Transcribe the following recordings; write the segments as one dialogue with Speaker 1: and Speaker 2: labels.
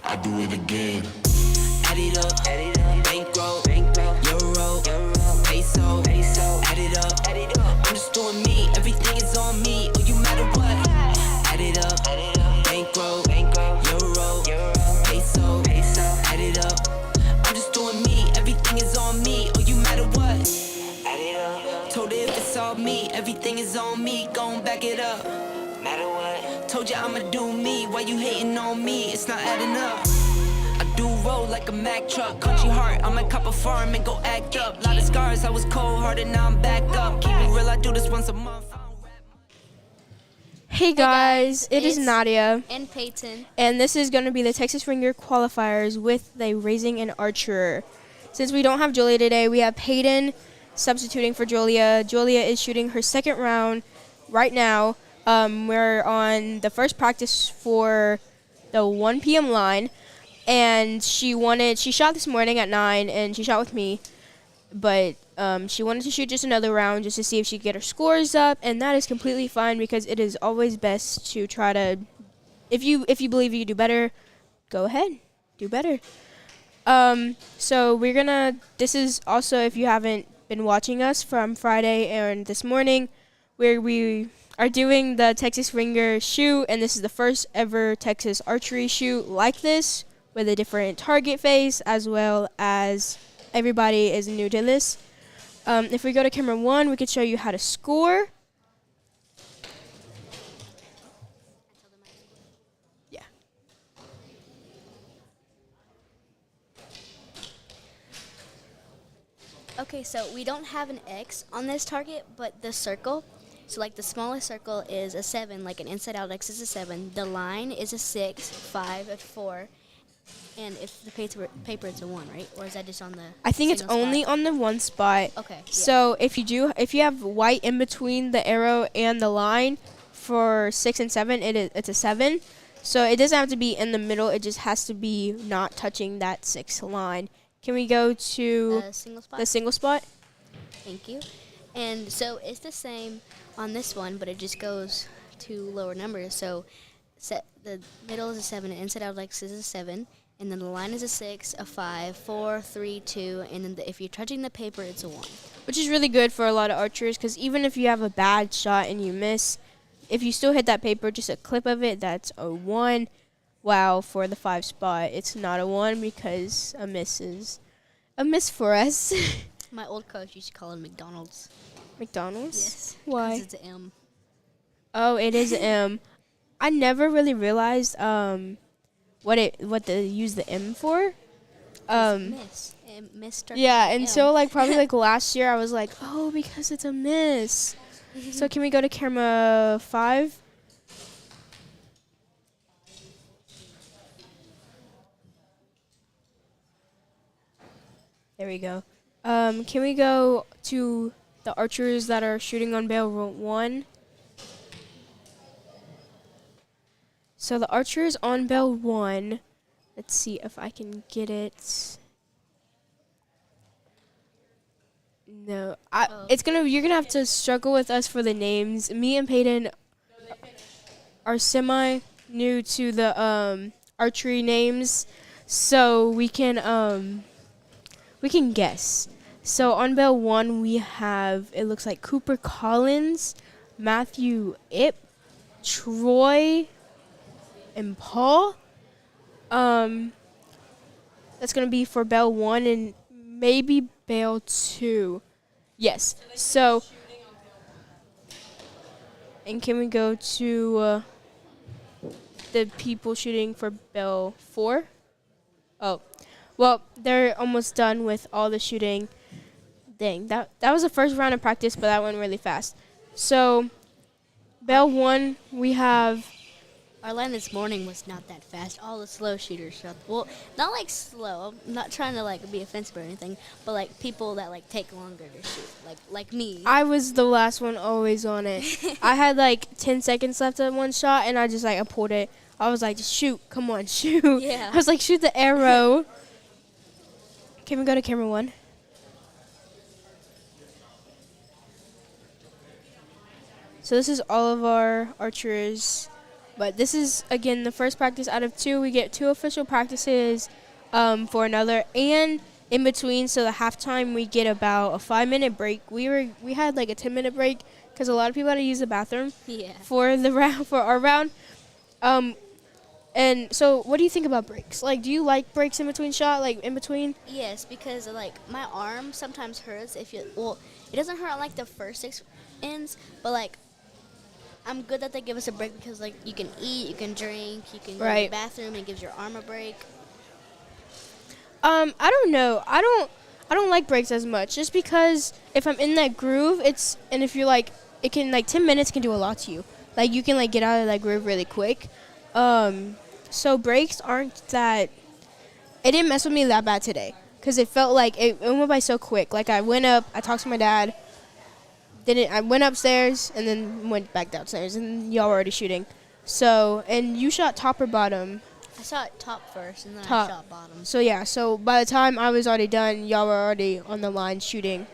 Speaker 1: I do it again.
Speaker 2: Add it up, bankroll, euro, peso, add it up. I'm just doing me, everything is on me. Oh, you matter what? Add it up, bankroll, euro, peso, add it up. I'm just doing me, everything is on me. Oh, you matter what? Add it up. Told her if it's all me, everything is on me. Gon' back it up. Matter what? Told you I'ma do me. Why you hating on me? It's not adding up. I do roll like a Mack truck. Country heart, I might cop a farm and go act up. Lot of scars, I was cold-hearted, now I'm backed up. Keep it real, I do this once a month.
Speaker 3: Hey guys, it is Nadjia
Speaker 4: and Peyton,
Speaker 3: and this is going to be the Texas Ringer Qualifiers with the Raising an Archer. Since we don't have Julia today, we have Peyton substituting for Julia. Julia is shooting her second round right now. We're on the first practice for the 1 p.m. line, and she shot this morning at 9, and she shot with me, but she wanted to shoot just another round just to see if she could get her scores up, and that is completely fine because it is always best to try to, if you believe you can do better, go ahead, do better. So this is also, if you haven't been watching us from Friday and this morning, where we are doing the Texas Ringer shoot, and this is the first ever Texas archery shoot like this with a different target face, as well as everybody is new to this. If we go to camera 1, we could show you how to score. Yeah.
Speaker 4: Okay, so we don't have an X on this target, but the circle, so like the smallest circle is a 7, like an inside out X is a 7. The line is a 6, 5, a 4, and if the paper it's a 1, right? Or is that just on the
Speaker 3: I think it's only on the one spot.
Speaker 4: Okay. Yeah.
Speaker 3: So if you have white in between the arrow and the line for 6 and 7, it's a 7. So it doesn't have to be in the middle. It just has to be not touching that 6 line. Can we go to the single spot?
Speaker 4: Thank you. And so it's the same on this one, but it just goes to lower numbers. So the middle is a 7, and inside out X is a 7. And then the line is a 6, a 5, 4, 3, 2, and then if you're touching the paper, it's a 1.
Speaker 3: Which is really good for a lot of archers, because even if you have a bad shot and you miss, if you still hit that paper, just a clip of it, that's a 1. Wow, for the 5 spot, it's not a 1 because a miss is a miss for us.
Speaker 4: My old coach used to call it McDonald's.
Speaker 3: McDonald's?
Speaker 4: Yes.
Speaker 3: Why?
Speaker 4: Because it's an M.
Speaker 3: Oh, it is an M. I never really realized what they use the M for.
Speaker 4: Miss.
Speaker 3: Yeah, until probably last year I was like, oh, because it's a miss. So can we go to camera 5? There we go. Can we go to the archers that are shooting on bale 1? So the archers on bale 1. Let's see if I can get it. No, you're gonna have to struggle with us for the names. Me and Peyton are semi new to the archery names, so we can guess. So on bale 1 we have, it looks like Cooper Collins, Matthew Ip, Troy, and Paul. That's gonna be for bale 1 and maybe bale 2. Yes. So, and can we go to the people shooting for bale 4? Oh, well, they're almost done with all the shooting. Dang, that was the first round of practice, but that went really fast. So, bale 1, we have.
Speaker 4: Our line this morning was not that fast. All the slow shooters shot. Well, not like slow. I'm not trying to be offensive or anything, but people that take longer to shoot, like me.
Speaker 3: I was the last one always on it. I had 10 seconds left on one shot, and I just I pulled it. I was like, just shoot, come on, shoot.
Speaker 4: Yeah.
Speaker 3: I was like, shoot the arrow. Can we go to camera 1? So this is all of our archers But this is, again, the first practice out of 2. We get 2 official practices for another. And in between, so the halftime, we get about a 5-minute break. We had like a 10-minute break because a lot of people had to use the bathroom for the round, for our round. And so what do you think about breaks? Like, do you like breaks in between shot, like in between?
Speaker 4: Yes, because like my arm sometimes hurts if you. Well, it doesn't hurt on like the first 6 ends, but like I'm good that they give us a break because like you can eat, you can drink, you can go to the bathroom, and it gives your arm a break.
Speaker 3: I don't know. I don't like breaks as much just because if I'm in that groove, and if you're like, it can like 10 minutes can do a lot to you. Like you can like get out of that groove really quick. So breaks aren't that. It didn't mess with me that bad today because it felt like it went by so quick. Like I went up, I talked to my dad. I went upstairs and then went back downstairs, and y'all were already shooting. So, and you shot top or bottom?
Speaker 4: I shot top first, and then
Speaker 3: top.
Speaker 4: I shot bottom.
Speaker 3: So yeah, so by the time I was already done, y'all were already on the line shooting.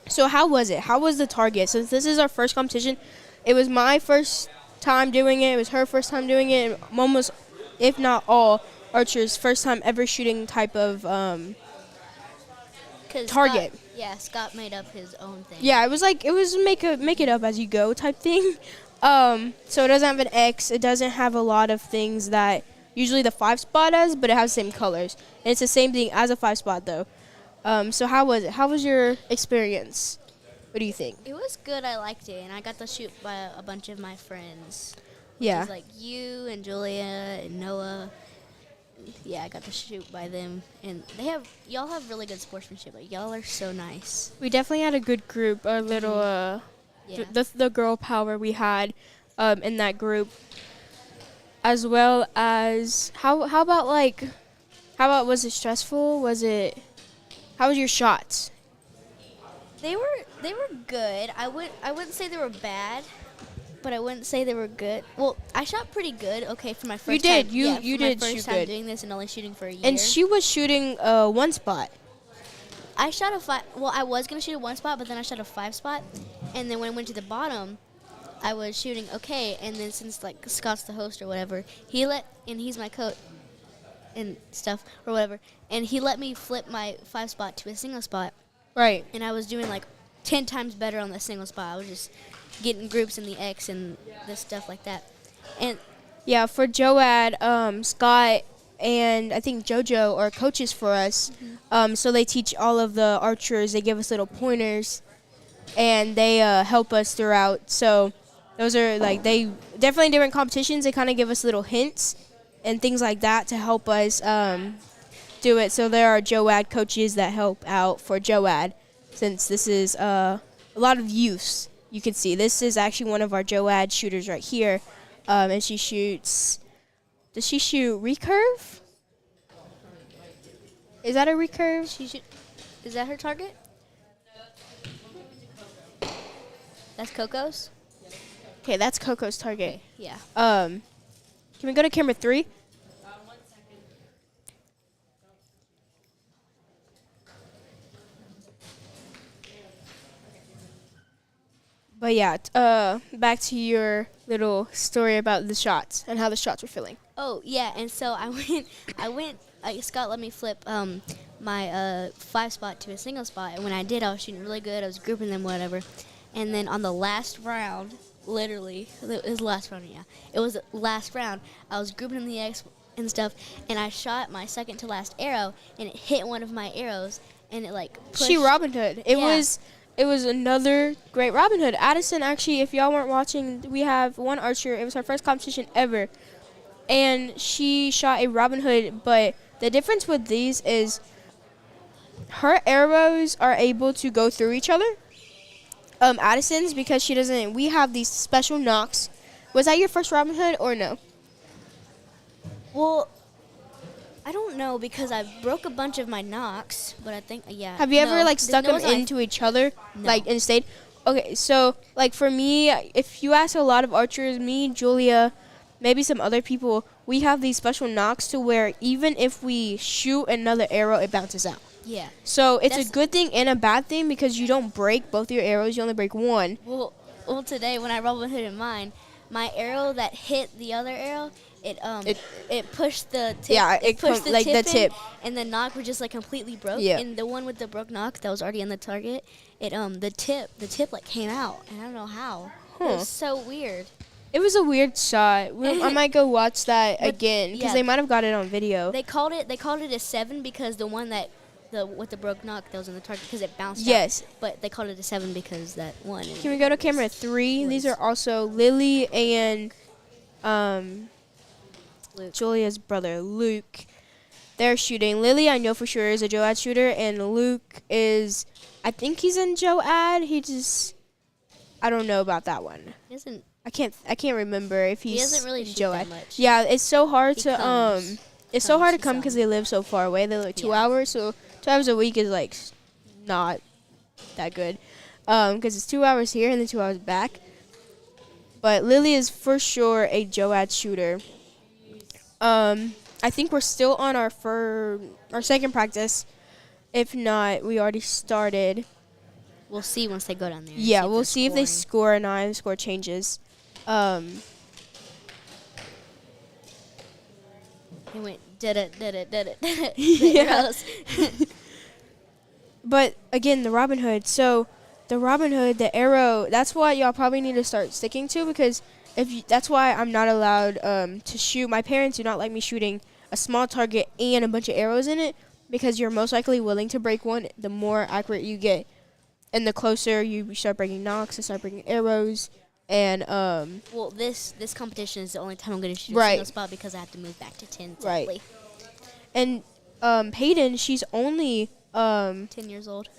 Speaker 3: So how was it? How was the target? Since this is our first competition, it was my first time doing it. It was her first time doing it. Almost, if not all, archers' first time ever shooting type of target.
Speaker 4: Scott made up his own thing.
Speaker 3: Yeah, it was make it up as you go type thing. So it doesn't have an X. It doesn't have a lot of things that usually the 5 spot does, but it has the same colors. And it's the same thing as a 5 spot though. So how was it? How was your experience? What do you think?
Speaker 4: It was good. I liked it, and I got to shoot by a bunch of my friends.
Speaker 3: Yeah.
Speaker 4: Which is like you and Julia and Noah. Yeah, I got to shoot by them, and y'all have really good sportsmanship. Like, y'all are so nice.
Speaker 3: We definitely had a good group. A little the girl power we had in that group, as well as how about was it stressful? How was your shots?
Speaker 4: They were good. I wouldn't say they were bad, but I wouldn't say they were good. Well, I shot pretty good. Okay, for my first time.
Speaker 3: You did
Speaker 4: my first
Speaker 3: shoot
Speaker 4: time
Speaker 3: good.
Speaker 4: doing this and only shooting for a year.
Speaker 3: And she was shooting 1 spot.
Speaker 4: I shot a 5. Well, I was gonna shoot a 1 spot, but then I shot a 5 spot, and then when I went to the bottom, I was shooting okay. And then since like Scott's the host or whatever, and he's my coach and stuff or whatever, and he let me flip my 5 spot to a single spot.
Speaker 3: Right.
Speaker 4: And I was doing like 10 times better on the single spot. I was just getting groups in the X and this stuff like that. And
Speaker 3: yeah, for Joad, Scott and I think JoJo are coaches for us. So they teach all of the archers. They give us little pointers, and they help us throughout. So those are like, they definitely different competitions. They kind of give us little hints and things like that to help us do it. So there are Joad coaches that help out for Joad, since this is a lot of youths. You can see this is actually one of our Joad shooters right here, and she shoots. Does she shoot recurve? Is that a recurve?
Speaker 4: Is that her target? That's Coco's?
Speaker 3: Okay, that's Coco's target.
Speaker 4: Okay, yeah.
Speaker 3: Can we go to camera 3?
Speaker 1: 1 second.
Speaker 3: But yeah, back to your little story about the shots and how the shots were feeling.
Speaker 4: Oh yeah, and so Scott let me flip my 5 spot to a single spot, and when I did, I was shooting really good. I was grouping them, whatever. And then on the last round, literally, it was the last round, yeah. It was the last round. I was grouping in the X and stuff, and I shot my second to last arrow, and it hit one of my arrows, and it like pushed.
Speaker 3: She Robin Hood. It was another great Robin Hood. Addison, actually, if y'all weren't watching, we have one archer. It was her first competition ever, and she shot a Robin Hood. But the difference with these is her arrows are able to go through each other. Addison's, because she doesn't. We have these special knocks. Was that your first Robin Hood or no?
Speaker 4: Well, I don't know, because I broke a bunch of my knocks, but I think, yeah.
Speaker 3: Have you ever like stuck them into each other, like and stayed? Okay, so like for me, if you ask a lot of archers, me, Julia, maybe some other people, we have these special knocks to where even if we shoot another arrow, it bounces out.
Speaker 4: Yeah.
Speaker 3: So it's a good thing and a bad thing, because you don't break both your arrows, you only break one.
Speaker 4: Well, today when I Robin Hooded mine, my arrow that hit the other arrow, it pushed the tip.
Speaker 3: Yeah,
Speaker 4: it pushed the
Speaker 3: like
Speaker 4: tip
Speaker 3: the tip.
Speaker 4: in, and the knock was just like completely broke.
Speaker 3: Yeah.
Speaker 4: And the one with the broke knock that was already on the target, the tip like came out, and I don't know how. It was so weird.
Speaker 3: It was a weird shot. I might go watch that again because
Speaker 4: yeah.
Speaker 3: they might have got it on video.
Speaker 4: They called it a 7 because the one with the broke knock that was on the target because it bounced.
Speaker 3: Yes.
Speaker 4: Out. But they called it a 7 because that one.
Speaker 3: Can we go to camera 3? These are also Lily and Julia's brother, Luke. They're shooting. Lily, I know for sure, is a JOAD shooter, and Luke is, I think he's in JOAD. I don't know about that one.
Speaker 4: He doesn't.
Speaker 3: I can't remember if he's
Speaker 4: He doesn't really
Speaker 3: in
Speaker 4: shoot
Speaker 3: JOAD.
Speaker 4: that much.
Speaker 3: Yeah, it's so hard
Speaker 4: He
Speaker 3: to
Speaker 4: comes.
Speaker 3: It's so hard to
Speaker 4: to
Speaker 3: come
Speaker 4: some.
Speaker 3: because they live so far away. They live like 2
Speaker 4: Yeah.
Speaker 3: hours, so 2 hours a week is like not that good because it's 2 hours here and then 2 hours back. But Lily is for sure a JOAD shooter. I think we're still on our second practice. If not, we already started.
Speaker 4: We'll see once they go down there. and
Speaker 3: Yeah,
Speaker 4: if
Speaker 3: we'll
Speaker 4: they're
Speaker 3: see if they
Speaker 4: scoring.
Speaker 3: score or not. If the score changes.
Speaker 4: He went did it.
Speaker 3: Yeah. But again, the Robin Hood. So the Robin Hood, the arrow. That's what y'all probably need to start sticking to because that's why I'm not allowed to shoot. My parents do not like me shooting a small target and a bunch of arrows in it because you're most likely willing to break one. The more accurate you get, and the closer you start breaking knocks and start breaking arrows. And
Speaker 4: well, this competition is the only time I'm going to shoot
Speaker 3: Right.
Speaker 4: a single spot because I have to move back to 10. Sadly.
Speaker 3: Right. And Peyton, she's only
Speaker 4: 10 years old.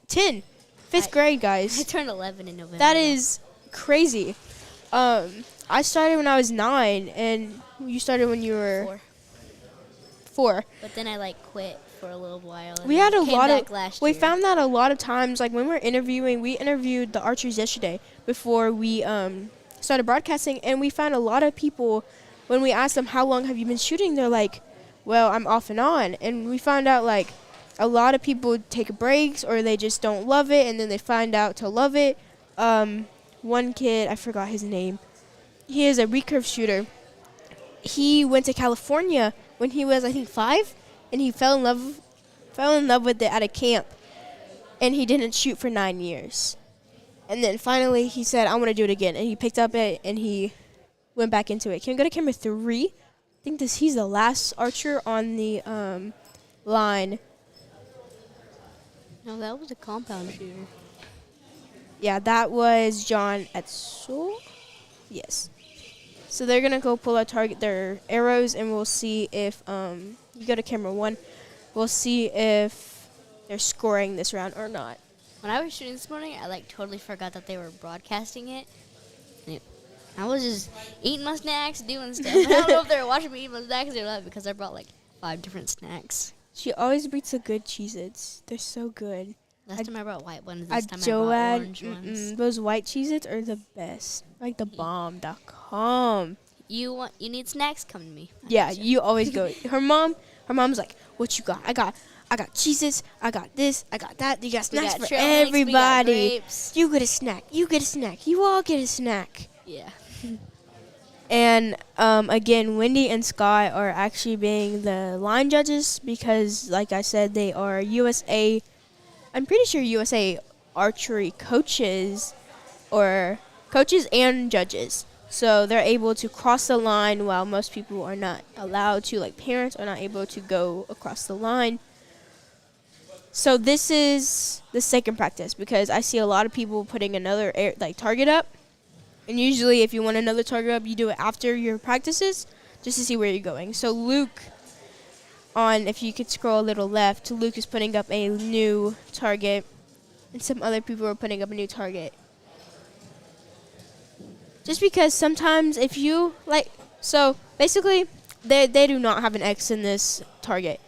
Speaker 3: 10, fifth grade,
Speaker 4: I
Speaker 3: guys.
Speaker 4: turned 11 in November.
Speaker 3: That is crazy. I started when I was 9, and you started when you were 4.
Speaker 4: But then I quit for a little while. And
Speaker 3: We had a
Speaker 4: came
Speaker 3: lot
Speaker 4: back
Speaker 3: of.
Speaker 4: last
Speaker 3: We
Speaker 4: year.
Speaker 3: found that a lot of times, like when we're interviewing, we interviewed the archers yesterday before we started broadcasting, and we found a lot of people when we asked them how long have you been shooting, they're like, well, I'm off and on, and we found out like a lot of people take breaks or they just don't love it, and then they find out to love it. One kid, I forgot his name. He is a recurve shooter. He went to California when he was, I think, 5, and he fell in love with it at a camp, and he didn't shoot for 9 years. And then finally he said, I want to do it again, and he picked up it and he went back into it. Can we go to camera 3? I think he's the last archer on the line.
Speaker 4: No, that was a compound shooter.
Speaker 3: Yeah, that was John Etzel. Yes. So they're gonna go pull out their arrows, and we'll see if you go to camera 1. We'll see if they're scoring this round or not.
Speaker 4: When I was shooting this morning, I totally forgot that they were broadcasting it. I was just eating my snacks, doing stuff. I don't know if they were watching me eat my snacks or not because I brought 5 different snacks.
Speaker 3: She always brings the good Cheez-Its. They're so good.
Speaker 4: Last time I brought white ones.
Speaker 3: At
Speaker 4: This time I brought
Speaker 3: JOAD,
Speaker 4: orange ones.
Speaker 3: those white Cheez-Its are the best. Like the bomb.com.
Speaker 4: You need snacks? Come to me.
Speaker 3: Yeah, you always go. Her mom's like, what you got? I got Cheez-Its, I got this, I got that. You got snacks
Speaker 4: got
Speaker 3: for
Speaker 4: trail mix, we got
Speaker 3: everybody.
Speaker 4: grapes.
Speaker 3: You get a snack. You get a snack. You all get a snack.
Speaker 4: Yeah.
Speaker 3: And again, Wendy and Scott are actually being the line judges because, like I said, they are USA. I'm pretty sure USA archery coaches and judges. So they're able to cross the line while most people are not allowed to. Like parents are not able to go across the line. So this is the second practice because I see a lot of people putting another target up. And usually if you want another target up, you do it after your practices just to see where you're going. So Luke, if you could scroll a little left, Luke is putting up a new target. And some other people are putting up a new target. Just because sometimes if you, so basically they do not have an X in this target.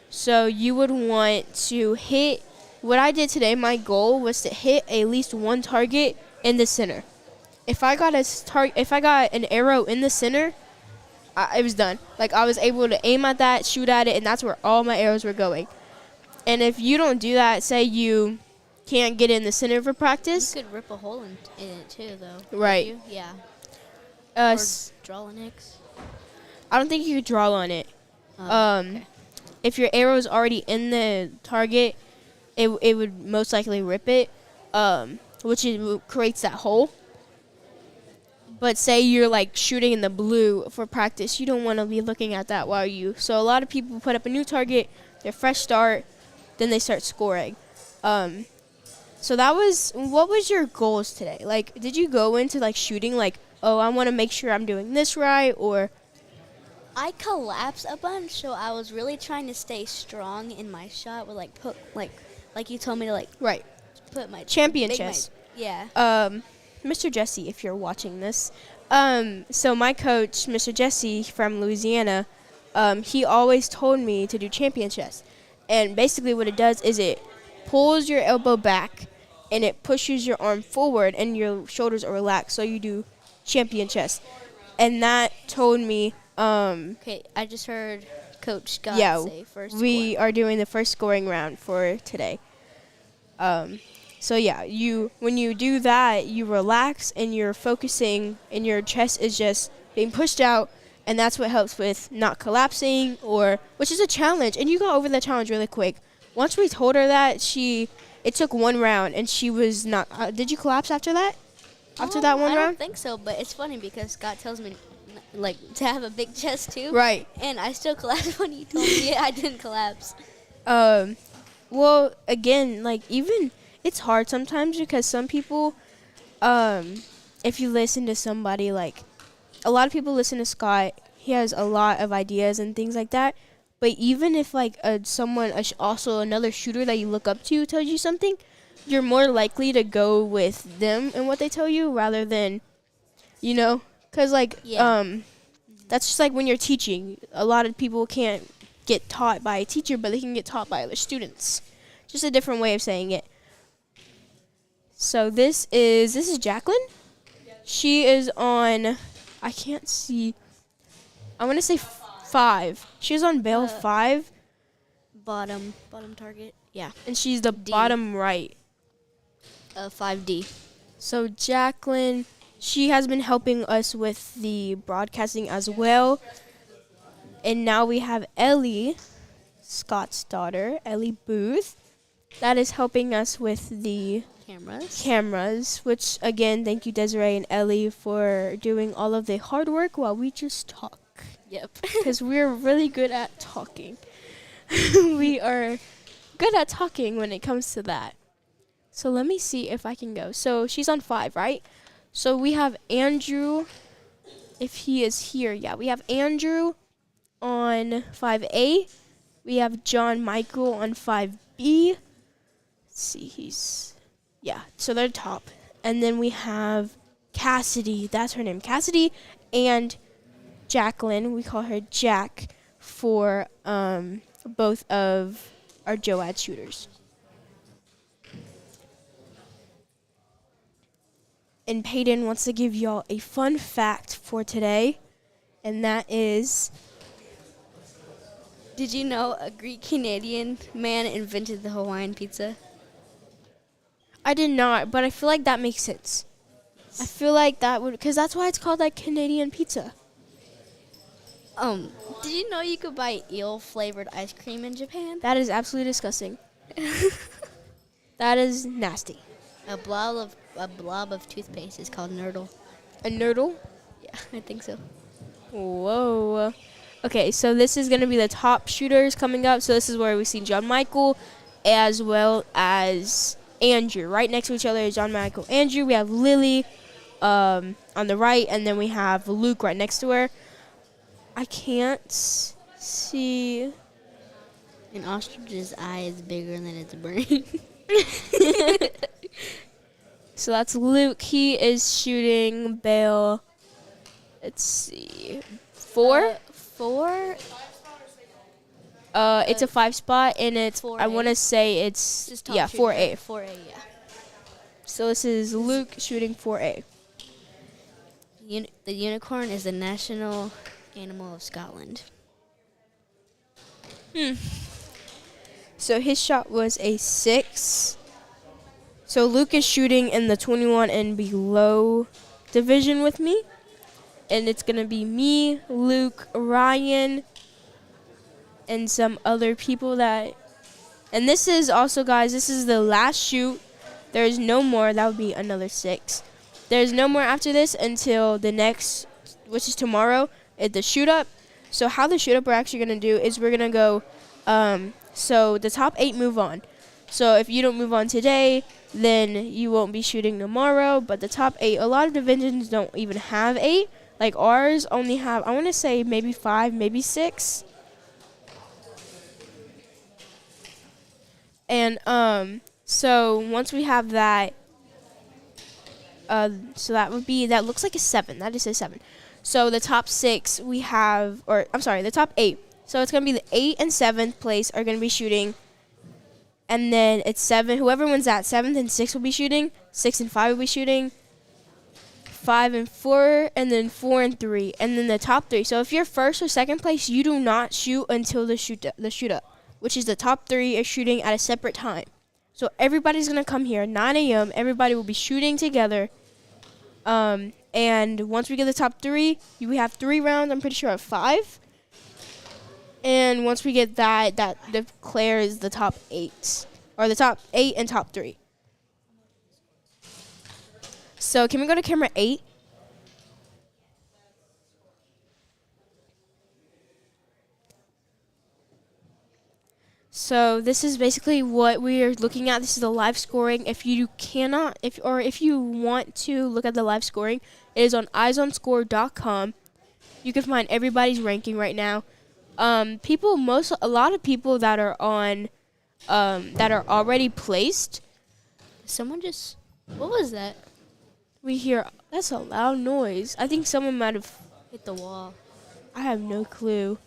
Speaker 3: So you would want to hit, what I did today, my goal was to hit at least one target in the center. If I got an arrow in the center, it was done. I was able to aim at that, shoot at it, and that's where all my arrows were going. And if you don't do that, say you can't get in the center for practice.
Speaker 4: You could rip a hole in it too, though.
Speaker 3: Right.
Speaker 4: You? Yeah. Or
Speaker 3: S-
Speaker 4: draw an X?
Speaker 3: I don't think you could draw on it.
Speaker 4: Oh, okay.
Speaker 3: If your arrow is already in the target, it would most likely rip it, which creates that hole. But say you're like shooting in the blue for practice, you don't want to be looking at that while you. So a lot of people put up a new target, their fresh start, then they start scoring. So what was your goals today? Like, did you go into like shooting like, oh, I want to make sure I'm doing this right, or?
Speaker 4: I collapsed a bunch, so I was really trying to stay strong in my shot with like you told me to
Speaker 3: Right.
Speaker 4: put my
Speaker 3: Champion
Speaker 4: make
Speaker 3: chess.
Speaker 4: Yeah.
Speaker 3: Mr. Jesse, if you're watching this. So my coach, Mr. Jesse from Louisiana, he always told me to do champion chess. And basically what it does is it pulls your elbow back and it pushes your arm forward and your shoulders are relaxed. So you do champion chess. And that told me,
Speaker 4: Okay, I just heard Coach Scott say first.
Speaker 3: we are doing the first scoring round for today. So yeah, when you do that, you relax and you're focusing, and your chest is just being pushed out, and that's what helps with not collapsing, which is a challenge. And you got over the challenge really quick. Once we told her that, it took one round, and she was not. Did you collapse after that? After that one
Speaker 4: I
Speaker 3: round?
Speaker 4: don't think so, but it's funny because Scott tells me to have a big chest too.
Speaker 3: Right.
Speaker 4: And I still collapsed when he told me I didn't collapse.
Speaker 3: Well, again, even it's hard sometimes because some people, if you listen to somebody, a lot of people listen to Scott, he has a lot of ideas and things like that. But even if also another shooter that you look up to tells you something, you're more likely to go with them and what they tell you rather than, because that's just like when you're teaching. A lot of people can't get taught by a teacher, but they can get taught by other students. Just a different way of saying it. So this is Jacqueline. She is on, I can't see, I want to say 5. She's on bale 5.
Speaker 4: Bottom target. Yeah.
Speaker 3: And she's the bottom right.
Speaker 4: 5D.
Speaker 3: So Jacqueline, she has been helping us with the broadcasting as well. And now we have Ellie, Scott's daughter, Ellie Booth, that is helping us with the cameras, which, again, thank you, Desiree and Ellie, for doing all of the hard work while we just talk.
Speaker 4: Yep.
Speaker 3: Because we're really good at talking. We are good at talking when it comes to that. So let me see if I can go. So she's on 5, right? So we have Andrew, if he is here. Yeah, we have Andrew on 5A. We have John Michael on 5B. Let's see, so they're top. And then we have Cassidy, that's her name, Cassidy, and Jacqueline, we call her Jack, for both of our JOAD shooters. And Peyton wants to give y'all a fun fact for today, and that is,
Speaker 4: did you know a Greek-Canadian man invented the Hawaiian pizza?
Speaker 3: I did not, but I feel like that makes sense. I feel like that would, because that's why it's called Canadian pizza.
Speaker 4: Did you know you could buy eel-flavored ice cream in Japan?
Speaker 3: That is absolutely disgusting. That is nasty.
Speaker 4: A blob of toothpaste is called nurdle.
Speaker 3: A nurdle?
Speaker 4: Yeah, I think so.
Speaker 3: Whoa. Okay, so this is going to be the top shooters coming up. So this is where we see John Michael as well as Andrew. Right next to each other is John Michael, Andrew. We have Lily on the right, and then we have Luke right next to her. I can't see.
Speaker 4: An ostrich's eye is bigger than its brain.
Speaker 3: So that's Luke. He is shooting bale. Let's see, 4.
Speaker 4: 4.
Speaker 3: It's a 5 spot, and it's
Speaker 4: 4A.
Speaker 3: I want to say it's 4A.
Speaker 4: 4A, yeah.
Speaker 3: So this is Luke shooting 4A.
Speaker 4: The unicorn is the national animal of Scotland.
Speaker 3: So his shot was a 6. So Luke is shooting in the 21 and below division with me. and it's going to be me, Luke, Ryan, and some other people that. And this is also, guys, this is the last shoot. There's no more. That would be another 6. There's no more after this until the next, which is tomorrow, at the shoot up. So how the shoot up we're actually going to do is we're going to go, so the top 8 move on. So if you don't move on today, then you won't be shooting tomorrow. But the top 8, a lot of divisions don't even have 8. Like ours only have, I want to say maybe 5, maybe 6. And so once we have that, so that looks like a 7. That is a 7. So the top 6 we have, or I'm sorry, the top 8. So it's gonna be the 8th and 7th place are gonna be shooting, and then it's 7. Whoever wins that, 7th and 6th will be shooting. 6 and 5 will be shooting. 5 and 4, and then 4 and 3, and then the top 3. So if you're first or second place, you do not shoot until the shoot up, which is the top 3 is shooting at a separate time. So everybody's gonna come here 9 a.m. Everybody will be shooting together. And once we get the top 3, we have 3 rounds. I'm pretty sure of 5. And once we get that declares the top 8, or the top 8 and top 3. So can we go to camera 8? So this is basically what we are looking at. This is the live scoring. If you cannot, if you want to look at the live scoring, it is on eyesonscore.com. You can find everybody's ranking right now. A lot of people that are on, that are already placed.
Speaker 4: Someone just, what was that?
Speaker 3: We hear, that's a loud noise. I think someone might have
Speaker 4: Hit the wall.
Speaker 3: I have no clue.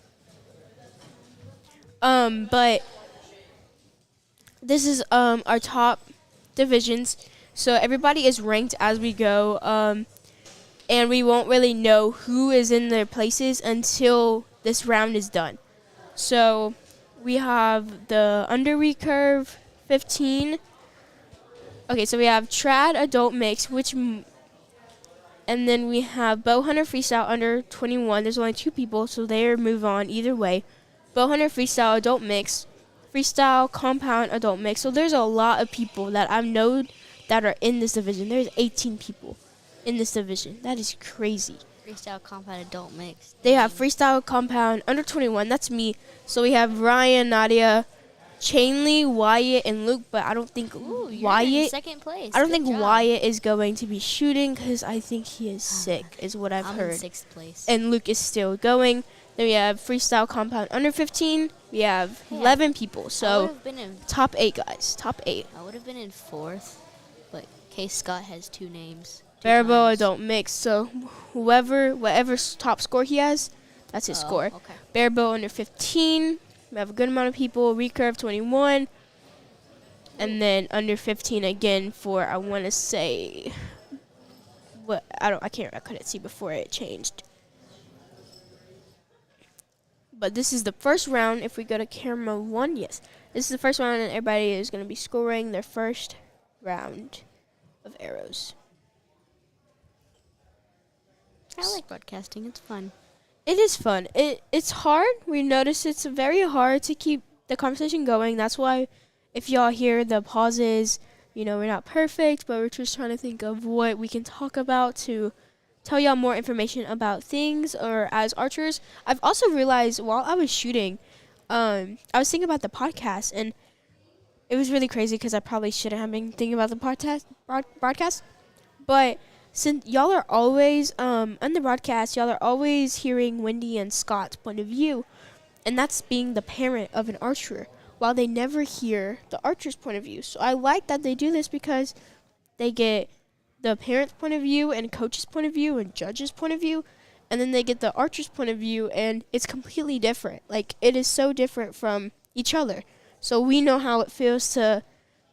Speaker 3: But this is our top divisions. So everybody is ranked as we go. And we won't really know who is in their places until this round is done. So we have the under recurve 15. Okay, so we have trad adult mix, and then we have bow hunter freestyle under 21. There's only 2 people, so they move on either way. Bow hunter freestyle adult mix, freestyle compound adult mix. So there's a lot of people that I know that are in this division. There's 18 people in this division. That is crazy.
Speaker 4: Freestyle compound adult mix.
Speaker 3: They have freestyle compound under 21. That's me. So we have Ryan, Nadjia, Chainley, Wyatt, and Luke. But I don't think
Speaker 4: Ooh, you're in
Speaker 3: Wyatt.
Speaker 4: second place.
Speaker 3: I don't
Speaker 4: Good
Speaker 3: think
Speaker 4: job.
Speaker 3: Wyatt is going to be shooting because I think he is sick, is what I've
Speaker 4: I'm
Speaker 3: heard.
Speaker 4: in 6th place.
Speaker 3: And Luke is still going. Then we have freestyle compound under 15. We have 11 people.
Speaker 4: I
Speaker 3: So
Speaker 4: would have been in.
Speaker 3: top 8 guys. Top 8.
Speaker 4: I would have been in 4th, but Case Scott has 2 names. 2
Speaker 3: Barebow
Speaker 4: times.
Speaker 3: adult mix. So whatever top score he has, that's his score.
Speaker 4: Okay.
Speaker 3: Barebow under 15. We have a good amount of people. Recurve 21. And then under 15 again for, I want to say, I couldn't see before it changed. But this is the first round. If we go to camera 1, yes. This is the first round, and everybody is going to be scoring their first round of arrows.
Speaker 4: I like broadcasting. It's fun.
Speaker 3: It is fun. It's hard. We notice it's very hard to keep the conversation going. That's why if y'all hear the pauses, we're not perfect, but we're just trying to think of what we can talk about to tell y'all more information about things. Or as archers, I've also realized while I was shooting, I was thinking about the podcast, and it was really crazy because I probably shouldn't have been thinking about the broadcast. But since y'all are always, on the broadcast, y'all are always hearing Wendy and Scott's point of view, and that's being the parent of an archer, while they never hear the archer's point of view. So I like that they do this because they get the parent's point of view and coach's point of view and judge's point of view, and then they get the archer's point of view, and it's completely different. Like, it is so different from each other. So we know how it feels to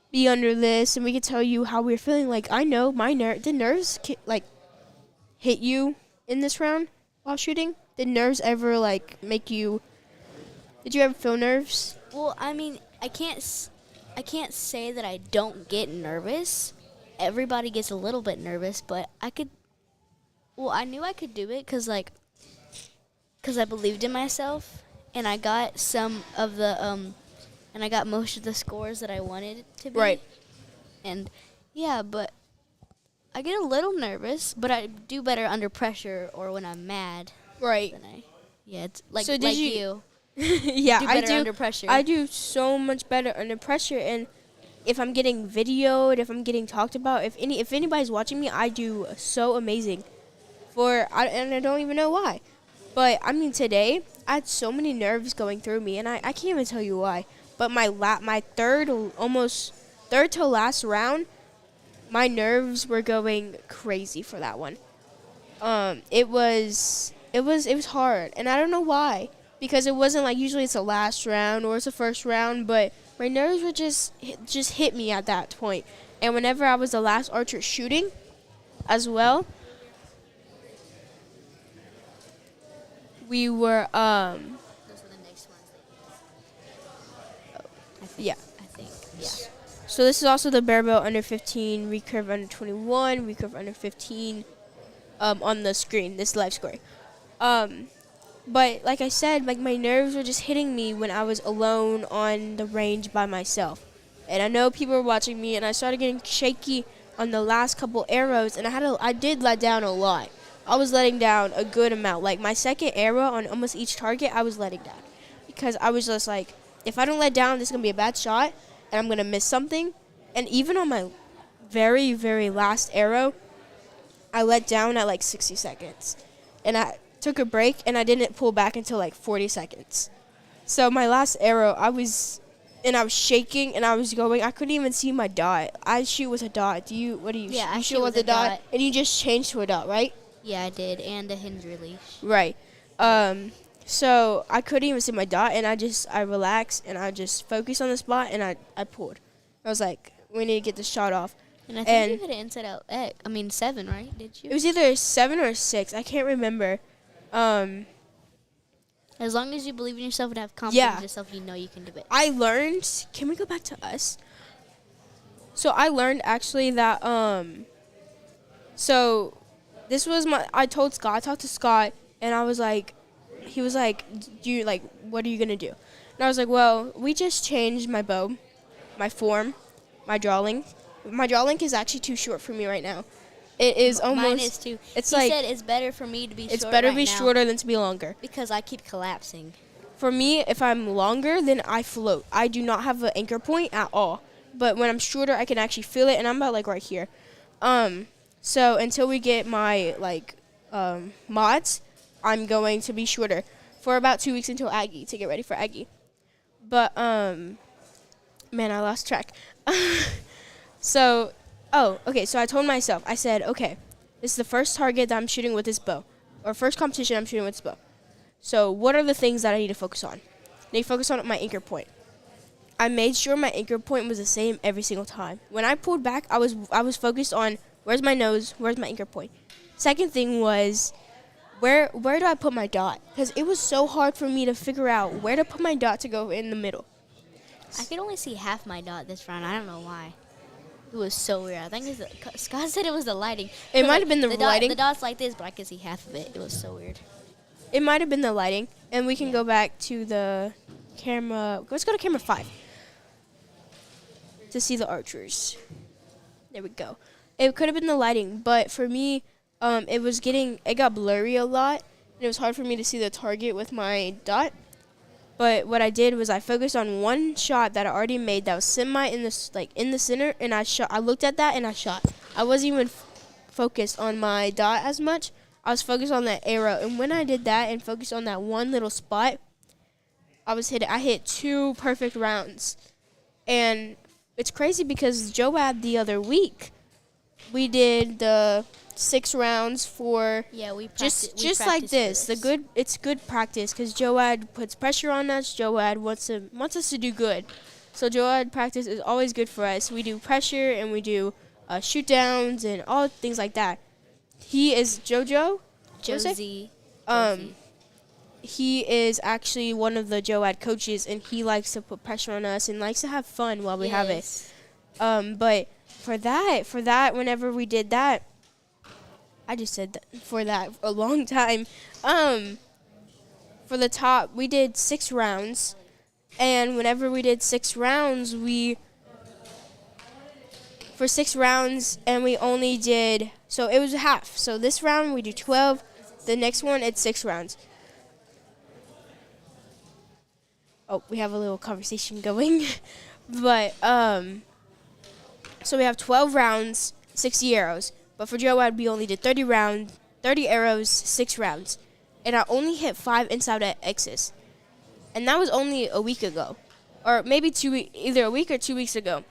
Speaker 3: be under this, and we can tell you how we're feeling. Like, I know my did nerves hit you in this round while shooting? Did nerves ever make you? Did you ever feel nerves?
Speaker 4: Well, I mean, I can't say that I don't get nervous. Everybody gets a little bit nervous, but I could Well, I knew I could do it because I believed in myself, and I got some of the and I got most of the scores that I wanted it to be.
Speaker 3: Right.
Speaker 4: And yeah, but I get a little nervous, but I do better under pressure or when I'm mad.
Speaker 3: Right.
Speaker 4: It's like
Speaker 3: So did
Speaker 4: like
Speaker 3: you-
Speaker 4: you.
Speaker 3: Yeah,
Speaker 4: Do
Speaker 3: I
Speaker 4: better
Speaker 3: do.
Speaker 4: under pressure.
Speaker 3: I do so much better under pressure, and if I'm getting videoed, if I'm getting talked about, if anybody's watching me, I do so amazing. And I don't even know why. But I mean, today I had so many nerves going through me, and I can't even tell you why. But my third to last round, my nerves were going crazy for that one. It was hard, and I don't know why, because it wasn't like usually it's the last round or it's the first round, but my nerves would just hit me at that point. And whenever I was the last archer shooting, as well, we were
Speaker 4: Those were the next ones.
Speaker 3: yeah.
Speaker 4: I think. Yeah.
Speaker 3: So this is also the barbell under 15, recurve under 21, recurve under 15 on the screen, this live scoring. But like I said, like my nerves were just hitting me when I was alone on the range by myself. And I know people were watching me, and I started getting shaky on the last couple arrows, and I did let down a lot. I was letting down a good amount. Like my second arrow on almost each target, I was letting down. Because I was just like, if I don't let down, this is going to be a bad shot, and I'm going to miss something. And even on my very, very last arrow, I let down at like 60 seconds. And I took a break, and I didn't pull back until like 40 seconds. So my last arrow, I was shaking, and I was going. I couldn't even see my dot. I shoot with a dot. What do you?
Speaker 4: Yeah, I
Speaker 3: you
Speaker 4: shoot with
Speaker 3: a
Speaker 4: a dot.
Speaker 3: and you just changed to a dot, right?
Speaker 4: Yeah, I did, and a hinge release.
Speaker 3: Right. So I couldn't even see my dot, and I relaxed, and I just focused on the spot, and I pulled. I was like, we need to get the shot off.
Speaker 4: And I think you hit an inside out 7, right? Did you?
Speaker 3: It was either 7 or 6. I can't remember.
Speaker 4: As long as you believe in yourself and have confidence
Speaker 3: Yeah.
Speaker 4: in yourself, you know you can do it.
Speaker 3: I learned. Can we go back to us? So I learned actually that So this was I talked to Scott, and I was like, he was like, what are you gonna do? And I was like, well, we just changed my bow, my form, my draw length. My draw length is actually too short for me right now. It is almost.
Speaker 4: Mine is too.
Speaker 3: It's
Speaker 4: he
Speaker 3: like
Speaker 4: said it's better for me to be short
Speaker 3: it's better to be
Speaker 4: now
Speaker 3: shorter than to be longer.
Speaker 4: because I keep collapsing.
Speaker 3: For me, if I'm longer, then I float. I do not have an anchor point at all. But when I'm shorter, I can actually feel it, and I'm about like right here. So until we get my mods, I'm going to be shorter for about 2 weeks until Aggie to get ready for Aggie. But man, I lost track. So I told myself, I said, okay, this is the first target that I'm shooting with this bow, or first competition I'm shooting with this bow. So what are the things that I need to focus on? I need to focus on my anchor point. I made sure my anchor point was the same every single time. When I pulled back, I was focused on where's my nose, where's my anchor point. Second thing was where do I put my dot? Because it was so hard for me to figure out where to put my dot to go in the middle.
Speaker 4: I could only see half my dot this round. I don't know why. It was so weird. I think Scott said it was the lighting.
Speaker 3: It might have been the lighting.
Speaker 4: The dot's like this, but I could see half of it. It was so weird.
Speaker 3: It might have been the lighting. And we can go back to the camera. Let's go to camera 5 to see the archers. There we go. It could have been the lighting, but for me, it got blurry a lot, and it was hard for me to see the target with my dot. But what I did was I focused on one shot that I already made that was semi in the center, and I shot. I looked at that and I shot. I wasn't even focused on my dot as much. I was focused on that arrow, and when I did that and focused on that one little spot, I hit 2 perfect rounds, and it's crazy because Joab the other week, we did the 6 rounds for
Speaker 4: we
Speaker 3: just like this. It's good practice because Joab puts pressure on us. Joab wants us to do good, so Joab practice is always good for us. We do pressure and we do shoot downs and all things like that. He is
Speaker 4: Josie.
Speaker 3: He is actually one of the Joad coaches, and he likes to put pressure on us and likes to have fun while we have it. But for that, whenever we did that, I just said that for a long time. For the top, we did 6 rounds. And whenever we did 6 rounds, for 6 rounds, and we only did, so it was half. So this round we do 12. The next one, it's 6 rounds. Oh, we have a little conversation going. But, so we have 12 rounds, 60 arrows. But for Joad, we only did 30 arrows, 6 rounds. And I only hit 5 inside out X's. And that was only a week ago. Or maybe either a week or 2 weeks ago.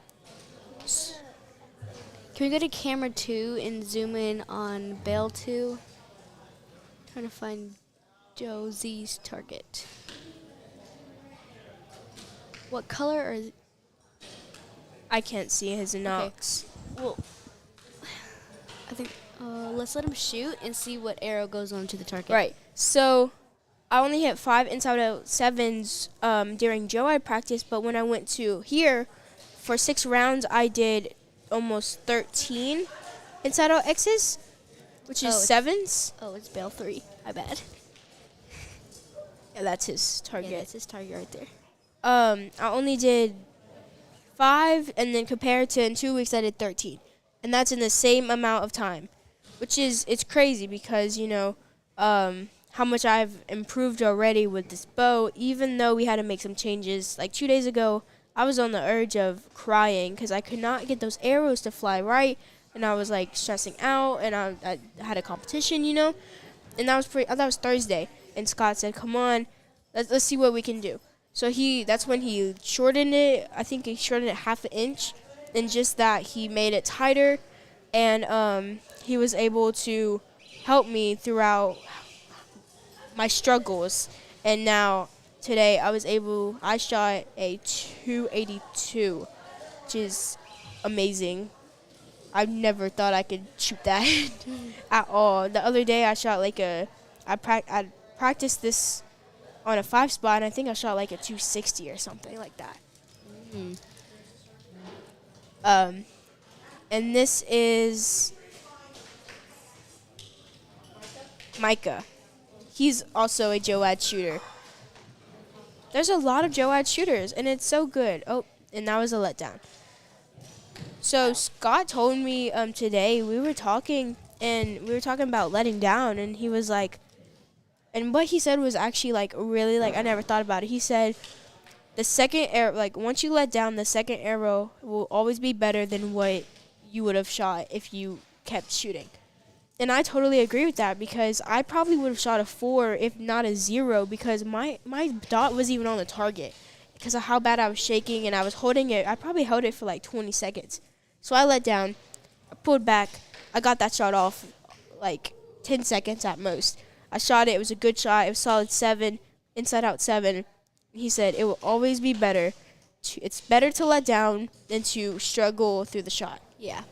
Speaker 4: Can we go to camera 2 and zoom in on Bale 2? Trying to find Josie's target. What color are...
Speaker 3: I can't see his knocks.
Speaker 4: Okay. Well, I think let's let him shoot and see what arrow goes on to the target.
Speaker 3: Right. So I only hit 5 inside out 7s during Joad practice, but when I went to here for 6 rounds, I did almost 13 inside out X's, which is 7s.
Speaker 4: Oh, it's Bale 3. My bad.
Speaker 3: Yeah, that's his target.
Speaker 4: Yeah, that's his target right there.
Speaker 3: I only did 5, and then compared to in 2 weeks, I did 13. And that's in the same amount of time, which is, it's crazy because, you know, how much I've improved already with this bow, even though we had to make some changes. Like 2 days ago, I was on the urge of crying because I could not get those arrows to fly right, and I was like stressing out, and I had a competition, you know, and that was Thursday, and Scott said, "Come on, let's see what we can do." So that's when he shortened it. I think he shortened it half an inch, and just that he made it tighter, and he was able to help me throughout my struggles, and now today I shot a 282, which is amazing. I never thought I could shoot that at all. The other day I shot like I practiced this on a 5 spot, and I think I shot like a 260 or something like that. And this is Micah. He's also a Joad shooter. There's a lot of Joad shooters, and it's so good. Oh, and that was a letdown. So Scott told me today, we were talking about letting down, and he was like, and what he said was actually like really, like, I never thought about it. He said the second arrow, like once you let down, the second arrow will always be better than what you would have shot if you kept shooting. And I totally agree with that, because I probably would have shot a 4, if not a 0, because my dot wasn't even on the target because of how bad I was shaking, and I was holding it. I probably held it for like 20 seconds. So I let down, I pulled back, I got that shot off like 10 seconds at most. I shot it. It was a good shot. It was solid 7, inside out 7. He said it will always be better. It's better to let down than to struggle through the shot.
Speaker 4: Yeah.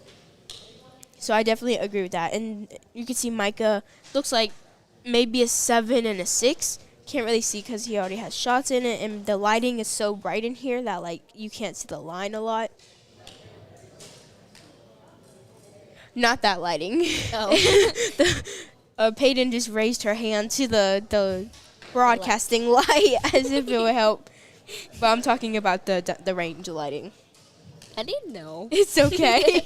Speaker 3: So I definitely agree with that. And you can see Micah looks like maybe a 7 and a 6. Can't really see because he already has shots in it, and the lighting is so bright in here that like you can't see the line a lot. Not that lighting. Oh. Peyton just raised her hand to the broadcasting light as if it would help. But I'm talking about the range lighting.
Speaker 4: I didn't know.
Speaker 3: It's okay.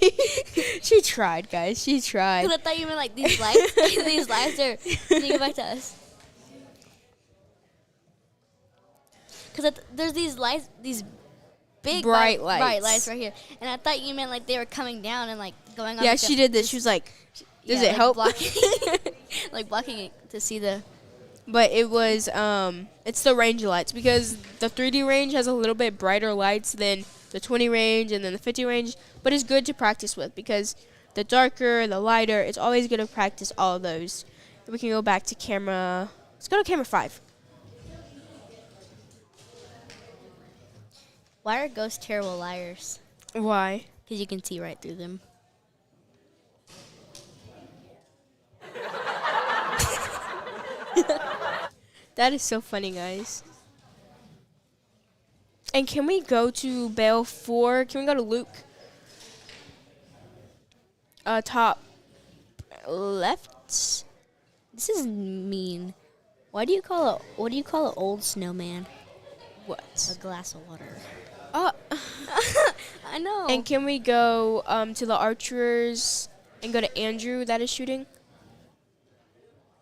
Speaker 3: She tried, guys. She tried.
Speaker 4: Because I thought you meant like these lights. These lights are thinking back to us. Because there's these lights, these big
Speaker 3: bright lights
Speaker 4: right here, and I thought you meant like they were coming down and like going on.
Speaker 3: Yeah,
Speaker 4: like
Speaker 3: she did this. She was like, "Does it
Speaker 4: like
Speaker 3: help?"
Speaker 4: Like blocking it to see the.
Speaker 3: But it was it's the range lights, because the 3D range has a little bit brighter lights than the 20 range and then the 50 range, but it's good to practice with, because the darker, the lighter, it's always good to practice all of those. We can go back to camera. Let's go to camera 5.
Speaker 4: Why are ghosts terrible liars?
Speaker 3: Why?
Speaker 4: Because you can see right through them.
Speaker 3: That is so funny, guys. And can we go to Bale 4? Can we go to Luke? Top. left.
Speaker 4: This is mean. What do you call an old snowman?
Speaker 3: What?
Speaker 4: A glass of water.
Speaker 3: Oh,
Speaker 4: I know.
Speaker 3: and can we go to the archers and go to Andrew that is shooting?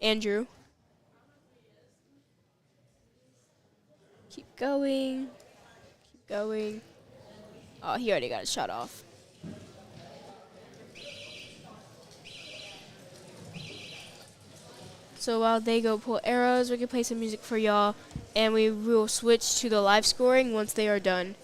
Speaker 3: Andrew. Keep going. Keep going. Oh, he already got a shot off. So while they go pull arrows, we can play some music for y'all, and we will switch to the live scoring once they are done.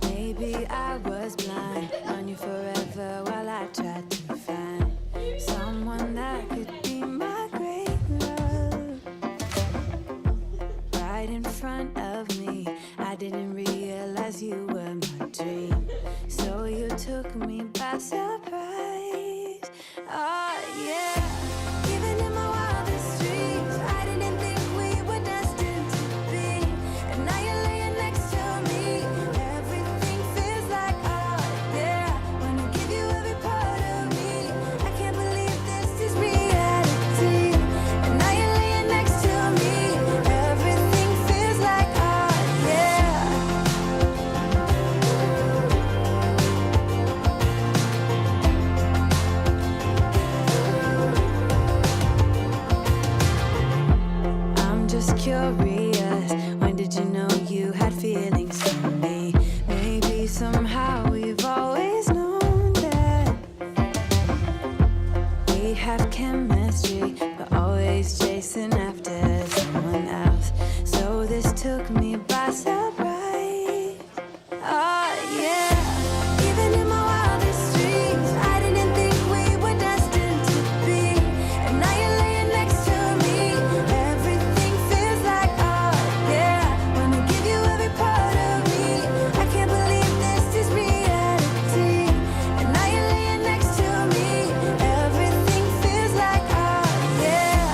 Speaker 1: Maybe I was blind on you forever while I tried to find someone that could be my great love. Right in front of me, I didn't realize you were my dream. So you took me by surprise. Oh yeah. Even in my wildest dreams, I didn't think we were destined to be. And now you're laying next to me. Everything feels like art, yeah. Wanna give you every part of me. I can't believe this is reality. And now you're laying next to me. Everything feels like art, yeah. I'm just curious, when did you know you had feelings for me? Maybe somehow we've always known that we have chemistry, but always chasing after someone else. So this took me by surprise. Oh yeah. Even in my wildest dreams, I didn't think we were destined to be. And now you're laying next to me. Everything feels like art, yeah. Wanna give you every part of me. I can't believe this is reality. And now you're laying next to me. Everything feels like art, yeah.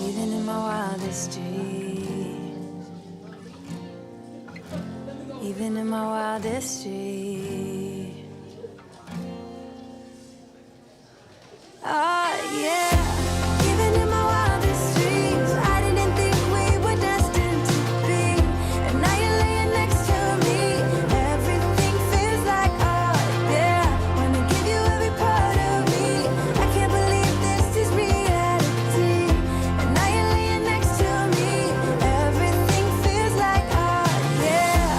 Speaker 1: Even in my wildest dreams, even in my wildest dreams. Oh yeah. Even in my wildest dreams, I didn't think we were destined to be. And now you're laying next to me. Everything feels like art, yeah. Wanna give you every part of me. I can't believe this is reality. And now you're laying next to me. Everything feels like art, yeah.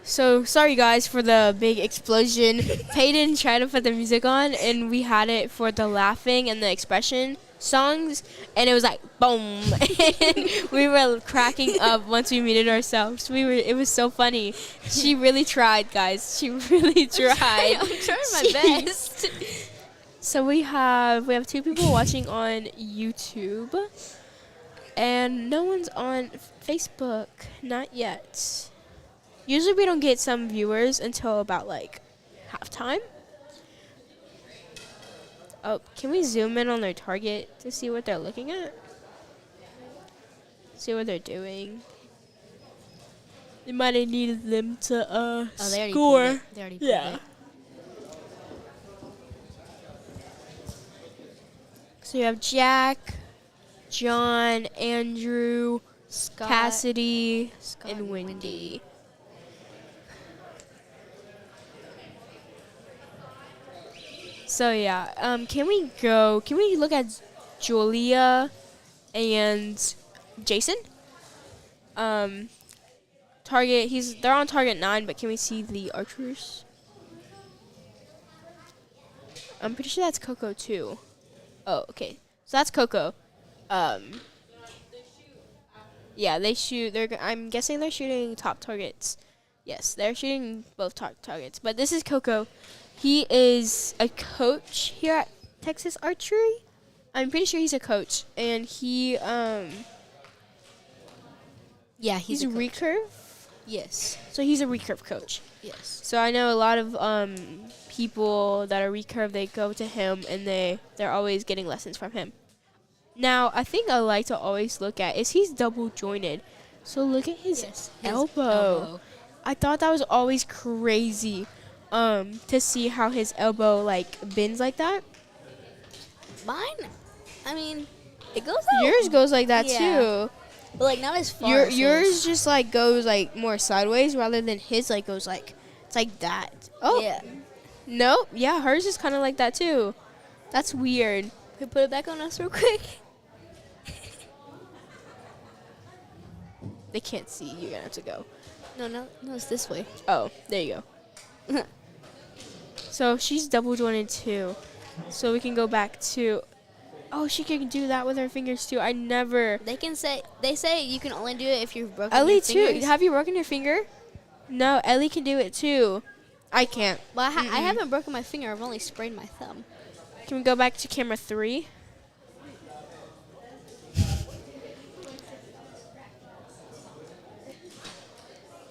Speaker 3: So sorry guys for the big explosion. Peyton tried to put the music on, and we had it for the laughing and the expression songs, and it was like boom, and we were cracking up once we muted ourselves. It was so funny. She really tried, guys. She really tried.
Speaker 4: I'm trying my best.
Speaker 3: So we have 2 people watching on YouTube, and no one's on Facebook, not yet. Usually we don't get some viewers until about like halftime. Oh, can we zoom in on their target to see what they're looking at? See what they're doing. They might have needed them to
Speaker 4: They already
Speaker 3: score.
Speaker 4: pulled it. They already pulled
Speaker 3: Yeah.
Speaker 4: it.
Speaker 3: So you have Jack, John, Andrew,
Speaker 4: Scott,
Speaker 3: Cassidy,
Speaker 4: Scott
Speaker 3: and Wendy. So yeah, can we look at Julia and Jason? Target. They're on target 9, but can we see the archers? I'm pretty sure that's Coco too. Oh, okay. So that's Coco. Yeah, they shoot. I'm guessing they're shooting top targets. Yes, they're shooting both top targets. But this is Coco. He is a coach here at Texas Archery. I'm pretty sure he's a coach, and
Speaker 4: Yeah,
Speaker 3: he's a recurve.
Speaker 4: Yes.
Speaker 3: So he's a recurve coach.
Speaker 4: Yes.
Speaker 3: So I know a lot of people that are recurve. They go to him, and they're always getting lessons from him. Now, I think I like to always look at is he's double jointed. So look at his elbow. I thought that was always crazy to see how his elbow like bends like that.
Speaker 4: Mine, I mean, it goes out.
Speaker 3: Yours goes like that too.
Speaker 4: But like not as far as
Speaker 3: Yours
Speaker 4: his.
Speaker 3: just like goes like more sideways rather than his like goes like it's like that. Oh.
Speaker 4: Yeah.
Speaker 3: Nope. Yeah, hers is kind of like that too. That's weird.
Speaker 4: Can we put it back on us real quick?
Speaker 3: They can't see. You're gonna have to go.
Speaker 4: No, it's this way.
Speaker 3: Oh, there you go. So she's double jointed too. So we can go back to. Oh, she can do that with her fingers too. I never.
Speaker 4: They say you can only do it if you've broken
Speaker 3: Ellie
Speaker 4: your
Speaker 3: too.
Speaker 4: fingers.
Speaker 3: Have you broken your finger? No, Ellie can do it too. I can't.
Speaker 4: Well, I haven't broken my finger. I've only sprained my thumb.
Speaker 3: Can we go back to camera 3?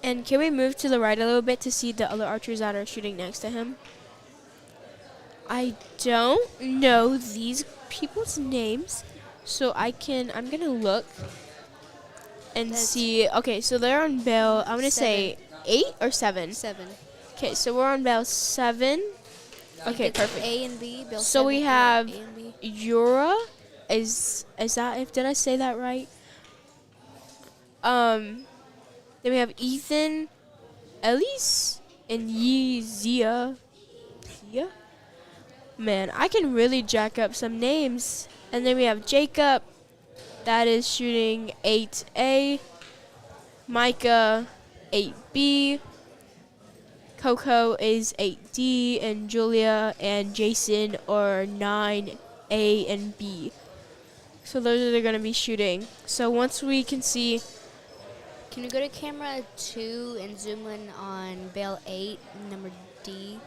Speaker 3: And can we move to the right a little bit to see the other archers that are shooting next to him? I don't know these people's names, so I'm gonna look and see. Okay, so they're on bell. I'm gonna say 8 or 7.
Speaker 4: 7.
Speaker 3: Okay, so we're on bell 7. Okay,
Speaker 4: It's
Speaker 3: perfect.
Speaker 4: A and B. Bill
Speaker 3: So
Speaker 4: 7,
Speaker 3: we
Speaker 4: A
Speaker 3: have
Speaker 4: and B.
Speaker 3: Yura. Is that did I say that right? Then we have Ethan, Elise, and Zia. Man, I can really jack up some names. And then we have Jacob, that is shooting 8A. Micah, 8B. Coco is 8D, and Julia and Jason are 9A and B. So those are they're going to be shooting. So once we can see.
Speaker 4: Can we go to camera 2 and zoom in on bale 8, number D?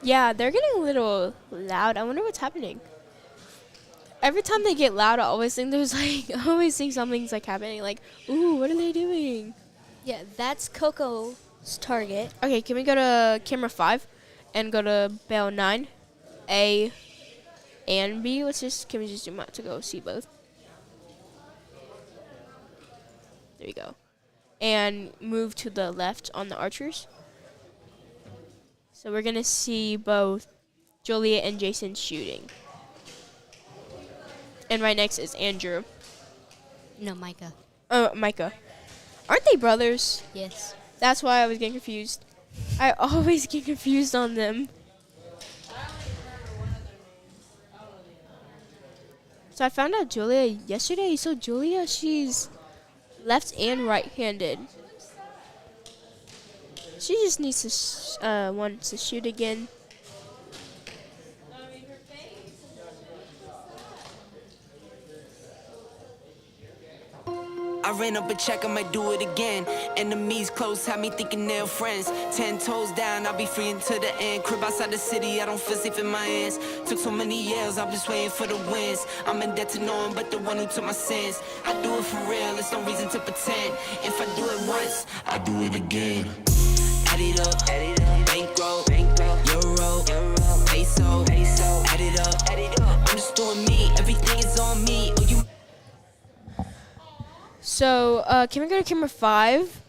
Speaker 3: Yeah, they're getting a little loud. I wonder what's happening. Every time they get loud, I always think something's like happening. Like, ooh, what are they doing?
Speaker 4: Yeah, that's Coco's target.
Speaker 3: Okay, can we go to camera 5 and go to bale 9, A and B? Can we just zoom out to go see both? There you go. And move to the left on the archers. So we're going to see both Julia and Jason shooting. And right next is Andrew.
Speaker 4: No, Micah.
Speaker 3: Oh, Micah. Aren't they brothers?
Speaker 4: Yes.
Speaker 3: That's why I was getting confused. I always get confused on them. So I found out Julia yesterday. So Julia, she's left and right-handed. She just needs to wants to shoot again.
Speaker 2: I ran up a check, I might do it again. Enemies close, had me thinking they're friends. 10 toes down, I'll be free until the end. Crib outside the city, I don't feel safe in my hands. Took so many years, I'm just waiting for the wins. I'm in debt to no one but the one who took my sins. I do it for real, there's no reason to pretend. If I do it once, I do it again. Add it up, bankroll, euro, peso, add it up. I'm just doing me, everything is on me. Oh, you.
Speaker 3: So, can we go to camera 5?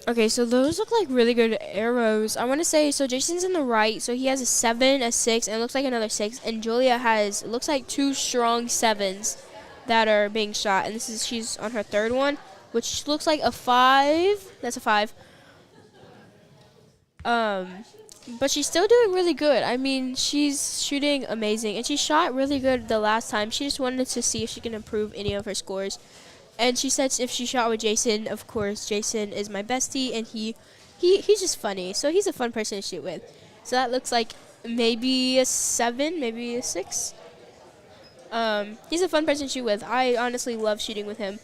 Speaker 3: Okay, so those look like really good arrows. I want to say, so Jason's in the right, so he has a 7, a 6, and it looks like another 6. And Julia has, it looks like 2 strong 7s that are being shot. And she's on her 3rd one, which looks like a 5. That's a 5. But she's still doing really good. I mean, she's shooting amazing, and she shot really good the last time. She just wanted to see if she can improve any of her scores. And she said if she shot with Jason, of course, Jason is my bestie, and he's just funny. So he's a fun person to shoot with. So that looks like maybe a 7, maybe a 6. He's a fun person to shoot with. I honestly love shooting with him,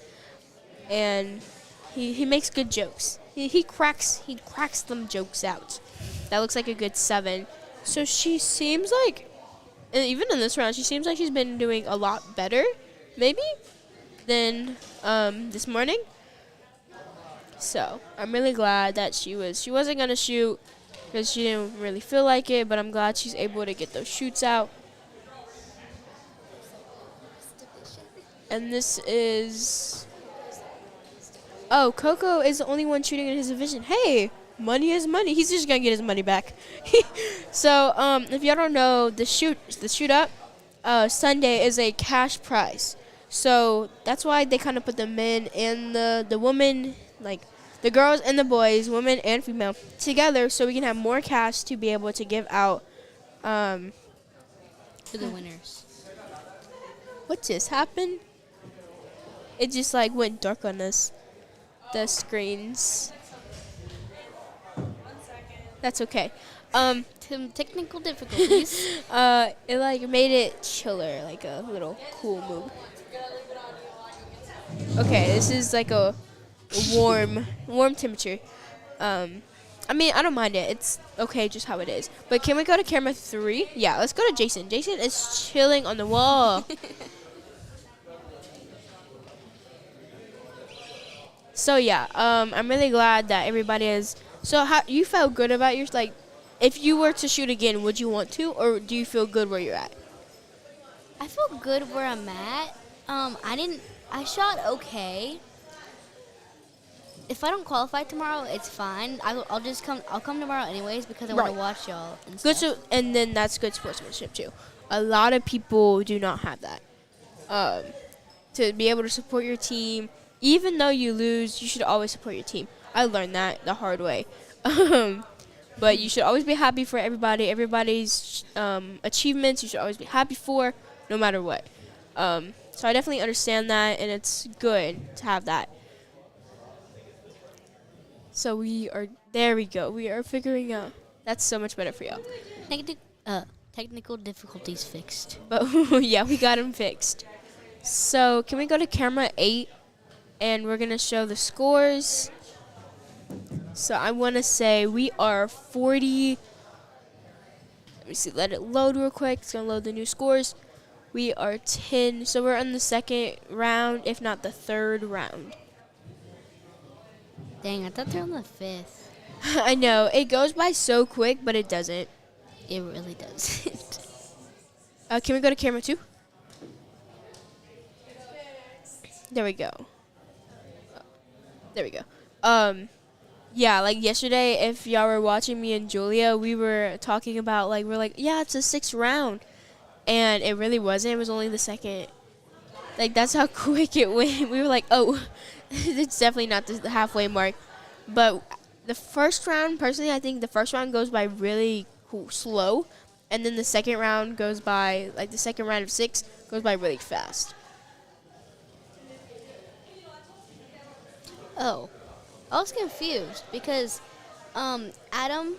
Speaker 3: and he makes good jokes. He cracks them jokes out. That looks like a good 7. So she seems like, and even in this round, she seems like she's been doing a lot better, maybe, than this morning. So I'm really glad that she wasn't gonna shoot because she didn't really feel like it, but I'm glad she's able to get those shoots out. And this is, oh, Coco is the only one shooting in his division. Hey, money is money. He's just gonna get his money back. So if y'all don't know, the shoot up Sunday is a cash prize. So that's why they kind of put the men and the women, like the girls and the boys, women and female, together so we can have more cash to be able to give out
Speaker 4: To the winners.
Speaker 3: what just happened? It just like went dark on us. The screens. That's okay.
Speaker 4: Some technical difficulties.
Speaker 3: It like made it chiller, like a little cool move. Okay, this is like a warm temperature. I mean, I don't mind it. It's okay just how it is. But can we go to camera 3? Yeah, let's go to Jason. Jason is chilling on the wall. So yeah, I'm really glad that everybody is. So how you felt good about your, like, if you were to shoot again, would you want to, or do you feel good where you're at?
Speaker 4: I feel good where I'm at. I shot okay. If I don't qualify tomorrow, it's fine. I'll just come. I'll come tomorrow anyways because I want to
Speaker 3: Right.
Speaker 4: watch y'all. And
Speaker 3: Good,
Speaker 4: stuff.
Speaker 3: and then that's good sportsmanship too. A lot of people do not have that. To be able to support your team, even though you lose, you should always support your team. I learned that the hard way. But you should always be happy for everybody's achievements. You should always be happy for, no matter what. So I definitely understand that, and it's good to have that. So there we go. We are figuring out. That's so much better for y'all.
Speaker 4: Technical difficulties fixed.
Speaker 3: But yeah, we got them fixed. So can we go to camera 8, and we're gonna show the scores. So I want to say we are 40. Let me see. Let it load real quick. It's gonna load the new scores. We are 10. So we're in the second round, if not the third round.
Speaker 4: Dang, I thought they're on the 5th.
Speaker 3: I know it goes by so quick, but it doesn't.
Speaker 4: It really doesn't.
Speaker 3: Can we go to camera 2? There we go. There we go. Yeah, like yesterday, if y'all were watching me and Julia, we were talking about, like, we're like, yeah, it's a 6th round. And it really wasn't. It was only the second. Like, that's how quick it went. We were like, oh, it's definitely not the halfway mark. But the first round, personally, I think the first round goes by really slow. And then the second round goes by, like the second round of 6 goes by really fast.
Speaker 4: Oh, I was confused because Adam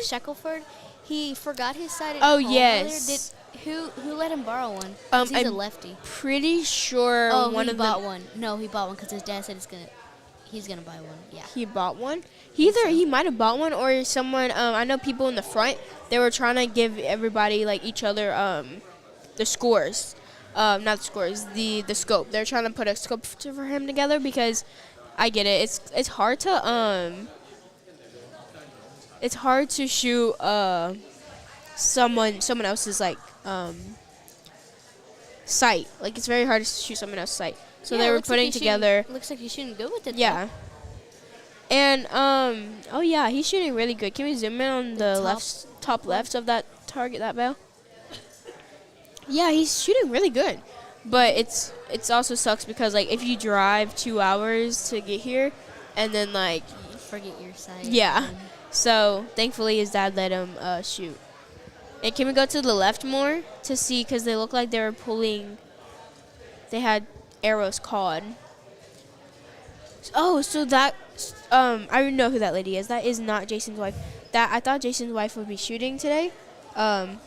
Speaker 4: Shackelford, he forgot his side. At
Speaker 3: Oh,
Speaker 4: home
Speaker 3: yes.
Speaker 4: earlier. Who let him borrow one? 'Cause he's a
Speaker 3: I'm
Speaker 4: lefty.
Speaker 3: pretty sure
Speaker 4: Oh, he bought
Speaker 3: them.
Speaker 4: one. No, he bought one because his dad said he's gonna buy one. Yeah.
Speaker 3: He bought one. He might have bought one, or someone. I know people in the front. They were trying to give everybody, like, each other the scores. Not the scores. The scope. They're trying to put a scope for him together because I get it. It's hard to It's hard to shoot someone else's, like, sight. Like, it's very hard to shoot someone else's sight. So
Speaker 4: Yeah,
Speaker 3: they were
Speaker 4: looks like
Speaker 3: putting
Speaker 4: you
Speaker 3: together.
Speaker 4: shouldn't- Looks like you shouldn't go with it.
Speaker 3: Yeah. And oh yeah, he's shooting really good. Can we zoom in on the top left of that target, that bell? Yeah, he's shooting really good. But it's also sucks because, like, if you drive 2 hours to get here, and then, like,
Speaker 4: Forget your sight.
Speaker 3: yeah. So thankfully his dad let him shoot. And can we go to the left more to see, because they look like they were pulling, they had arrows called. Oh, so that, I already know who that lady is. That is not Jason's wife. I thought Jason's wife would be shooting today. But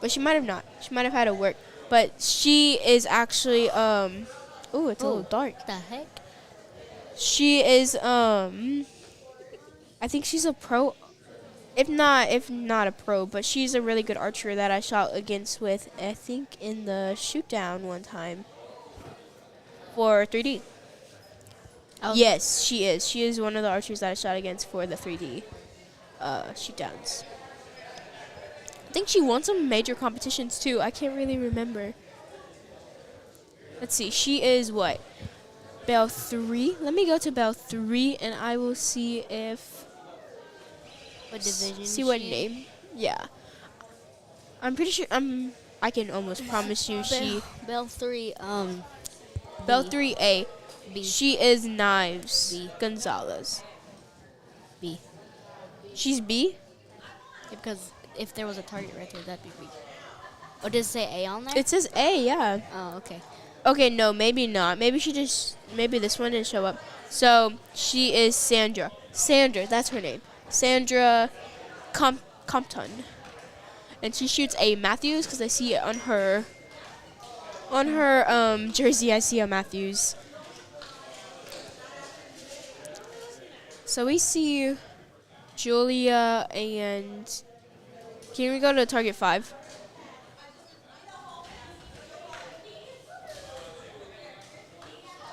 Speaker 3: she might have not. She might have had to work. But she is actually, ooh, it's a little dark.
Speaker 4: What the heck?
Speaker 3: She is, I think she's a pro. If not a pro, but she's a really good archer that I shot against with, I think, in the shoot down one time for 3D.
Speaker 4: Oh.
Speaker 3: Yes, she is. She is one of the archers that I shot against for the 3D shoot downs. I think she won some major competitions too. I can't really remember. Let's see. She is what? Bell 3? Let me go to Bell 3 and I will see if...
Speaker 4: What division?
Speaker 3: See what name? Yeah. I'm pretty sure I can almost promise you she
Speaker 4: Bell 3.
Speaker 3: Bell
Speaker 4: B.
Speaker 3: 3A.
Speaker 4: B.
Speaker 3: She is Knives
Speaker 4: B.
Speaker 3: Gonzalez.
Speaker 4: B.
Speaker 3: She's B?
Speaker 4: Yeah, because if there was a target right there, that'd be B. Oh, does it say A on there?
Speaker 3: It says A, yeah.
Speaker 4: Oh, okay.
Speaker 3: Okay, no, maybe not. Maybe this one didn't show up. So she is Sandra. Sandra, that's her name. Sandra Compton. And she shoots a Matthews because I see it on her jersey. I see a Matthews. So we see Julia and can we go to target 5?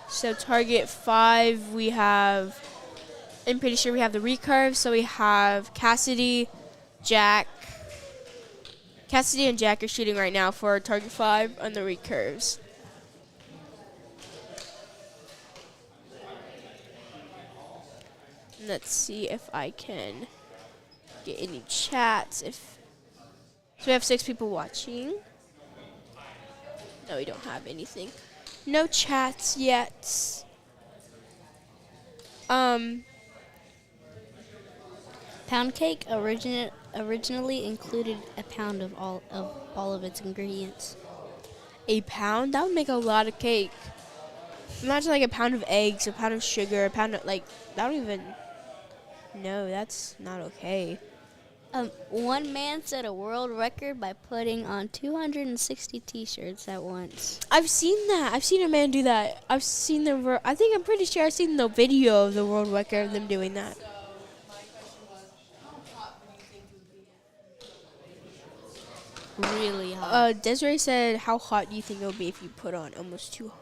Speaker 3: So target 5 we have, I'm pretty sure we have the recurve. So we have Cassidy, Jack. Cassidy and Jack are shooting right now for target 5 on the recurves. Let's see if I can get any chats. So we have 6 people watching. No, we don't have anything. No chats yet.
Speaker 4: Pound cake originally included a pound of all of its ingredients.
Speaker 3: A pound? That would make a lot of cake. Imagine like a pound of eggs, a pound of sugar, a pound of that don't even. No, that's not okay.
Speaker 4: One man set a world record by putting on 260 T-shirts at once.
Speaker 3: I've seen that. I've seen a man do that. I've seen I'm pretty sure I've seen the video of the world record of them doing that.
Speaker 4: Really hot.
Speaker 3: Desiree said, how hot do you think it would be if you put on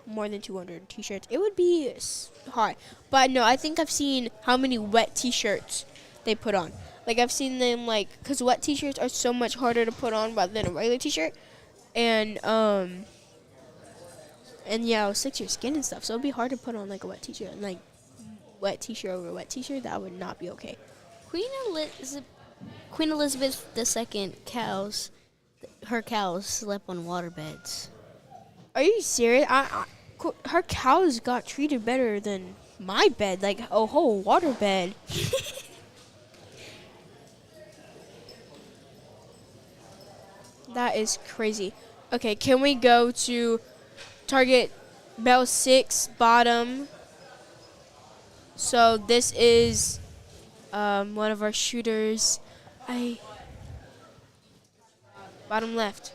Speaker 3: more than 200 T-shirts? It would be hot. But no, I think I've seen how many wet T-shirts they put on. Like, I've seen them, because wet T-shirts are so much harder to put on rather than a regular T-shirt. And yeah, it'll stick to your skin and stuff. So it'd be hard to put on, a wet T-shirt. And, wet T-shirt over wet T-shirt, that would not be okay.
Speaker 4: Queen Elizabeth II her cows slept on waterbeds.
Speaker 3: Are you serious? Her cows got treated better than my bed, like a whole water bed. That is crazy. Okay, can we go to target Bell 6 bottom? So this is one of our shooters. Bottom left.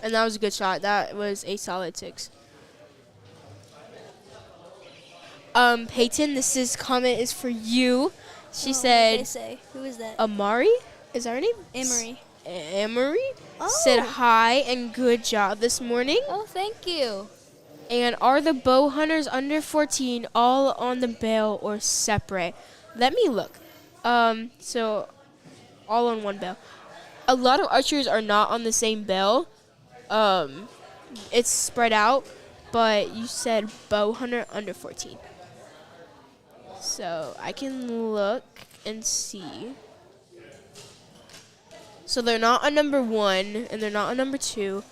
Speaker 3: And that was a good shot. That was a solid 6. Peyton, comment is for you. She said,
Speaker 4: What did they say? Who is that?
Speaker 3: Amari? Is that her name?
Speaker 4: Emery.
Speaker 3: Emery?
Speaker 4: Oh.
Speaker 3: Said hi and good job this morning.
Speaker 4: Oh, thank you.
Speaker 3: And are the bow hunters under 14 all on the bell or separate? Let me look. So all on one bell. A lot of archers are not on the same bell. It's spread out, but you said bow hunter under 14. So I can look and see. So they're not on number 1 and they're not on number 2.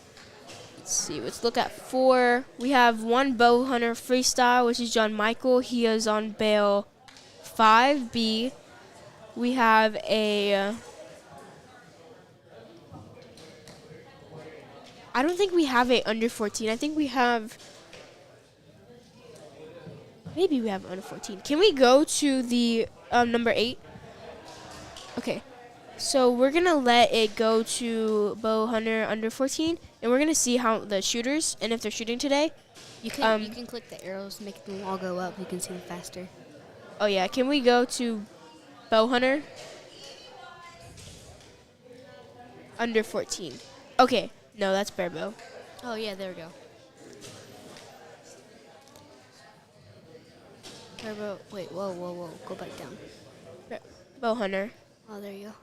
Speaker 3: Let's see. Let's look at 4. We have one bow hunter freestyle, which is John Michael. He is on bell 5B, we have a. I don't think we have a under 14. I think we have. Maybe we have under 14. Can we go to the number 8? Okay. So we're going to let it go to bow hunter under 14. And we're going to see how the shooters and if they're shooting today.
Speaker 4: You can click the arrows, make them all go up. You can see them faster.
Speaker 3: Oh, yeah. Can we go to bow hunter? Under 14. Okay. No, that's bear bow.
Speaker 4: Oh, yeah, there we go. Turbo. Wait, whoa. Go back down.
Speaker 3: Bow hunter.
Speaker 4: Oh, there you go.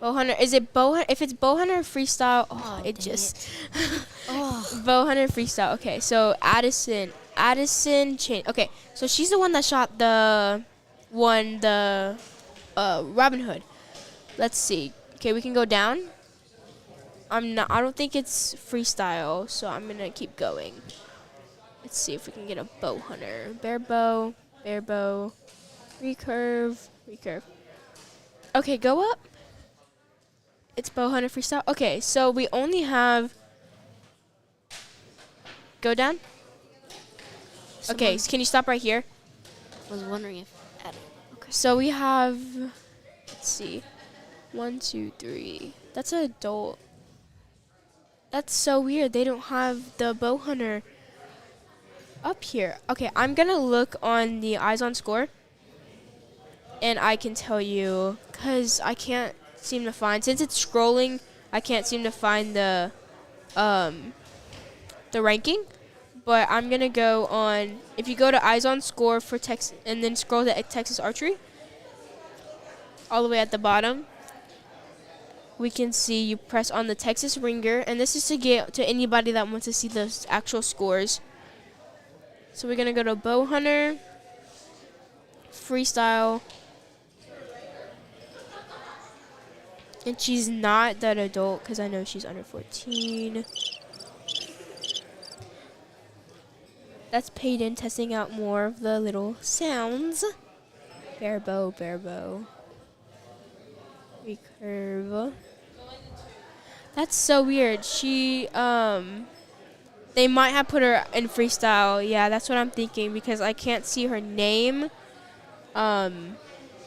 Speaker 3: Bow hunter. Is it bow hunter? If it's bow hunter freestyle,
Speaker 4: Dang
Speaker 3: just.
Speaker 4: Oh.
Speaker 3: Bow hunter freestyle. Okay, so Addison Chain. Okay, so she's the one that shot the Robin Hood. Let's see. Okay, we can go down. I don't think it's freestyle, so I'm gonna keep going. Let's see if we can get a bow hunter. Bear bow, recurve. Okay, go up. It's bow hunter freestyle. Okay, so we only have. Go down. Okay, so can you stop right here?
Speaker 4: I was wondering if.
Speaker 3: Okay, so we have. Let's see. 1, 2, 3. That's an adult. That's so weird. They don't have the bow hunter up here. Okay, I'm gonna look on the eyes on score, and I can tell you because I can't seem to find, since it's scrolling, I can't seem to find the ranking. But I'm gonna go on. If you go to eyes on score for Texas and then scroll to Texas Archery, all the way at the bottom, we can see you press on the Texas Ringer, and this is to get to anybody that wants to see the actual scores. So we're gonna go to bow hunter, freestyle, and she's not that adult because I know she's under 14. That's Peyton testing out more of the little sounds. Bear bow. Recurve. That's so weird. She, they might have put her in freestyle. Yeah, that's what I'm thinking because I can't see her name. I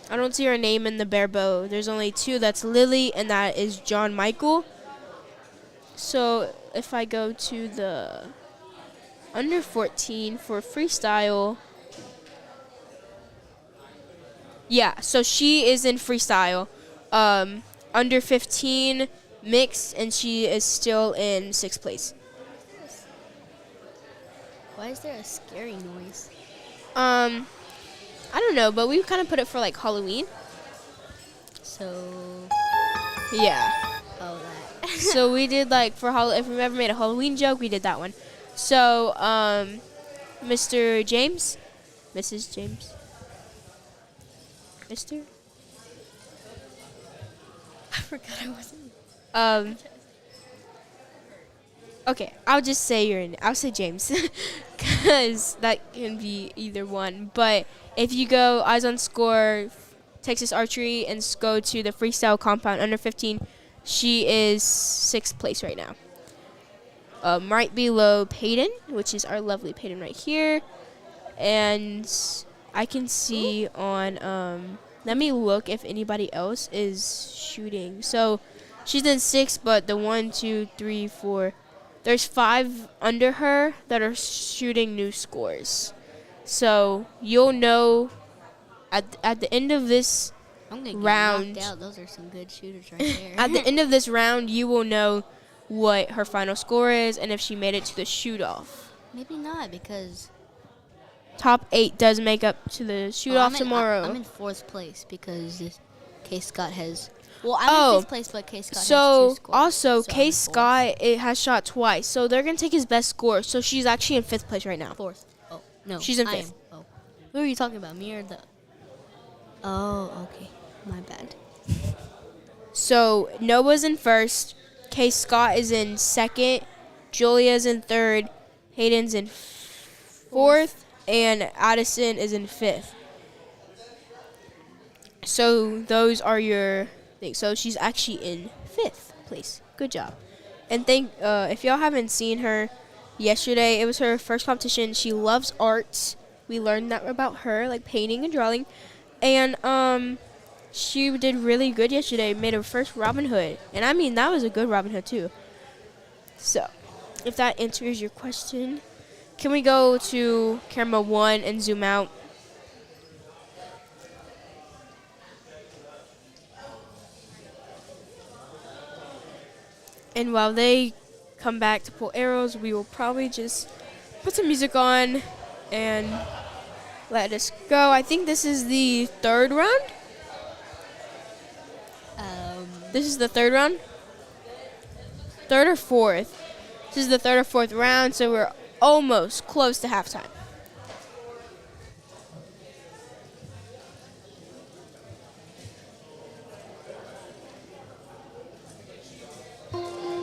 Speaker 3: don't see her name in the bear bow. There's only 2. That's Lily and that is John Michael. So if I go to the under 14 for freestyle. Yeah, so she is in freestyle. Under 15 mixed, and she is still in 6th place.
Speaker 4: Why is there a scary noise?
Speaker 3: I don't know, but we kind of put it for like Halloween.
Speaker 4: So.
Speaker 3: Yeah.
Speaker 4: Oh, that.
Speaker 3: So we did like for if we ever made a Halloween joke, we did that one. So, Mr. James, Mrs. James, Mr.
Speaker 4: I forgot I wasn't.
Speaker 3: Okay, I'll just say I'll say James, because that can be either one. But if you go eyes on score, Texas Archery, and go to the freestyle compound under 15, she is 6th place right now. Right below Peyton, which is our lovely Peyton right here. And I can see on, let me look if anybody else is shooting. So she's in 6th, but the 1, 2, 3, 4, there's 5 under her that are shooting new scores. So you'll know at the end of this
Speaker 4: I'm gonna get
Speaker 3: round.
Speaker 4: knocked out. Those are some good shooters right there.
Speaker 3: At the end of this round, you will know what her final score is and if she made it to the shoot-off.
Speaker 4: Maybe not, because
Speaker 3: Top 8 does make up to the shoot-off tomorrow.
Speaker 4: I'm in 4th place because K. Scott has. Well, I'm in 5th place, but K. Scott has 2 scores.
Speaker 3: Also,
Speaker 4: so
Speaker 3: K. Scott has shot twice, so they're going to take his best score. So she's actually in 5th place right now.
Speaker 4: 4th. Oh, no.
Speaker 3: She's in 5th.
Speaker 4: Oh. Who are you talking about? Me or the. Oh, okay. My bad.
Speaker 3: So Noah's in 1st. K. Scott is in 2nd. Julia's in 3rd. Hayden's in 4th. and Addison is in 5th. So those are your things. So she's actually in 5th place. Good job. And if y'all haven't seen her yesterday, it was her first competition. She loves arts. We learned that about her, like painting and drawing. And she did really good yesterday. Made her first Robin Hood. And I mean, that was a good Robin Hood too. So, if that answers your question, can we go to camera 1 and zoom out? And while they come back to pull arrows, we will probably just put some music on and let us go. I think this is the 3rd round. This is the 3rd round? 3rd or 4th? This is the 3rd or 4th round, so we're almost close to halftime.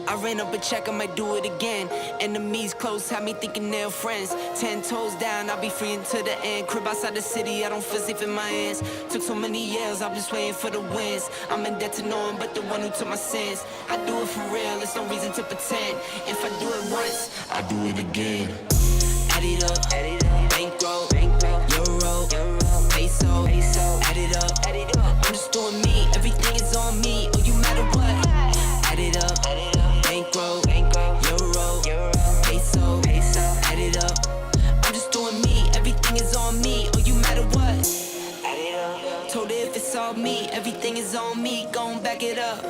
Speaker 2: I ran up a check, I might do it again. Enemies close, had me thinking they're friends. 10 toes down, I'll be free until the end. Crib outside the city, I don't feel safe in my hands. Took so many years, I'm just waiting for the wins. I'm in debt to no one but the one who took my sins. I do it for real, there's no reason to pretend. If I do it once, I do it again. Add it up, bankroll, euro, peso, add it up. I'm just doing me, everything is on me. Oh, you matter what? Add it up. Bankroll, euro, peso, add it up. I'm just doing me, everything is on me. Oh, you matter what? Add it up. Told her if it's all me, everything is on me. Gon' back it up.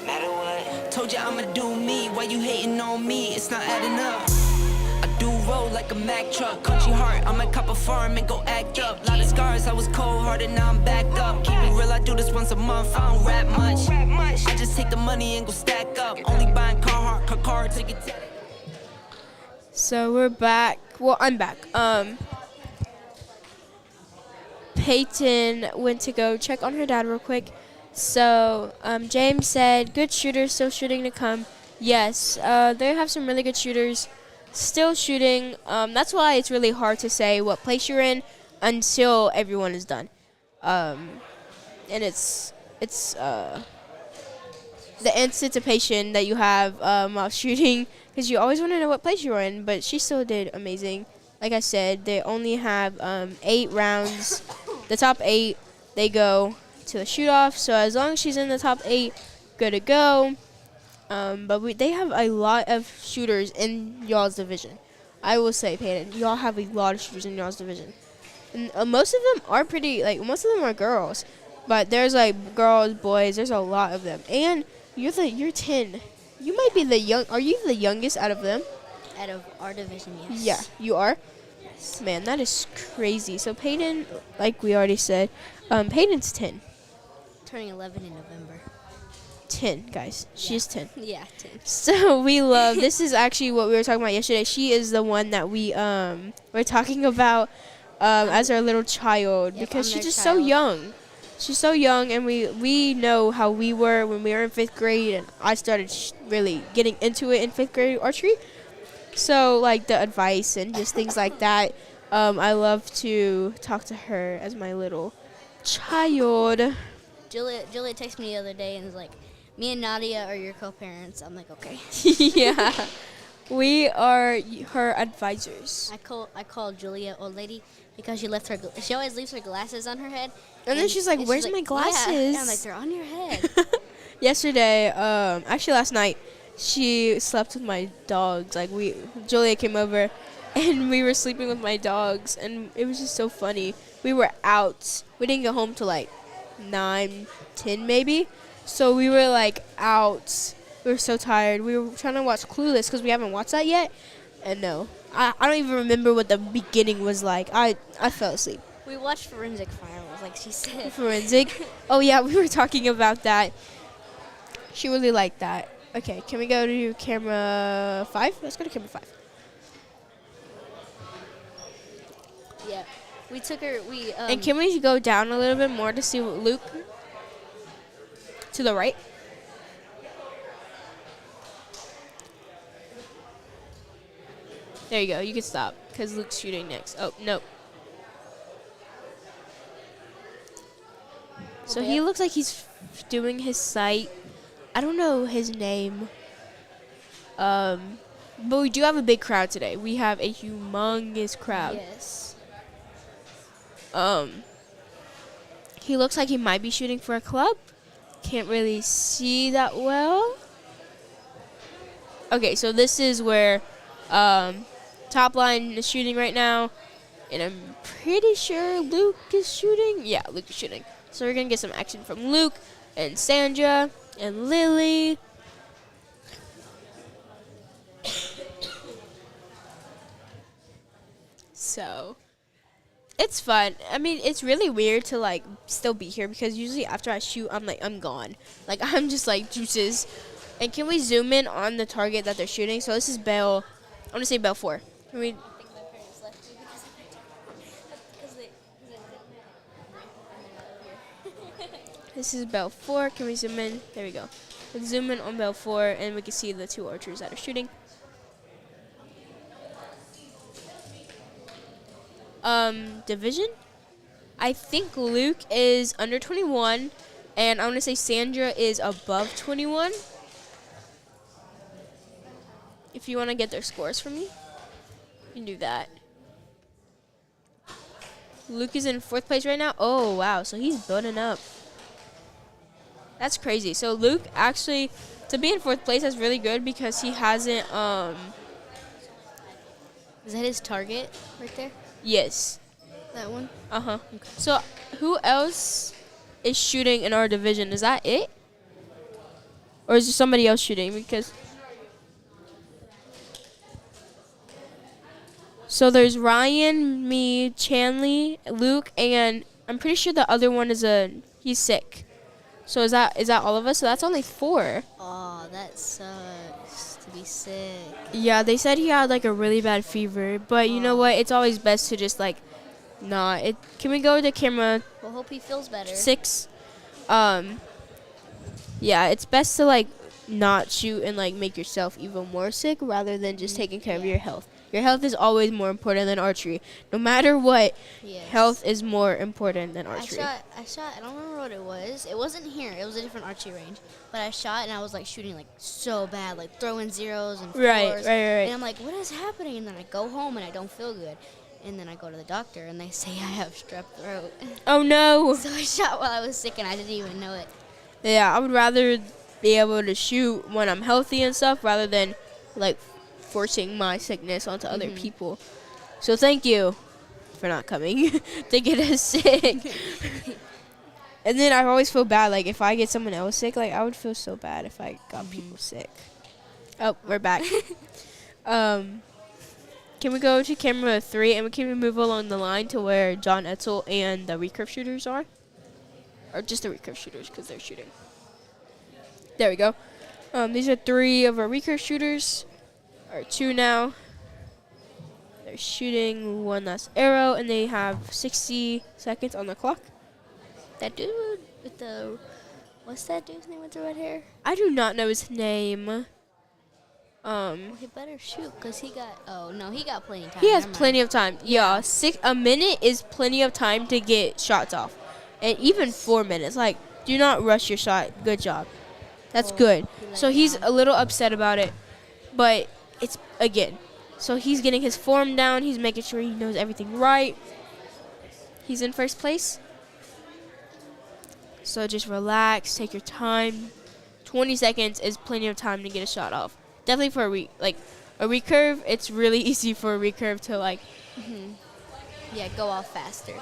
Speaker 2: Matter what? Told you I'ma do me. Why you hating on me? It's not adding up. I do roll like a Mack truck. Country heart, I might cop a farm and go act up. Lot of scars, I was cold-hearted, now I'm backed up. Keep it real, I do this once a month, I don't rap much. I just take the money and go stack up. Only buying car, take it.
Speaker 3: So we're back. Well, I'm back. Peyton went to go check on her dad real quick. So James said, good shooters still shooting to come. Yes, they have some really good shooters still shooting. That's why it's really hard to say what place you're in until everyone is done. And it's the anticipation that you have while shooting, because you always want to know what place you're in. But she still did amazing. Like I said, they only have 8 rounds. The top 8, they go to the shoot-off. So as long as she's in the top 8, good to go. But they have a lot of shooters in y'all's division. I will say, Peyton, y'all have a lot of shooters in y'all's division. And most of them are most of them are girls. But there's, girls, boys, there's a lot of them. And you're 10. You might be are you the youngest out of them?
Speaker 4: Out of our division, yes.
Speaker 3: Yeah, you are? Yes. Man, that is crazy. So Peyton, like we already said, Peyton's 10.
Speaker 4: Turning 11 in November.
Speaker 3: 10, guys.
Speaker 4: Yeah.
Speaker 3: She's 10.
Speaker 4: Yeah, 10.
Speaker 3: So we love, this is actually what we were talking about yesterday. She is the one that we're talking about as our little child, because she's just so young. She's so young, and we know how we were when we were in 5th grade, and I started really getting into it in 5th grade archery. So, the advice and just things like that, I love to talk to her as my little child.
Speaker 4: Julia texted me the other day and was like, me and Nadjia are your co-parents. I'm like, okay.
Speaker 3: Yeah. We are her advisors.
Speaker 4: I called Julia old lady because she always leaves her glasses on her head.
Speaker 3: And then she's like, where's my glasses?
Speaker 4: Yeah. And I'm like, they're on your head.
Speaker 3: Yesterday, actually last night, she slept with my dogs. Julia came over, and we were sleeping with my dogs, and it was just so funny. We were out. We didn't get home till 9, 10 maybe. So we were out. We were so tired. We were trying to watch Clueless because we haven't watched that yet. And no, I don't even remember what the beginning was like. I fell asleep.
Speaker 4: We watched Forensic Files, like she said.
Speaker 3: Forensic? Oh, yeah, we were talking about that. She really liked that. Okay, can we go to camera 5? Let's go to camera 5.
Speaker 4: Yeah. We took her,
Speaker 3: and can we go down a little bit more to see what Luke? To the right? There you go. You can stop because Luke's shooting next. Oh, no. So he looks like he's doing his sight. I don't know his name. But we do have a big crowd today. We have a humongous crowd.
Speaker 4: Yes.
Speaker 3: He looks like he might be shooting for a club. Can't really see that well. Okay, so this is where top line is shooting right now. And I'm pretty sure Luke is shooting. Yeah, Luke is shooting. So we're going to get some action from Luke and Sandra and Lily. So it's fun. I mean, it's really weird to like still be here because usually after I shoot, I'm gone. Like I'm just like juices. And can we zoom in on the target that they're shooting? So this is Bell. I want to say Bell 4. Can we? This is Bell 4. Can we zoom in? There we go. Let's zoom in on Bell 4, and we can see the 2 archers that are shooting. Division? I think Luke is under 21, and I want to say Sandra is above 21. If you want to get their scores for me, you can do that. Luke is in 4th place right now. Oh, wow. So he's building up. That's crazy. So Luke actually, to be in 4th place, that's really good because he hasn't,
Speaker 4: Is that his target right there?
Speaker 3: yes.
Speaker 4: That one?
Speaker 3: Uh-huh. Okay. So who else is shooting in our division? Is that it? Or is there somebody else shooting? Because so there's Ryan, me, Chanley, Luke, and I'm pretty sure the other one is he's sick. So is that all of us? So that's only 4.
Speaker 4: Oh, that sucks to be sick.
Speaker 3: Yeah, they said he had like a really bad fever, but you know what? It's always best to just like not. Can we go to camera
Speaker 4: We'll hope he feels better.
Speaker 3: 6? Yeah, it's best to like not shoot and like make yourself even more sick rather than just taking care of your health. Your health is always more important than archery. No matter what,
Speaker 4: Yes.
Speaker 3: health is more important than archery.
Speaker 4: I shot, I don't remember what it was. It wasn't here. It was a different archery range. But I shot and I was like shooting like so bad, like throwing zeros and 4s.
Speaker 3: Right.
Speaker 4: And I'm like, what is happening? And then I go home and I don't feel good. And then I go to the doctor and they say I have strep throat.
Speaker 3: Oh no.
Speaker 4: So I shot while I was sick and I didn't even know it.
Speaker 3: Yeah, I would rather be able to shoot when I'm healthy and stuff rather than like forcing my sickness onto other people. So thank you for not coming to get us sick. And then I always feel bad, like if I get someone else sick, like I would feel so bad if I got people sick. Oh, we're back. Can we go to camera 3 and we can move along the line to where John Etzel and the recurve shooters are? Or just the recurve shooters because they're shooting. There we go. These are 3 of our recurve shooters. Or 2 now. They're shooting one last arrow and they have 60 seconds on the clock.
Speaker 4: That dude with the, what's that dude's name with the red hair?
Speaker 3: I do not know his name.
Speaker 4: Well, he better shoot because he got, oh no, he got plenty of time.
Speaker 3: He has
Speaker 4: Never mind.
Speaker 3: plenty of time. Yeah, a minute is plenty of time to get shots off. And even 4 minutes. Like, do not rush your shot. Good job. That's good. So he's a little upset about it. But it's, again, so he's getting his form down. He's making sure he knows everything right. He's in 1st place. So just relax. Take your time. 20 seconds is plenty of time to get a shot off. Definitely for a recurve, it's really easy for a recurve to like.
Speaker 4: Yeah, go off faster.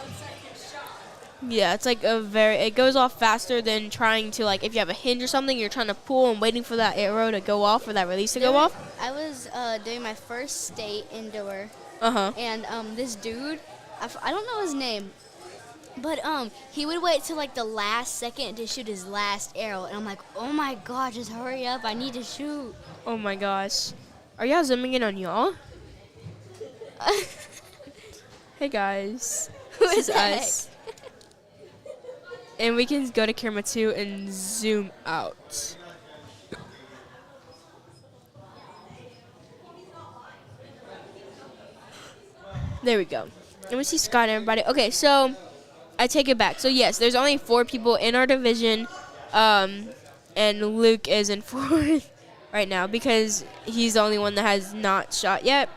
Speaker 3: Yeah, it's like it goes off faster than trying to like if you have a hinge or something, you're trying to pull and waiting for that arrow to go off or that release to go off.
Speaker 4: I was doing my first state indoor.
Speaker 3: Uh-huh.
Speaker 4: And this dude, I don't know his name, but he would wait till like the last second to shoot his last arrow, and I'm like, oh my god, just hurry up, I need to shoot.
Speaker 3: Oh my gosh. Are y'all zooming in on y'all? Hey guys.
Speaker 4: Who
Speaker 3: This
Speaker 4: is that?
Speaker 3: us. And we can go to camera 2 and zoom out. There we go. And we see Scott and everybody. Okay, so I take it back. So yes, there's only 4 people in our division, and Luke is in 4th right now because he's the only one that has not shot yet.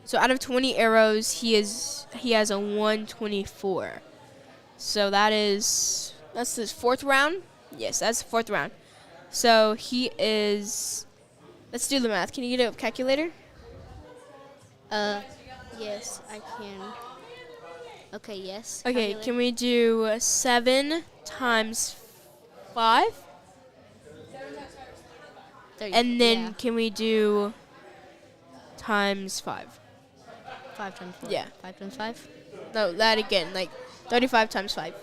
Speaker 3: So out of 20 arrows, he has a 124. So that's his 4th round. Yes, that's the 4th round. So he is. Let's do the math. Can you get a calculator?
Speaker 4: Yes, I can. Okay, yes.
Speaker 3: Okay,
Speaker 4: calculate.
Speaker 3: can we do 7 times 5?
Speaker 4: 30,
Speaker 3: And then
Speaker 4: yeah,
Speaker 3: can we do times 5?
Speaker 4: 5 times 4.
Speaker 3: Yeah.
Speaker 4: 5 times 5?
Speaker 3: No, that again, like 35 times 5.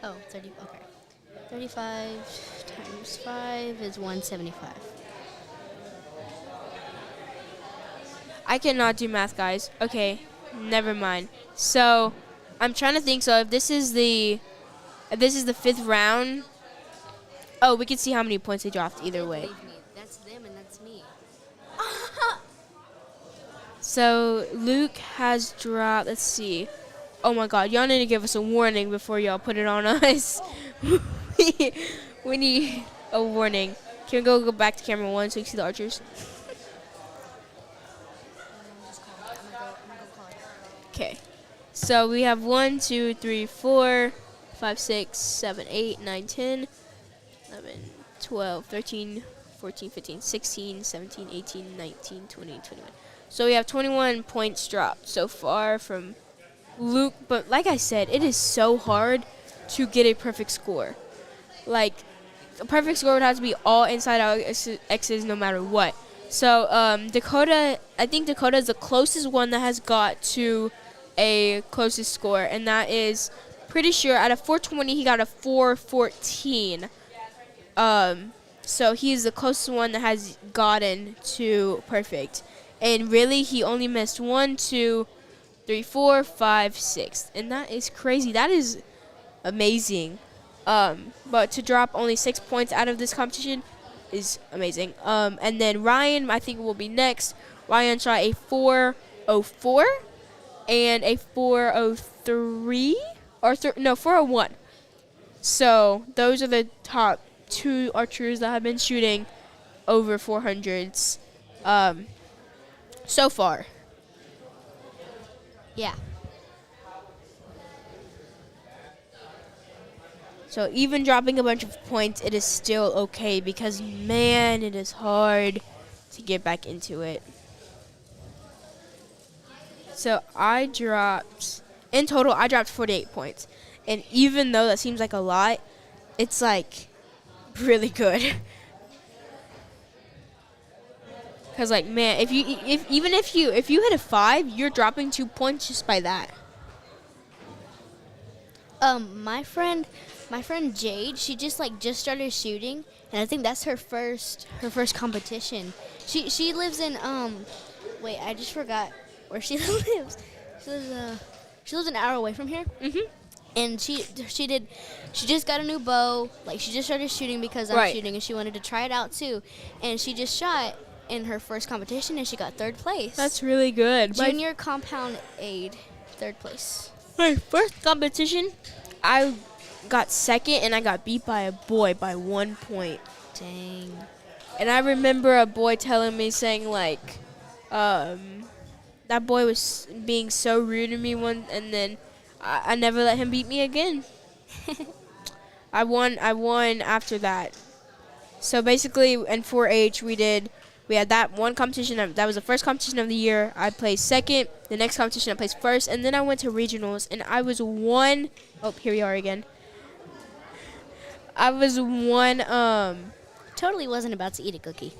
Speaker 4: Oh, 30. Okay. 35 times 5 is 175.
Speaker 3: I cannot do math, guys. Okay, never mind. So, I'm trying to think. So, if this is the 5th round, oh, we can see how many points they dropped either way.
Speaker 4: Believe me, that's them and that's me.
Speaker 3: So, Luke has dropped, let's see. Oh my god, y'all need to give us a warning before y'all put it on us. we need a warning. Can we go back to camera 1 so you can see the archers? Okay. So, we have 1, 2, 3, 4, 5, 6, 7, 8, 9, 10, 11, 12, 13, 14, 15, 16, 17, 18, 19, 20, 21. So we have 21 points dropped so far from Luke. But like I said, it is so hard to get a perfect score. Like, a perfect score would have to be all inside out X's no matter what. So Dakota, I think Dakota is the closest one that has got to a closest score. And that is pretty sure out of 420, he got a 414. So he's the closest one that has gotten to perfect. And really, he only missed 1, 2, 3, 4, 5, 6. And that is crazy. That is amazing. But to drop only 6 points out of this competition is amazing. And then Ryan, I think, will be next. Ryan shot a 404 and a 403. Or 401. So those are the top 2 archers that have been shooting over 400s. So far.
Speaker 4: Yeah.
Speaker 3: So even dropping a bunch of points, it is still okay because, man, it is hard to get back into it. So in total, I dropped 48 points. And even though that seems like a lot, it's like really good. Cause like, man, if you hit a 5, you're dropping 2 points just by that.
Speaker 4: My friend Jade, she just started shooting, and I think that's her first competition. She lives in wait, I just forgot where she lives. She lives an hour away from here.
Speaker 3: Mhm.
Speaker 4: And she just got a new bow. Like, she just started shooting because I'm
Speaker 3: Right.
Speaker 4: shooting, and she wanted to try it out too. And she just shot in her first competition, and she got 3rd place.
Speaker 3: That's really good.
Speaker 4: Junior compound aid, 3rd place.
Speaker 3: My first competition, I got 2nd, and I got beat by a boy by 1 point.
Speaker 4: Dang.
Speaker 3: And I remember a boy telling me, saying like, that boy was being so rude to me and then I never let him beat me again. I won after that. So basically in 4-H we had that one competition. That was the first competition of the year. I placed 2nd. The next competition I placed 1st. And then I went to regionals and I was one. Oh, here we are again. I was one.
Speaker 4: Totally wasn't about to eat a cookie.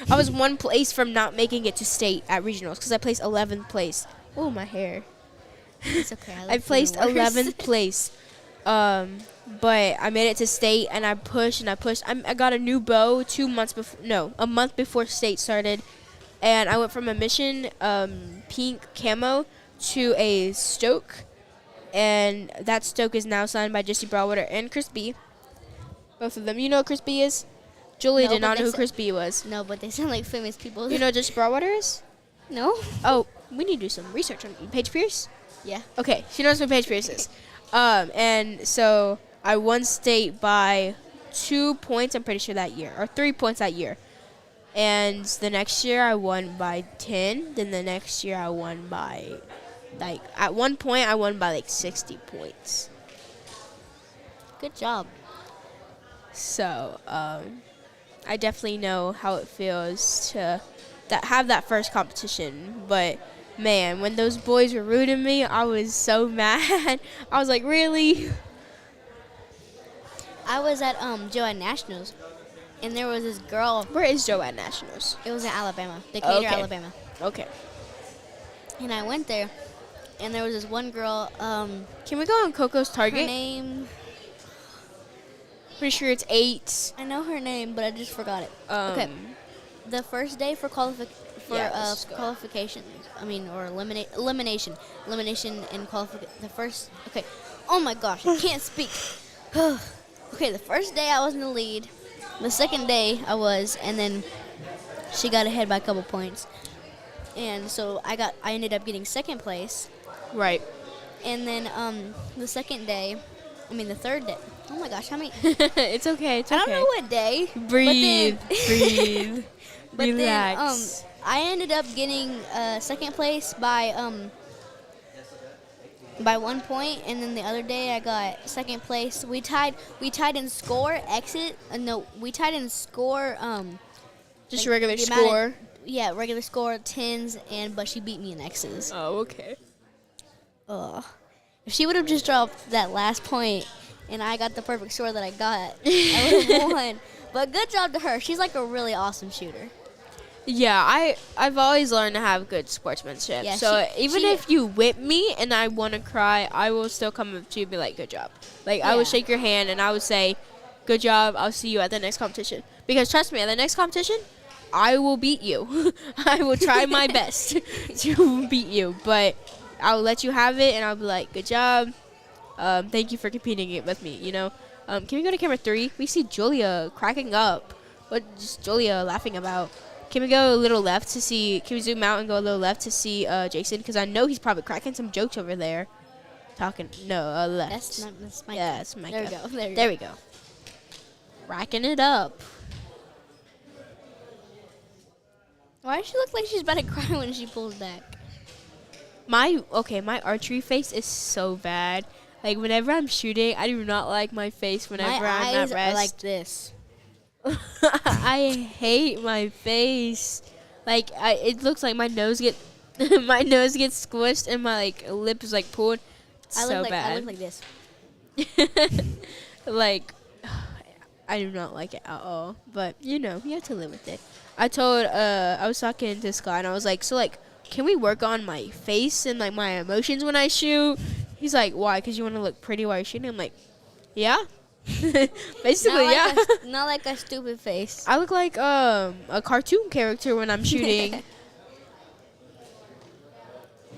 Speaker 3: I was 1 place from not making it to state at regionals because I placed 11th place. Oh, my hair.
Speaker 4: It's okay.
Speaker 3: I placed 11th place. But I made it to state, and I pushed and I pushed. I got a new bow a month before state started, and I went from a mission pink camo to a Stoke, and that Stoke is now signed by Jesse Broadwater and Chris B. Both of them. You know what Chris B is? Julie
Speaker 4: No,
Speaker 3: did
Speaker 4: but
Speaker 3: not
Speaker 4: they
Speaker 3: know who
Speaker 4: said-
Speaker 3: Chris B was.
Speaker 4: No, but they sound like famous people.
Speaker 3: You know what Jesse Broadwater is?
Speaker 4: No?
Speaker 3: Oh, we need to do some research on Paige Pierce.
Speaker 4: Yeah.
Speaker 3: Okay, she knows who Paige Pierce is. And so I won state by 2 points. I'm pretty sure that year, or 3 points that year. And the next year I won by 10. Then the next year I won by, like, at one point I won by like 60 points.
Speaker 4: Good job.
Speaker 3: So I definitely know how it feels to have that first competition. But man, when those boys were rooting me, I was so mad. I was like, really?
Speaker 4: I was at Joanne Nationals, and there was this girl.
Speaker 3: Where is Joe at Nationals?
Speaker 4: It was in Alabama, Decatur,
Speaker 3: Okay.
Speaker 4: Alabama.
Speaker 3: Okay.
Speaker 4: And I went there, and there was this one girl.
Speaker 3: Can we go on Coco's
Speaker 4: Her
Speaker 3: Target?
Speaker 4: name.
Speaker 3: Pretty sure it's 8.
Speaker 4: I know her name, but I just forgot it.
Speaker 3: Um,
Speaker 4: Okay. The first day for
Speaker 3: Yeah, let's go.
Speaker 4: qualifications. I mean, or elimination and qualification. The first. Okay. Oh my gosh, I can't speak. Okay, the first day I was in the lead. The second day I was, and then she got ahead by a couple points. And so I ended up getting second place.
Speaker 3: Right.
Speaker 4: And then the third day. Oh my gosh, how many?
Speaker 3: It's okay. It's okay.
Speaker 4: I don't know what day.
Speaker 3: Breathe. Breathe.
Speaker 4: But
Speaker 3: Relax.
Speaker 4: then I ended up getting second place by 1 point, and then the other day I got second place. We tied in score exit. We tied in score.
Speaker 3: Just
Speaker 4: like,
Speaker 3: regular
Speaker 4: the amount of-
Speaker 3: score.
Speaker 4: Yeah, regular score 10s, but she beat me in X's.
Speaker 3: Oh, okay.
Speaker 4: Ugh. If she would have just dropped that last point, and I got the perfect score that I got, I would have won. But good job to her. She's like a really awesome shooter.
Speaker 3: Yeah, I've always learned to have good sportsmanship.
Speaker 4: Yeah,
Speaker 3: so even
Speaker 4: she-
Speaker 3: if you whip me and I want to cry, I will still come up to you and be like, good job. Like, I would
Speaker 4: Yeah.
Speaker 3: shake your hand and I would say, good job, I'll see you at the next competition. Because trust me, at the next competition, I will beat you. I will try my best to beat you. But I'll let you have it and I'll be like, good job. Thank you for competing it with me, you know. Can we go to camera 3? We see Julia cracking up. What is Julia laughing about? Can we go a little left to see? Can we zoom out and go a little left to see Jason? Because I know he's probably cracking some jokes over there. Left.
Speaker 4: That's my.
Speaker 3: Yeah, it's Micah.
Speaker 4: There we go.
Speaker 3: There we go. Racking it up.
Speaker 4: Why does she look like she's about to cry when she pulls back?
Speaker 3: My archery face is so bad. Like, whenever I'm shooting, I do not like my face whenever
Speaker 4: My
Speaker 3: I'm
Speaker 4: eyes
Speaker 3: at
Speaker 4: are
Speaker 3: rest.
Speaker 4: like this.
Speaker 3: I hate my face. Like, it looks like my nose gets squished and my like lip is like pulled. It's so bad.
Speaker 4: I look like this.
Speaker 3: Like, I do not like it at all. But you know, you have to live with it. I was talking to Scott and I was like, so like, can we work on my face and like my emotions when I shoot? He's like, why? Because you want to look pretty while you're shooting? I'm like, yeah. Basically,
Speaker 4: Not like a stupid face.
Speaker 3: I look like a cartoon character when I'm shooting.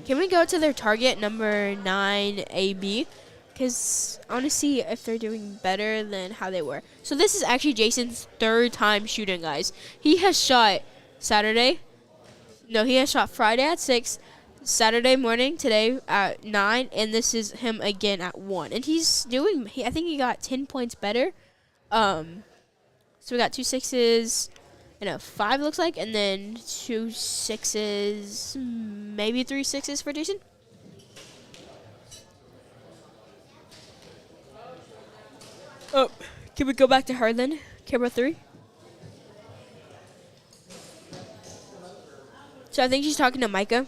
Speaker 3: Can we go to their target number 9 AB? Because I want to see if they're doing better than how they were. So this is actually Jason's 3rd time shooting, guys. He has shot he has shot Friday at 6, Saturday morning today at 9, and this is him again at 1. And I think he got 10 points better. So we got 2 6s and a 5 looks like, and then 2 6s, maybe 3 6s for Jason. Oh, can we go back to her then? Camera 3. So I think she's talking to Micah.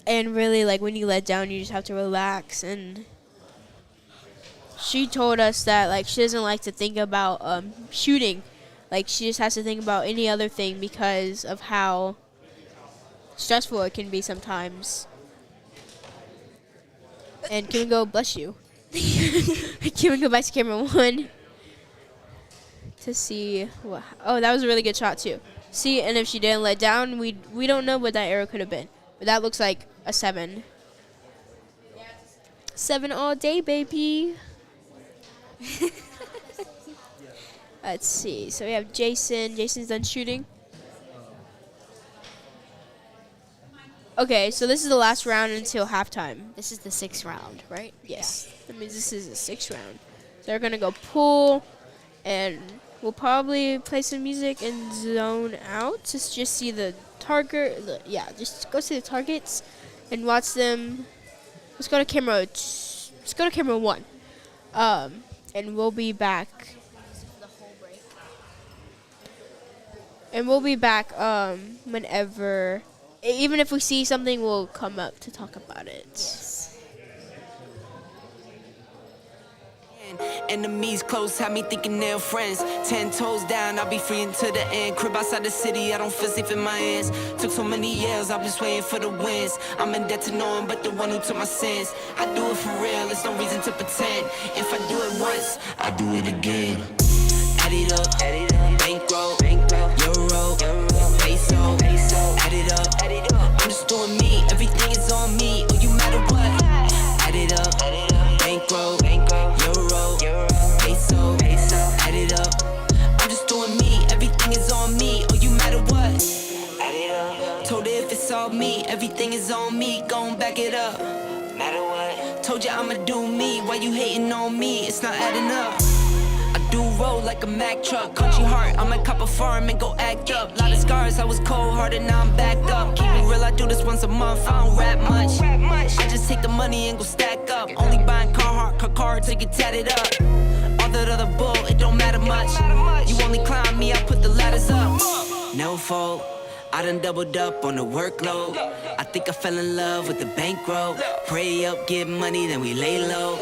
Speaker 3: And really, like, when you let down, you just have to relax. And she told us that, like, she doesn't like to think about shooting. Like, she just has to think about any other thing because of how stressful it can be sometimes. And can we go, bless you? Can we go back to camera 1 to see what? Oh, that was a really good shot too. See, and if she didn't let down, we don't know what that arrow could have been. But that looks like a 7. 7 all day, baby. Let's see. So we have Jason. Jason's done shooting. Okay, so this is the last round until halftime.
Speaker 4: This is the 6th round, right?
Speaker 3: Yes. That means this is the 6th round. So they're going to go pull, and we'll probably play some music and zone out to just see the target. Just go see the targets and watch them. Let's go to camera. Let's go to camera 1. And we'll be back.
Speaker 4: The whole break.
Speaker 3: And we'll be back whenever. Even if we see something, we'll come up to talk about it.
Speaker 4: Yes.
Speaker 2: Enemies close, have me thinking they're friends. 10 toes down, I'll be free until the end. Crib outside the city, I don't feel safe in my hands. Took so many years, I'm just waiting for the wins. I'm in debt to no one but the one who took my sins. I do it for real, there's no reason to pretend. If I do it once, I do it again. Add it up, bankroll, euro, peso, add it up. I'm just doing me, everything is on me. Oh, you matter what? Add it up, bankroll, euro, peso, add it up. I'm just doing me, everything is on me. Oh, you matter what? Add it up. Told her if it's all me, everything is on me. Gon' back it up. Matter what? Told you I'ma do me. Why you hating on me? It's not adding up. I do roll like a Mack truck. Country heart, I might cop a farm and go act up. Lot of scars, I was cold-hearted, now I'm backed up. Keep it real, I do this once a month, I don't rap much. I just take the money and go stack up. Only buying car to get tatted up. All that other bull, it don't matter much. You only climb me, I put the ladders up. No fault, I done doubled up on the workload. I think I fell in love with the bankroll. Pray up, get money, then we lay low.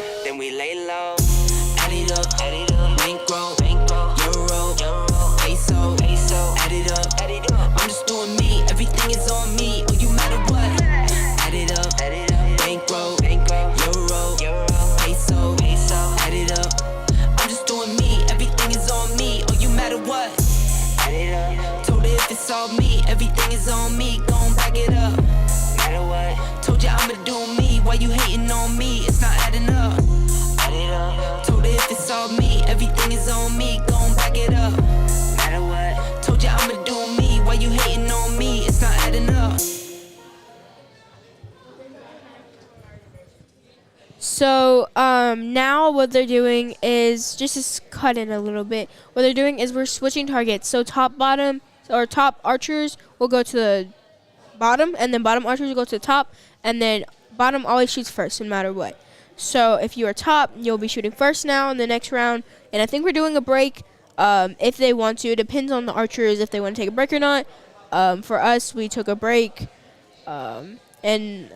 Speaker 2: Add it up, bankroll, euro, peso, add it up. I'm just doing me, everything is on me. Oh, you matter what? Add it up, bankroll, euro, peso, add it up. I'm just doing me, everything is on me. Oh, you matter what? Add it up. Told her if it's all me, everything is on me. Gon' back it up. Matter what? Told you I'ma do me. Why you hating on me? It's not adding up. Add it up. Told her if it's all me, everything is on me. Gon' back it up. Matter what? Told you I'ma do me. Why you hating on me? It's not adding up.
Speaker 3: So now what they're doing is just to cut in a little bit. What they're doing is we're switching targets. So top archers will go to the bottom, and then bottom archers will go to the top, and then bottom always shoots first, no matter what. So if you are top, you'll be shooting first now in the next round. And I think we're doing a break if they want to. It depends on the archers if they want to take a break or not. For us, we took a break, and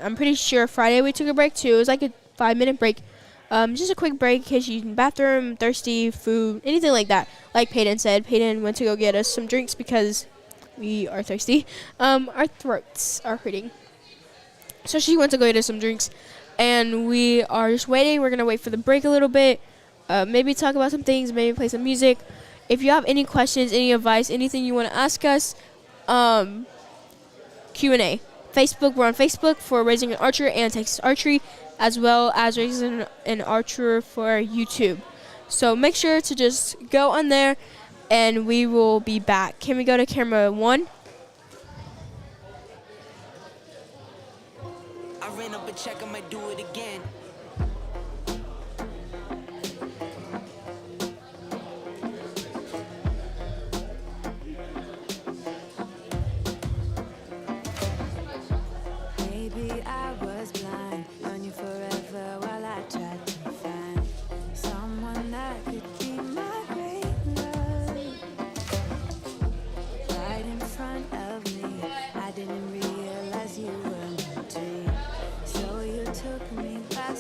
Speaker 3: I'm pretty sure Friday we took a break too. It was like a 5-minute break. Just a quick break in case you need bathroom, thirsty, food, anything like that. Like Peyton said, Peyton went to go get us some drinks because we are thirsty. Our throats are hurting. So she went to go get us some drinks, and we are just waiting. We're going to wait for the break a little bit, maybe talk about some things, maybe play some music. If you have any questions, any advice, anything you want to ask us, Q&A. Facebook, we're on Facebook for Raising an Archer and Texas Archery, as well as Raising an Archer for YouTube. So make sure to just go on there, and we will be back. Can we go to camera 1?
Speaker 2: I ran up a check, I might do it again.
Speaker 1: Maybe I was blind, known you forever while I tried to find someone that could be my great love. Right in front of me, I didn't realize you were my dream. So you took me by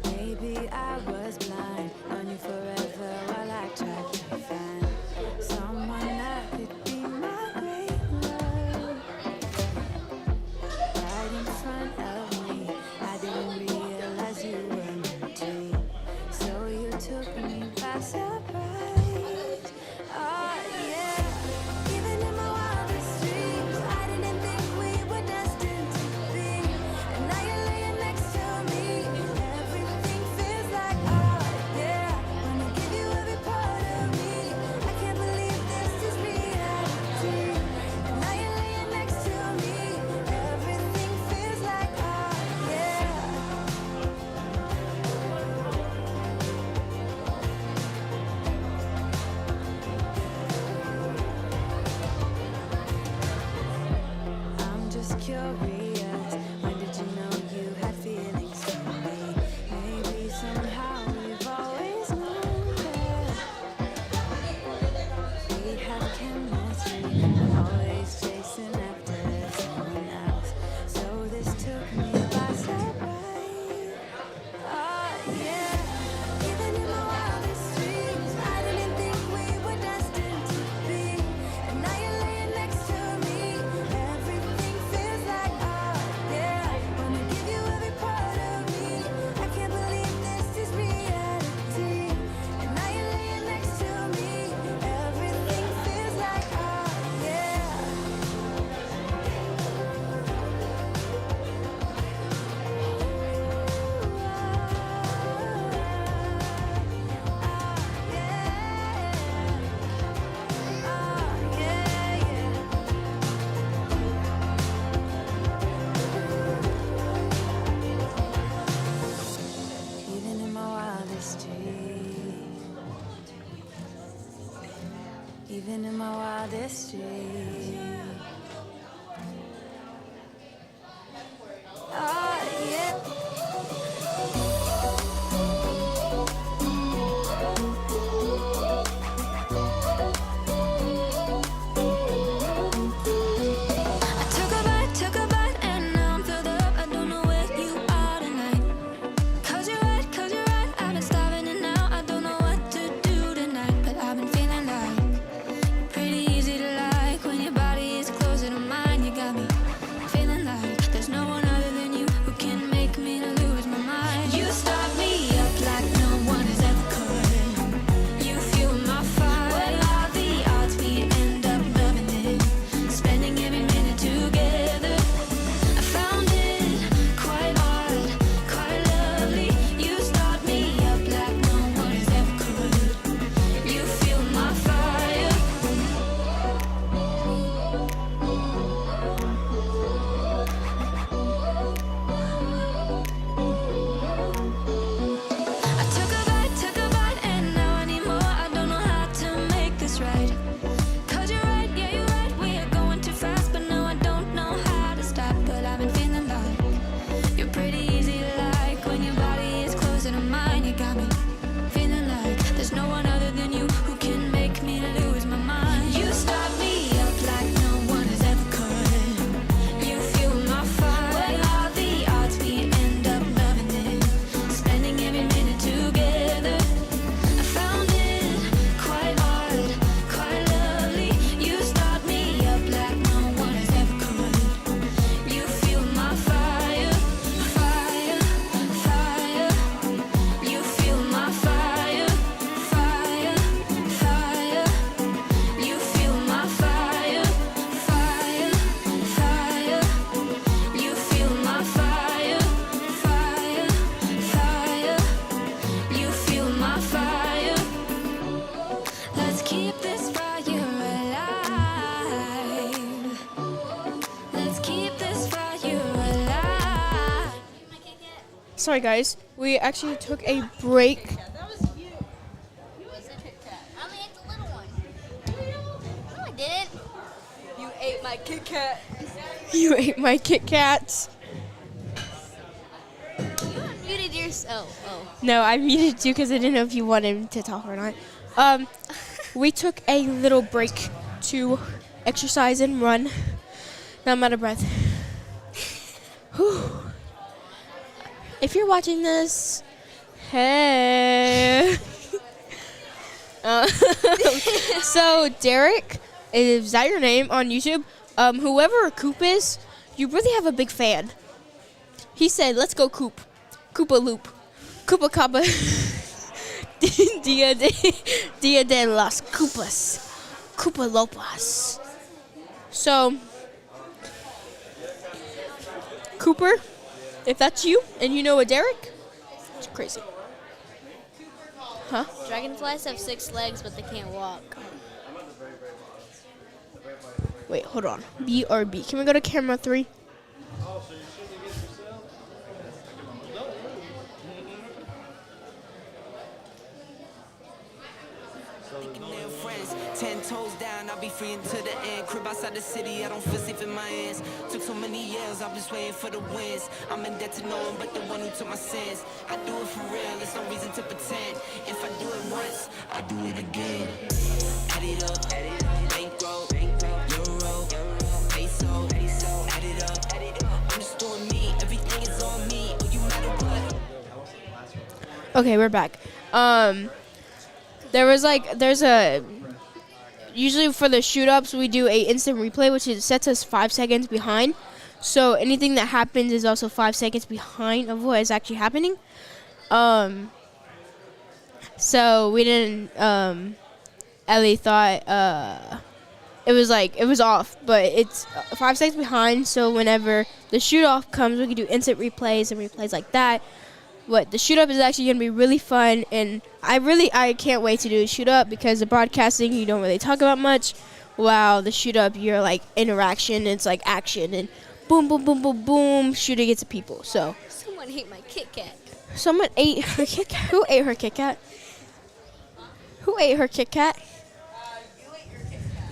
Speaker 1: Maybe I was blind, known you forever while I tried to find someone that could be my great love. Right in front of me, I didn't realize you were meant to. So you took me by surprise. Oh yeah, even in my wildest dreams, I didn't think we were destined to be. And now you're laying next to me. Everything feels like oh yeah. Wanna give you every part of me. I can't believe this is reality. And now you're laying next to me. Everything feels like oh yeah. I'm just curious. When did you know you had feelings for me? Maybe somehow we've always known that we have chemistry. I'm always chasing after someone else. So this took me by surprise. Oh yeah, even in my wildest dreams, I didn't think we were destined to be. And now you're laying next to me. Everything feels like oh yeah. Wanna give you every part of me. I can't believe this is reality. And now you're laying next to me. Everything feels like oh yeah. Even in my wildest dreams, even in my wildest dreams. Oh yeah. I took a bite, and now I'm filled up. I don't know where you are tonight. 'Cause you're right, I've been starving and now I don't know what to do tonight. But I've been feeling like you're pretty easy to like when your body is
Speaker 3: sorry guys. We actually took a break.
Speaker 4: I only ate the little one. No, I didn't.
Speaker 3: You ate my Kit Kat. You ate my Kit Kats.
Speaker 4: You unmuted yourself. Oh.
Speaker 3: No, I muted you because I didn't know if you wanted to talk or not. We took a little break to exercise and run. Now I'm out of breath. Whew. If you're watching this, hey. So Derek, is that your name on YouTube? Whoever Coop is, you really have a big fan. He said, "Let's go Coop, Koopa Loop, Koopa Kappa, Dia de las Koopas, Koopa Lopas." So, Cooper, if that's you and you know a Derek, it's crazy. Huh?
Speaker 4: Dragonflies have 6 legs, but they can't walk.
Speaker 3: Wait, hold on. BRB. Can we go to camera 3?
Speaker 2: Thinking they're friends, 10 toes down, I'll be free until the end. Crib outside the city, I don't feel safe in my hands. Took so many years, I'm just waiting for the wins. I'm in debt to no one but the one who took my sins. I do it for real, there's no reason to pretend. If I do it once, I do it again. Add it up, bankroll, euro, peso, add it up. I'm just doing me, everything is on me. Oh, you matter what?
Speaker 3: Okay, we're back. Usually for the shoot-ups, we do a instant replay, which sets us 5 seconds behind. So anything that happens is also 5 seconds behind of what is actually happening. So we didn't, Ellie thought, it was off, but it's 5 seconds behind. So whenever the shoot-off comes, we can do instant replays and replays like that. But the shoot-up is actually going to be really fun, and I can't wait to do the shoot-up because the broadcasting, you don't really talk about much. Wow, the shoot-up, you're like interaction, it's like action, and boom, boom, boom, boom, boom, shooting at the people. So
Speaker 4: Someone ate my Kit Kat.
Speaker 3: someone ate her Kit Kat. Who ate her Kit Kat? Who ate her Kit Kat?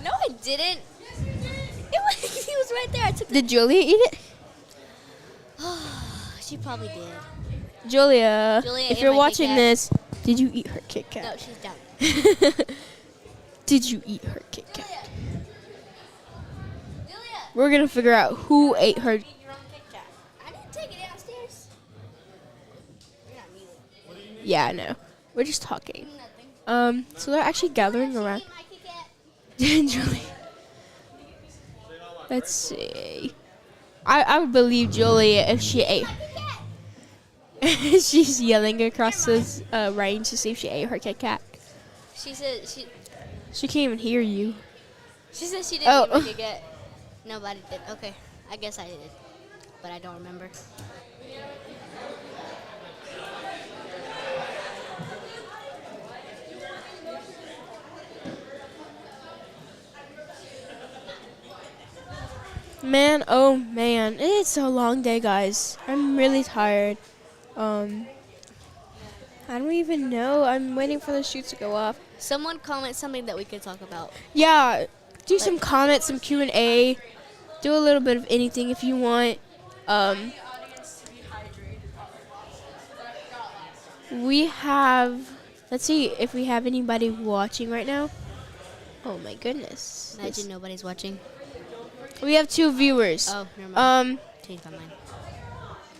Speaker 4: No, I didn't. He was right there. I took the.
Speaker 3: Did Julia eat it?
Speaker 4: She probably did.
Speaker 3: Julia,
Speaker 4: Julia
Speaker 3: if
Speaker 4: ate
Speaker 3: you're
Speaker 4: my Kit
Speaker 3: watching
Speaker 4: Kat.
Speaker 3: this, did you eat her Kit
Speaker 4: No,
Speaker 3: Kat?
Speaker 4: she's down.
Speaker 3: Did you eat her Kit Kat?
Speaker 4: Julia,
Speaker 3: We're going to figure out who ate her.
Speaker 4: eat your own Kit Kat. I didn't take it downstairs. You're not neither.
Speaker 3: Yeah, I know. We're just talking.
Speaker 4: Nothing.
Speaker 3: So they're actually gathering around.
Speaker 4: Ate my Kit Kat.
Speaker 3: Julie. Let's see. I would believe Julia if she ate.
Speaker 4: Kit Kat.
Speaker 3: She's yelling across this range to see if she ate her Kit Kat.
Speaker 4: She said she.
Speaker 3: She can't even hear you.
Speaker 4: She said she didn't
Speaker 3: Oh.
Speaker 4: eat my Kit Kat. Nobody did. Okay, I guess I did, but I don't remember.
Speaker 3: Man, oh man, it's a long day, guys. I'm really tired. I don't even know. I'm waiting for the shoots to go off.
Speaker 4: Someone comment something that we could talk about.
Speaker 3: Yeah, do some comments, some Q&A. Do a little bit of anything if you want. We have, let's see if we have anybody watching right now. Oh my goodness.
Speaker 4: Imagine nobody's watching.
Speaker 3: We have 2 viewers.
Speaker 4: Oh, never mind.
Speaker 3: Um,
Speaker 4: Change my mind.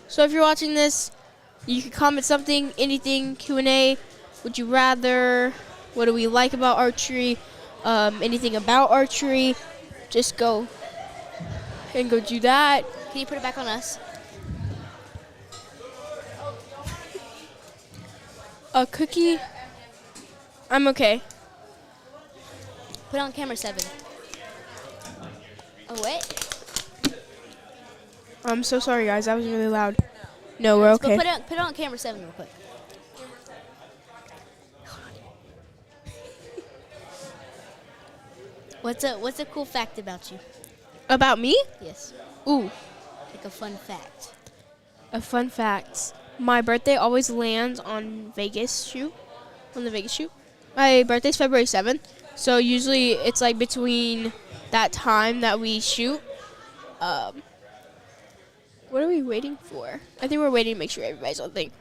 Speaker 3: so if you're watching this, you can comment something, anything, Q&A. Would you rather? What do we like about archery? Anything about archery? Just go and go do that.
Speaker 4: Can you put it back on us?
Speaker 3: A cookie? I'm okay.
Speaker 4: Put it on camera 7. Oh, wait.
Speaker 3: I'm so sorry, guys. That was really loud. No, we're okay.
Speaker 4: But put it on camera 7 real quick. What's a cool fact about you?
Speaker 3: About me?
Speaker 4: Yes.
Speaker 3: Ooh,
Speaker 4: Like a fun fact.
Speaker 3: a fun fact. My birthday always lands on Vegas shoot. On the Vegas shoot. My birthday's February 7th. So usually it's like between that time that we shoot. What are we waiting for? I think we're waiting to make sure everybody's on thing.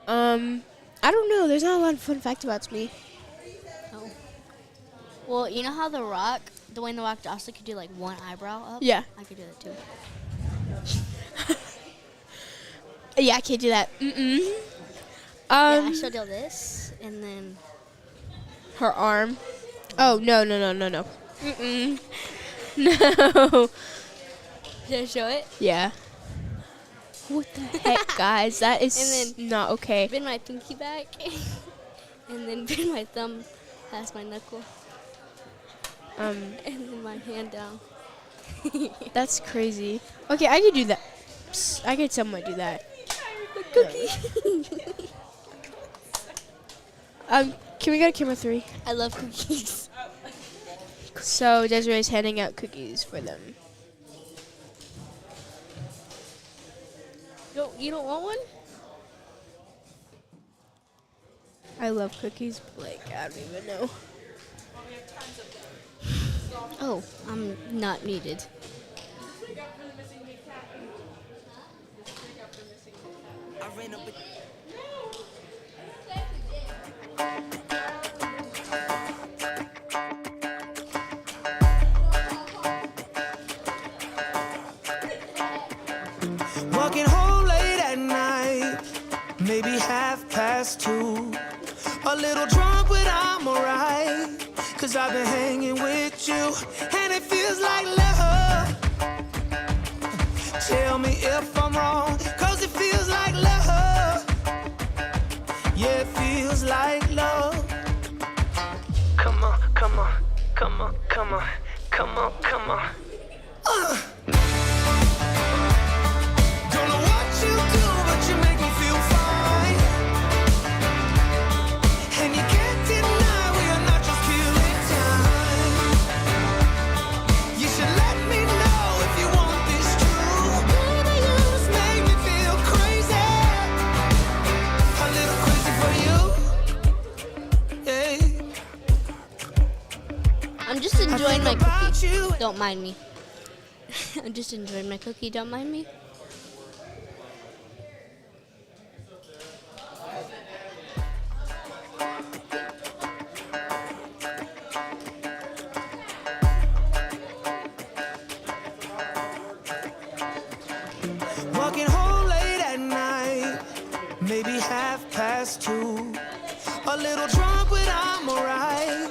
Speaker 3: I don't know. There's not a lot of fun facts about me.
Speaker 4: Oh. Well, you know how Dwayne The Rock Johnson could do like one eyebrow up?
Speaker 3: Yeah.
Speaker 4: I could do that too.
Speaker 3: Yeah, I can't do that.
Speaker 4: Yeah, I showed you this, and then
Speaker 3: her arm. Oh, no. No.
Speaker 4: did I show it?
Speaker 3: Yeah. What the heck, guys? That is
Speaker 4: And then-
Speaker 3: not okay.
Speaker 4: Bend my pinky back, and then bend my thumb past my knuckle, and then my hand down.
Speaker 3: That's crazy. Okay, I could do that. Psst, I could somewhat do that. Can we go to camera 3?
Speaker 4: I love cookies.
Speaker 3: So Desiree's handing out cookies for them.
Speaker 4: You don't want one?
Speaker 3: I love cookies, but like I don't even know.
Speaker 4: Oh, I'm not needed.
Speaker 2: I ran up. Walking home late at night, maybe 2:30. A little drunk, but I'm alright. 'Cause I've been hanging with you, and it feels like love. Tell me if I'm wrong, 'cause it feels like love. Yeah, it feels like love. Come on, come on, come on, come on, come on, come on. Don't know what you do, but you make me feel fine. And you can't deny we are not just killing time. You should let me know if you want this true. Baby, you just make me feel crazy. A little crazy for you. Yeah.
Speaker 4: I'm just enjoying my
Speaker 2: about
Speaker 4: cookie.
Speaker 2: you.
Speaker 4: Don't mind me. I'm just enjoying my cookie. Don't mind me.
Speaker 2: Walking home late at night, maybe 2:30. A little drunk, but I'm alright.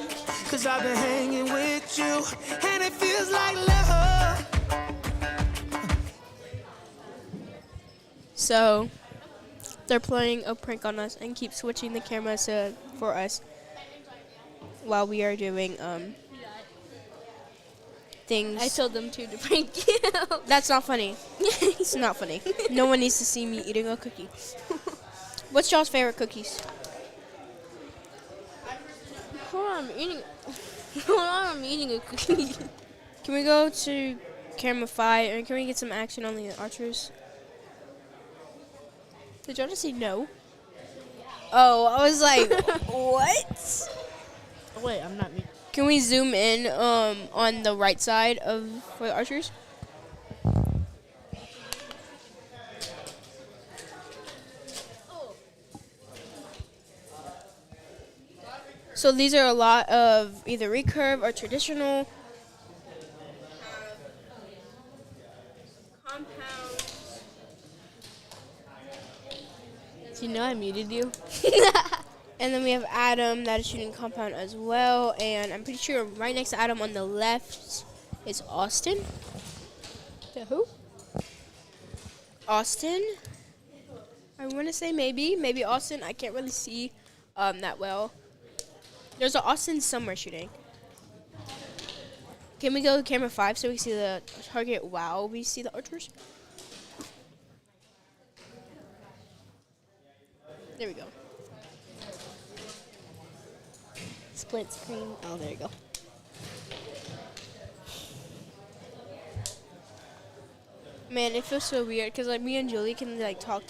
Speaker 2: 'Cause I've been hanging with you, and it feels like love.
Speaker 3: So they're playing a prank on us and keep switching the cameras for us while we are doing things.
Speaker 4: I told them to prank you.
Speaker 3: That's not funny. It's not funny. No one needs to see me eating a cookie. What's y'all's favorite cookies?
Speaker 4: Hold on, I'm eating. Hold on, I'm eating a cookie.
Speaker 3: Can we go to camera 5 and can we get some action on the archers? Did y'all just say no? Oh, I was like, what?
Speaker 4: Oh, wait, I'm not.
Speaker 3: Can we zoom in on the right side for the archers? So these are a lot of either recurve or traditional. Compounds.
Speaker 4: Do you know I muted you?
Speaker 3: And then we have Adam that is shooting compound as well. And I'm pretty sure right next to Adam on the left is Austin.
Speaker 4: Who?
Speaker 3: Austin. I want to say maybe Austin. I can't really see that well. There's an Austin somewhere shooting. Can we go to camera 5 so we see the target while we see the archers? There we go.
Speaker 4: Split screen. Oh, there you go.
Speaker 3: Man, it feels so weird because like me and Julie can like talk,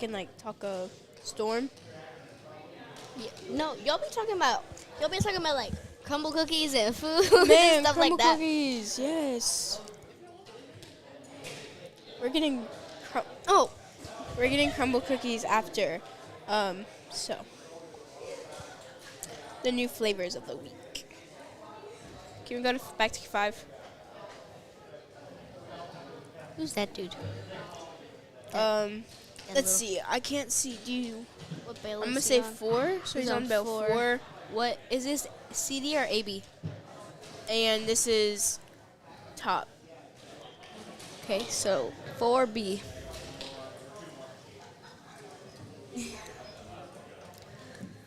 Speaker 3: and like talk a storm.
Speaker 4: Yeah. No, y'all be talking about like crumble cookies and food
Speaker 3: Man,
Speaker 4: and stuff
Speaker 3: crumble
Speaker 4: like that.
Speaker 3: cookies, yes. We're getting, we're getting crumble cookies after, so the new flavors of the week. Can we go back to 5?
Speaker 4: Who's that dude?
Speaker 3: Let's see. I can't see. Do you?
Speaker 4: What bail
Speaker 3: I'm
Speaker 4: is
Speaker 3: gonna
Speaker 4: he
Speaker 3: say
Speaker 4: on?
Speaker 3: 4. So he's on bell 4.
Speaker 4: 4. What is this? CD or AB?
Speaker 3: And this is top.
Speaker 4: Okay, so 4B.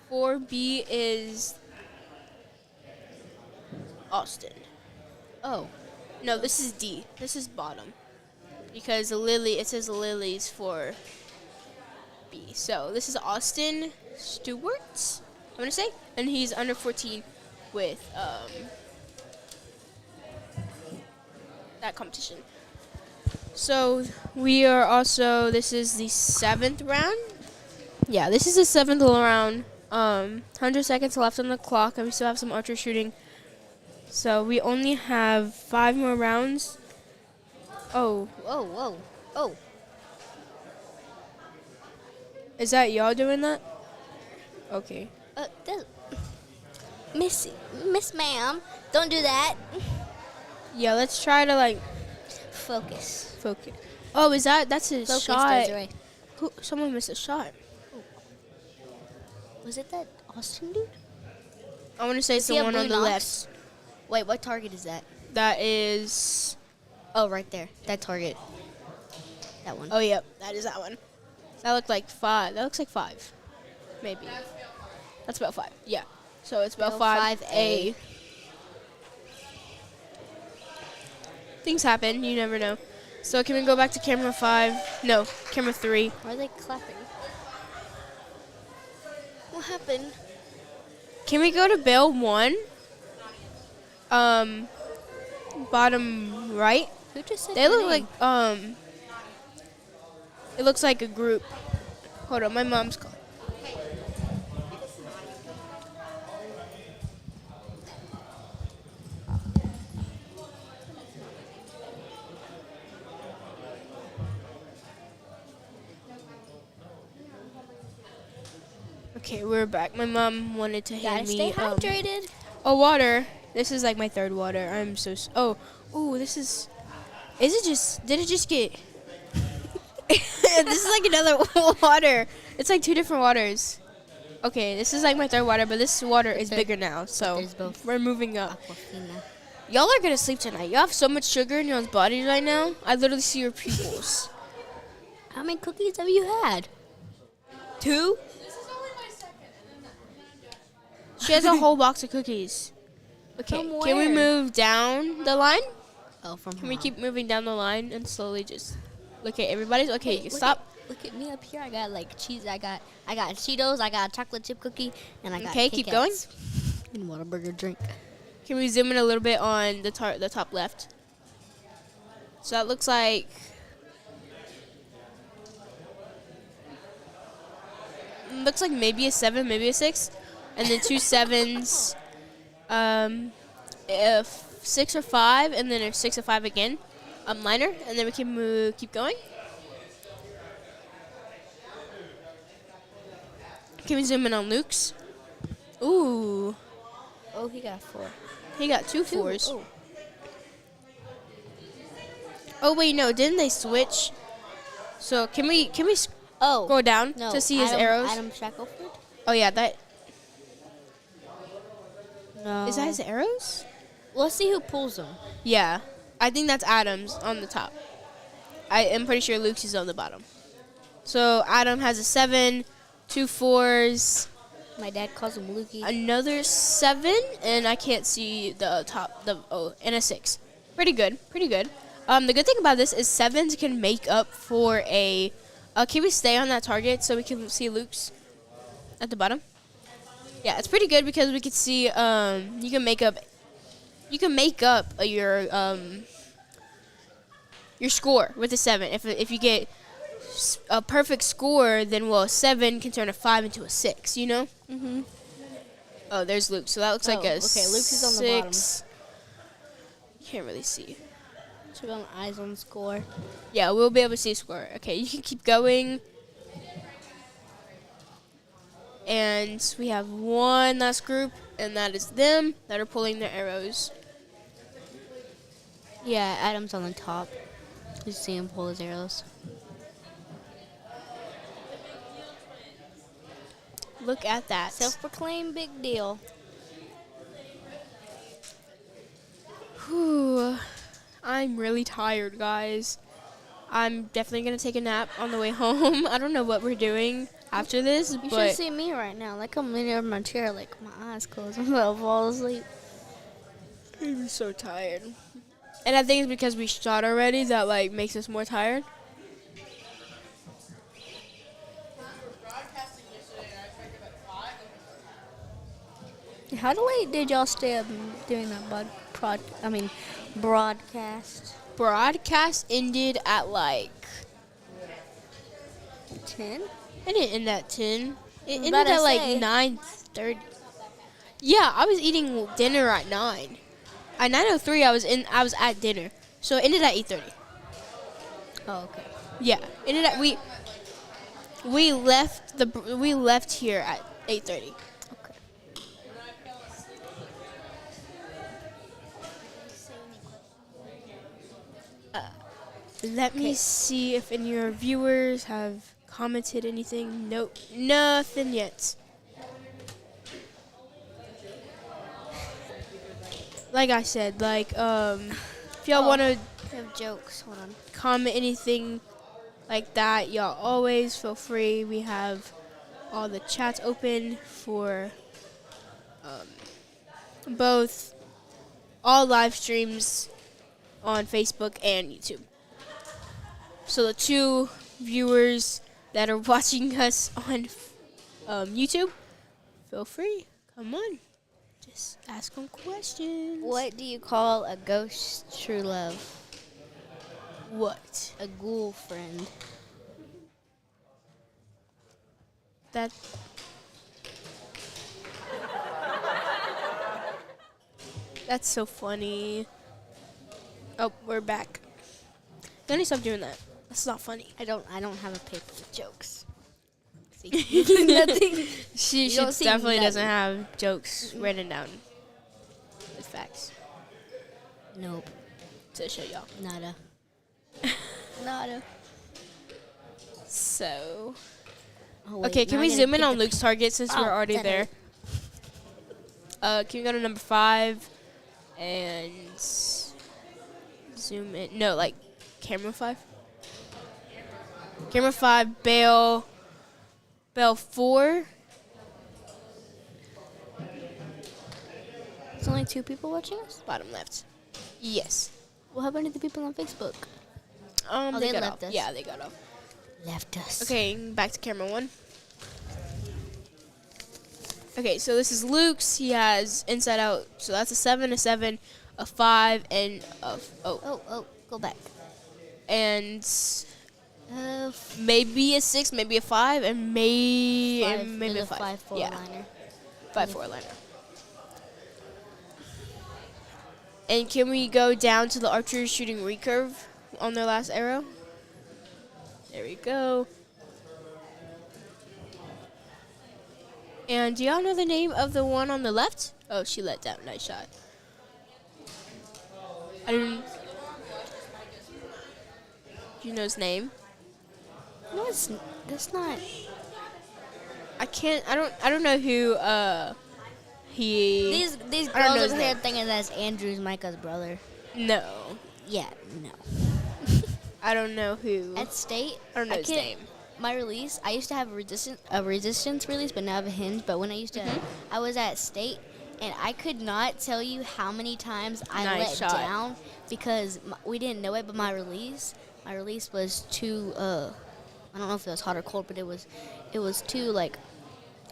Speaker 3: Four B is Austin.
Speaker 4: Oh,
Speaker 3: No, this is D. This is bottom. Because it says Lily's for B. So this is Austin Stewart, I'm gonna say. And he's under 14 with that competition. So we are also, this is the 7th round. Yeah, this is the 7th round. 100 seconds left on the clock, and we still have some archer shooting. So we only have 5 more rounds. Oh,
Speaker 4: whoa.
Speaker 3: is that y'all doing that? Okay.
Speaker 4: Miss ma'am, don't do that.
Speaker 3: Yeah, let's try to like
Speaker 4: Focus.
Speaker 3: focus. Oh, that's his
Speaker 4: Focus
Speaker 3: shot?
Speaker 4: does right.
Speaker 3: Someone missed a shot.
Speaker 4: Was it that Austin dude?
Speaker 3: I want to say it's
Speaker 4: he
Speaker 3: the
Speaker 4: have
Speaker 3: one on
Speaker 4: blue
Speaker 3: the
Speaker 4: knocks?
Speaker 3: left.
Speaker 4: Wait, what target is that?
Speaker 3: That is.
Speaker 4: Oh, right there. That target. That one.
Speaker 3: Oh, yep, that is that one. That looked like 5. That looks like 5, maybe. That's about 5. Yeah. So it's about
Speaker 4: Bell
Speaker 3: 5A. Things happen. You never know. So can we go back to camera 5? No, camera 3.
Speaker 4: Why are they clapping? What happened?
Speaker 3: Can we go to Bell 1? Bottom right.
Speaker 4: Who just said
Speaker 3: They
Speaker 4: your
Speaker 3: look
Speaker 4: name?
Speaker 3: like it looks like a group. Hold on, my mom's calling. Okay, we're back. My mom wanted to
Speaker 4: Gotta
Speaker 3: hand
Speaker 4: stay
Speaker 3: me
Speaker 4: hydrated.
Speaker 3: a water. This is like my 3rd water. I'm so this is it just, did it just get this is like another water. It's like 2 different waters. Okay, this is like my 3rd water, but this water is bigger now, so
Speaker 4: there's both.
Speaker 3: we're moving up.
Speaker 4: Aquafina.
Speaker 3: Y'all are gonna sleep tonight. Y'all have so much sugar in y'all's bodies right now. I literally see your pupils.
Speaker 4: How many cookies have you had?
Speaker 3: 2? She has a whole box of cookies. Okay,
Speaker 4: From
Speaker 3: can we
Speaker 4: where?
Speaker 3: move down the line?
Speaker 4: Oh, from
Speaker 3: Can we keep moving down the line and slowly just look at everybody's? Okay, you can stop.
Speaker 4: Look at me up here. I got like cheese. I got Cheetos. I got a chocolate chip cookie, and I got
Speaker 3: Okay, keep
Speaker 4: Kit
Speaker 3: going.
Speaker 4: Kats and Whataburger drink.
Speaker 3: Can we zoom in a little bit on the top left? So that looks like maybe a 7, maybe a 6, and then 2 7s, if 6 or 5, and then a 6 or 5 again, liner, and then we can keep going. Can we zoom in on Luke's? Ooh,
Speaker 4: Oh, he got 4.
Speaker 3: he got 2 4s.
Speaker 4: Oh.
Speaker 3: Oh wait, no, didn't they switch? So can we
Speaker 4: Oh.
Speaker 3: go down
Speaker 4: No,
Speaker 3: to see his
Speaker 4: Adam,
Speaker 3: arrows?
Speaker 4: Adam Shackelford?
Speaker 3: Oh yeah, that
Speaker 4: No.
Speaker 3: is that his arrows?
Speaker 4: Let's see who pulls them.
Speaker 3: Yeah, I think that's Adam's on the top. I am pretty sure Luke's is on the bottom. So Adam has a 7, 2 4s,
Speaker 4: My dad calls him Lukey.
Speaker 3: another 7, and I can't see the top. And a 6. Pretty good, pretty good. The good thing about this is 7s can make up for a. Can we stay on that target so we can see Luke's at the bottom? Yeah, it's pretty good because we can see. You can make up your your score with a 7. If you get a perfect score, then a 7 can turn a 5 into a 6. You know?
Speaker 4: Mhm.
Speaker 3: Oh, there's Luke. So that looks like a
Speaker 4: okay, Luke's is on the bottom.
Speaker 3: 6. Can't really see.
Speaker 4: So we got eyes on score.
Speaker 3: Yeah, we'll be able to see score. Okay, you can keep going. And we have one last group, and that is them that are pulling their arrows.
Speaker 4: Yeah, Adam's on the top. You see him pull his arrows.
Speaker 3: Look at that.
Speaker 4: Self-proclaimed big deal.
Speaker 3: Whew. I'm really tired, guys. I'm definitely going to take a nap on the way home. I don't know what we're doing after this,
Speaker 4: You
Speaker 3: but
Speaker 4: should see me right now. Like I'm leaning over my chair, like my eyes closed. I'm about to fall asleep.
Speaker 3: I'm so tired. And I think it's because we shot already that like makes us more tired.
Speaker 4: How late did y'all stay up doing that broadcast?
Speaker 3: Broadcast ended at like
Speaker 4: 10?
Speaker 3: it didn't end at 10. It ended
Speaker 4: about to
Speaker 3: at like
Speaker 4: say.
Speaker 3: 9:30. Yeah, I was eating dinner at 9. At 9:03 I was at dinner. So it ended at 8:30.
Speaker 4: Oh, okay.
Speaker 3: Yeah, ended at we left here at 8:30.
Speaker 4: Okay.
Speaker 3: Let me see if any of our viewers have commented anything. Nope, nothing yet. Like I said, like if y'all want to
Speaker 4: We have jokes. Hold on.
Speaker 3: comment anything like that, y'all always feel free. We have all the chats open for both all live streams on Facebook and YouTube. So the 2 viewers that are watching us on YouTube, feel free. Come on. Just ask them questions.
Speaker 4: What do you call a ghost true love?
Speaker 3: What?
Speaker 4: A ghoul friend.
Speaker 3: That. That's so funny. Oh, we're back. Let me stop doing that. That's not funny.
Speaker 4: I don't have a paper with jokes. See?
Speaker 3: Nothing. She
Speaker 4: don't see
Speaker 3: definitely
Speaker 4: nothing.
Speaker 3: doesn't have jokes written down with facts
Speaker 4: Nope.
Speaker 3: to show y'all.
Speaker 4: Nada. Nada.
Speaker 3: So,
Speaker 4: Oh, wait,
Speaker 3: okay,
Speaker 4: now
Speaker 3: can
Speaker 4: I
Speaker 3: we
Speaker 4: gotta
Speaker 3: zoom in
Speaker 4: get
Speaker 3: on
Speaker 4: the-
Speaker 3: Luke's target since
Speaker 4: Oh,
Speaker 3: we're already
Speaker 4: that
Speaker 3: there? Can we go to number 5 and zoom in? No, like camera 5. Camera 5, Bale 4.
Speaker 4: There's only 2 people watching us?
Speaker 3: Bottom left. Yes.
Speaker 4: What happened to the people on Facebook?
Speaker 3: They
Speaker 4: they
Speaker 3: got
Speaker 4: left
Speaker 3: off.
Speaker 4: us.
Speaker 3: Yeah, they got off.
Speaker 4: Left us.
Speaker 3: Okay, back to camera 1. Okay, so this is Luke's. He has Inside Out. So that's a 7, a 7, a 5, and a
Speaker 4: Oh, go back.
Speaker 3: and maybe a 6, maybe a 5, and maybe a 5.
Speaker 4: 5-4
Speaker 3: Yeah,
Speaker 4: liner.
Speaker 3: 5-4 liner. And can we go down to the archers shooting recurve on their last arrow? There we go. And do y'all know the name of the one on the left? Oh, she let down. Nice shot. I didn't. Do you know his name?
Speaker 4: No, that's not.
Speaker 3: I can't. I don't know who. He.
Speaker 4: These
Speaker 3: I don't know
Speaker 4: girls
Speaker 3: his
Speaker 4: over here
Speaker 3: name.
Speaker 4: thinking that's Andrew's Micah's brother.
Speaker 3: No.
Speaker 4: Yeah, no.
Speaker 3: I don't know who.
Speaker 4: At state,
Speaker 3: I don't know his name.
Speaker 4: My release, I used to have a resistance release, but now I have a hinge. But when I used to, I was at state, and I could not tell you how many times I
Speaker 3: Nice
Speaker 4: let
Speaker 3: shot.
Speaker 4: down because we didn't know it. But my release was too. I don't know if it was hot or cold, but it was too like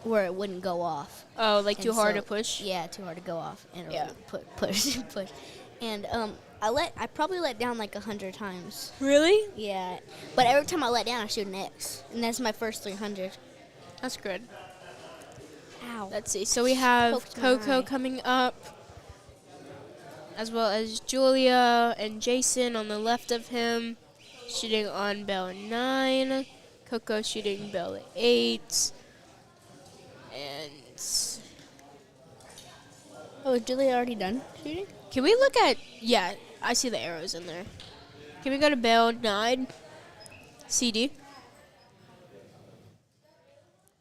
Speaker 4: where it wouldn't go off.
Speaker 3: Oh, like
Speaker 4: And
Speaker 3: too hard
Speaker 4: so-
Speaker 3: to push.
Speaker 4: Yeah, too hard to go off and
Speaker 3: Yeah.
Speaker 4: push. And I probably let down like 100 times.
Speaker 3: Really?
Speaker 4: Yeah, but every time I let down, I shoot an X, and that's my first 300.
Speaker 3: That's good.
Speaker 4: Ow.
Speaker 3: Let's see. So we have
Speaker 4: Poked my
Speaker 3: Coco
Speaker 4: eye.
Speaker 3: coming up, as well as Julia and Jason on the left of him, shooting on bell 9. Coco shooting bell 8. And
Speaker 4: Oh, is Julia already done shooting?
Speaker 3: can we look at? Yeah, I see the arrows in there. Can we go to bell 9? CD.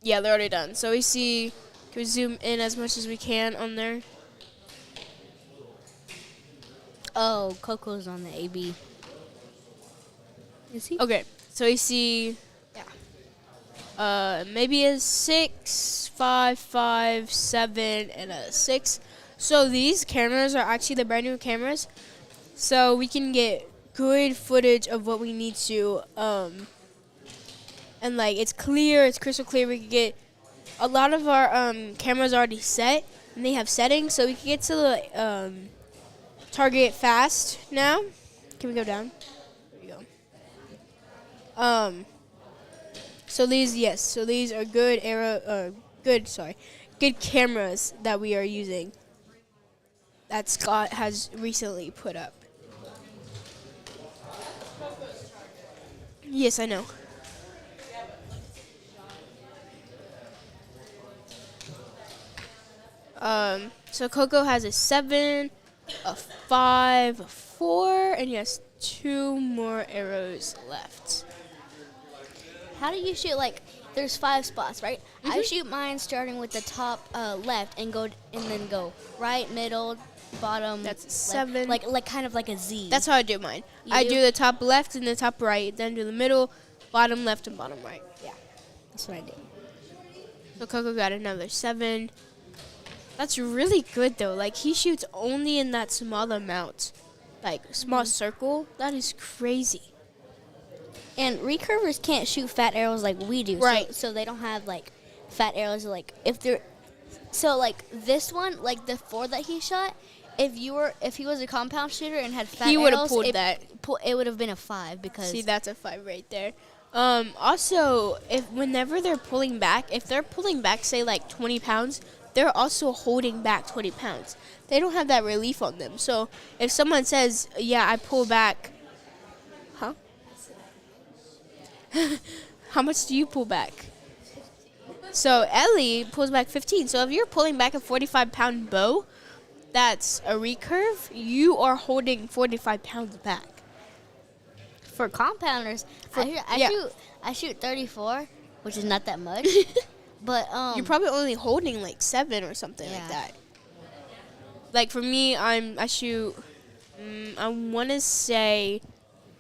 Speaker 3: Yeah, they're already done. So we see. Can we zoom in as much as we can on there?
Speaker 4: Oh, Coco's on the AB. Is he?
Speaker 3: Okay, so we see. Maybe a 6, 5, 5, 7, and a 6. So these cameras are actually the brand new cameras. So we can get good footage of what we need to. And like it's clear, it's crystal clear. We can get a lot of our cameras already set, and they have settings, so we can get to the target fast now. Can we go down? There we go. So these are good good cameras that we are using that Scott has recently put up. Yes, I know. So Coco has a 7, a 5, a 4, and he has 2 more arrows left.
Speaker 4: How do you shoot? Like, there's 5 spots, right? I shoot mine starting with the top left and then go right, middle, bottom.
Speaker 3: That's a
Speaker 4: left.
Speaker 3: 7.
Speaker 4: Like kind of like a Z.
Speaker 3: That's how I do mine.
Speaker 4: You
Speaker 3: I
Speaker 4: do?
Speaker 3: do the top left and the top right, then do the middle, bottom left, and bottom right.
Speaker 4: Yeah, that's what I do.
Speaker 3: So Coco got another 7. That's really good though. Like he shoots only in that small amount, like small circle. That is crazy.
Speaker 4: And recurvers can't shoot fat arrows like we do.
Speaker 3: Right.
Speaker 4: So they don't have like fat arrows. Like if they're so like this one, like the 4 that he shot. If he was a compound shooter and had fat
Speaker 3: He
Speaker 4: arrows,
Speaker 3: would've pulled that.
Speaker 4: It would have been a 5 because
Speaker 3: See, that's a 5 right there. Also, whenever they're pulling back, if they're pulling back, say like 20 pounds, they're also holding back 20 pounds. They don't have that relief on them. So if someone says, "Yeah, I pull back," huh? How much do you pull back? So Ellie pulls back 15. So if you're pulling back a 45-pound bow, that's a recurve. You are holding 45 pounds back.
Speaker 4: for compounders, I shoot 34, which is not that much. But
Speaker 3: You're probably only holding like 7 or something like
Speaker 4: Yeah.
Speaker 3: that. Like for me, I shoot. I want to say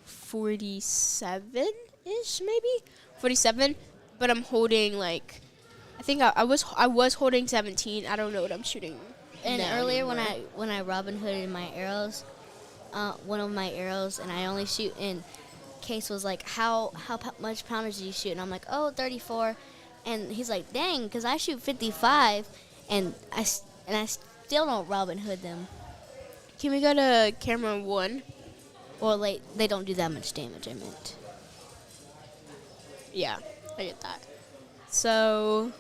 Speaker 3: 47-ish, maybe 47. But I'm holding like, I think I was holding 17. I don't know what I'm shooting.
Speaker 4: and
Speaker 3: now
Speaker 4: earlier
Speaker 3: anymore.
Speaker 4: when I Robin Hooded my arrows, one of my arrows, and I only shoot in. Case was like, how much pounders do you shoot? And I'm like, oh, 34. And he's like, dang, because I shoot 55, and I still don't Robin Hood them.
Speaker 3: Can we go to camera 1?
Speaker 4: Or like they don't do that much damage. I meant.
Speaker 3: Yeah, I get that. So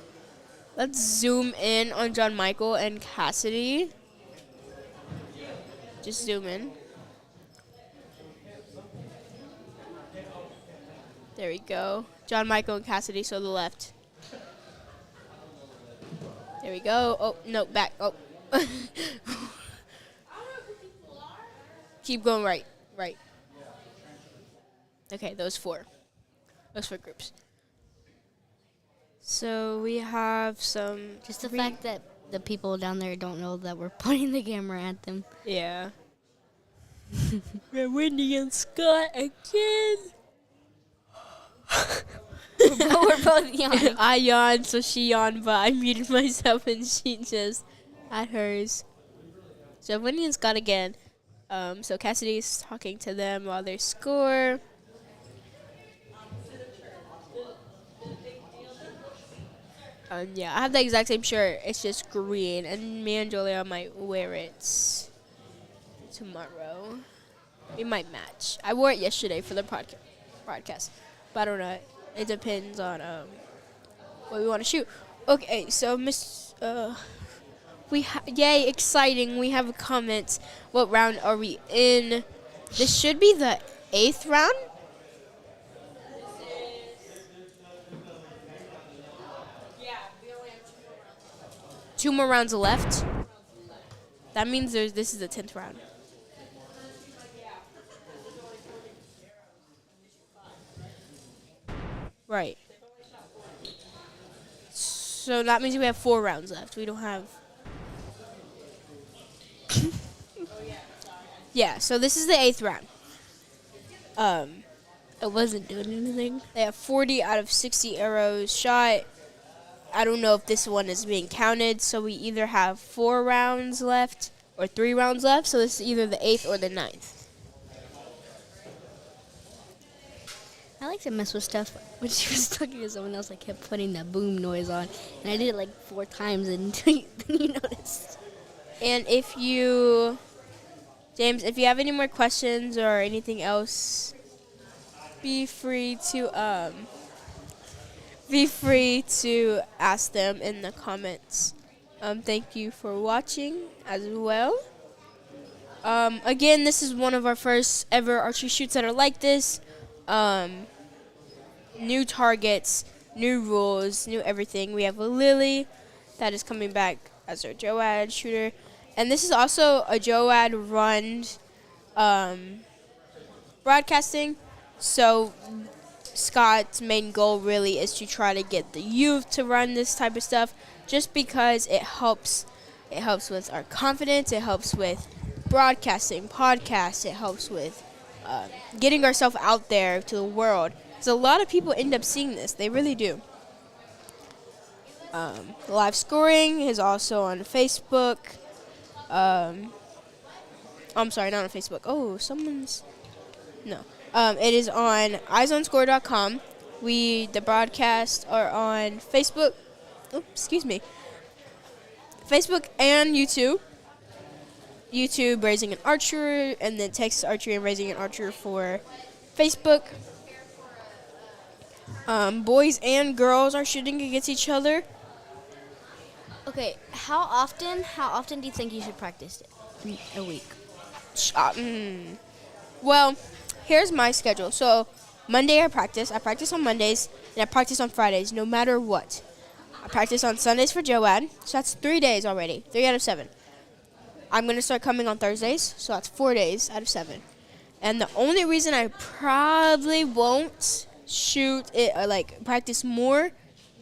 Speaker 3: let's zoom in on John Michael and Cassidy. Just zoom in. There we go. John Michael and Cassidy, so the left. There we go. Oh, no, back. Oh. Keep going right. Right. Okay, those 4. Those 4 groups. So we have some...
Speaker 4: Just the fact that the people down there don't know that we're pointing the camera at them.
Speaker 3: Yeah. We're Wendy and Scott again.
Speaker 4: We're both yawning.
Speaker 3: I yawned, so she yawned, but I muted myself and she just had hers. So Wendy and Scott again. So Cassidy's talking to them while they score. Yeah, I have the exact same shirt. It's just green, and me and Julia might wear it tomorrow. We might match. I wore it yesterday for the podcast, but I don't know. It depends on what we want to shoot. Okay, so yay, exciting. We have comments. What round are we in? This should be the 8th round. Two more rounds left. That means this is the 10th round. Right. So that means we have 4 rounds left. We don't have... Yeah, so this is the 8th round.
Speaker 4: I wasn't doing anything.
Speaker 3: They have 40 out of 60 arrows shot. I don't know if this one is being counted, so we either have 4 rounds left or 3 rounds left, so this is either the 8th or the 9th.
Speaker 4: I like to mess with stuff. When she was talking to someone else, I kept putting that boom noise on, and I did it like 4 times, and then you noticed.
Speaker 3: And James, if you have any more questions or anything else, be free to ask them in the comments. Thank you for watching as well. Again, this is one of our first ever archery shoots that are like this. New targets, new rules, new everything. We have a Lily that is coming back as our JOAD shooter. And this is also a JOAD run broadcasting. So Scott's main goal really is to try to get the youth to run this type of stuff, just because it helps with our confidence, it helps with broadcasting, podcasts, it helps with getting ourselves out there to the world. Because a lot of people end up seeing this, they really do. Live scoring is also on Facebook. I'm sorry, not on Facebook. Oh, no. It is on eyesonscore.com. The broadcasts are on Facebook. Oh, excuse me. Facebook and YouTube. YouTube, Raising an Archer, and then Texas Archery and Raising an Archer for Facebook. Boys and girls are shooting against each other.
Speaker 4: Okay, how often do you think you should practice it a week?
Speaker 3: Well, here's my schedule. So Monday I practice on Mondays, and I practice on Fridays, no matter what. I practice on Sundays for JOAD, so that's 3 days already, 3 out of 7. I'm going to start coming on Thursdays, so that's 4 days out of 7. And the only reason I probably won't shoot it or practice more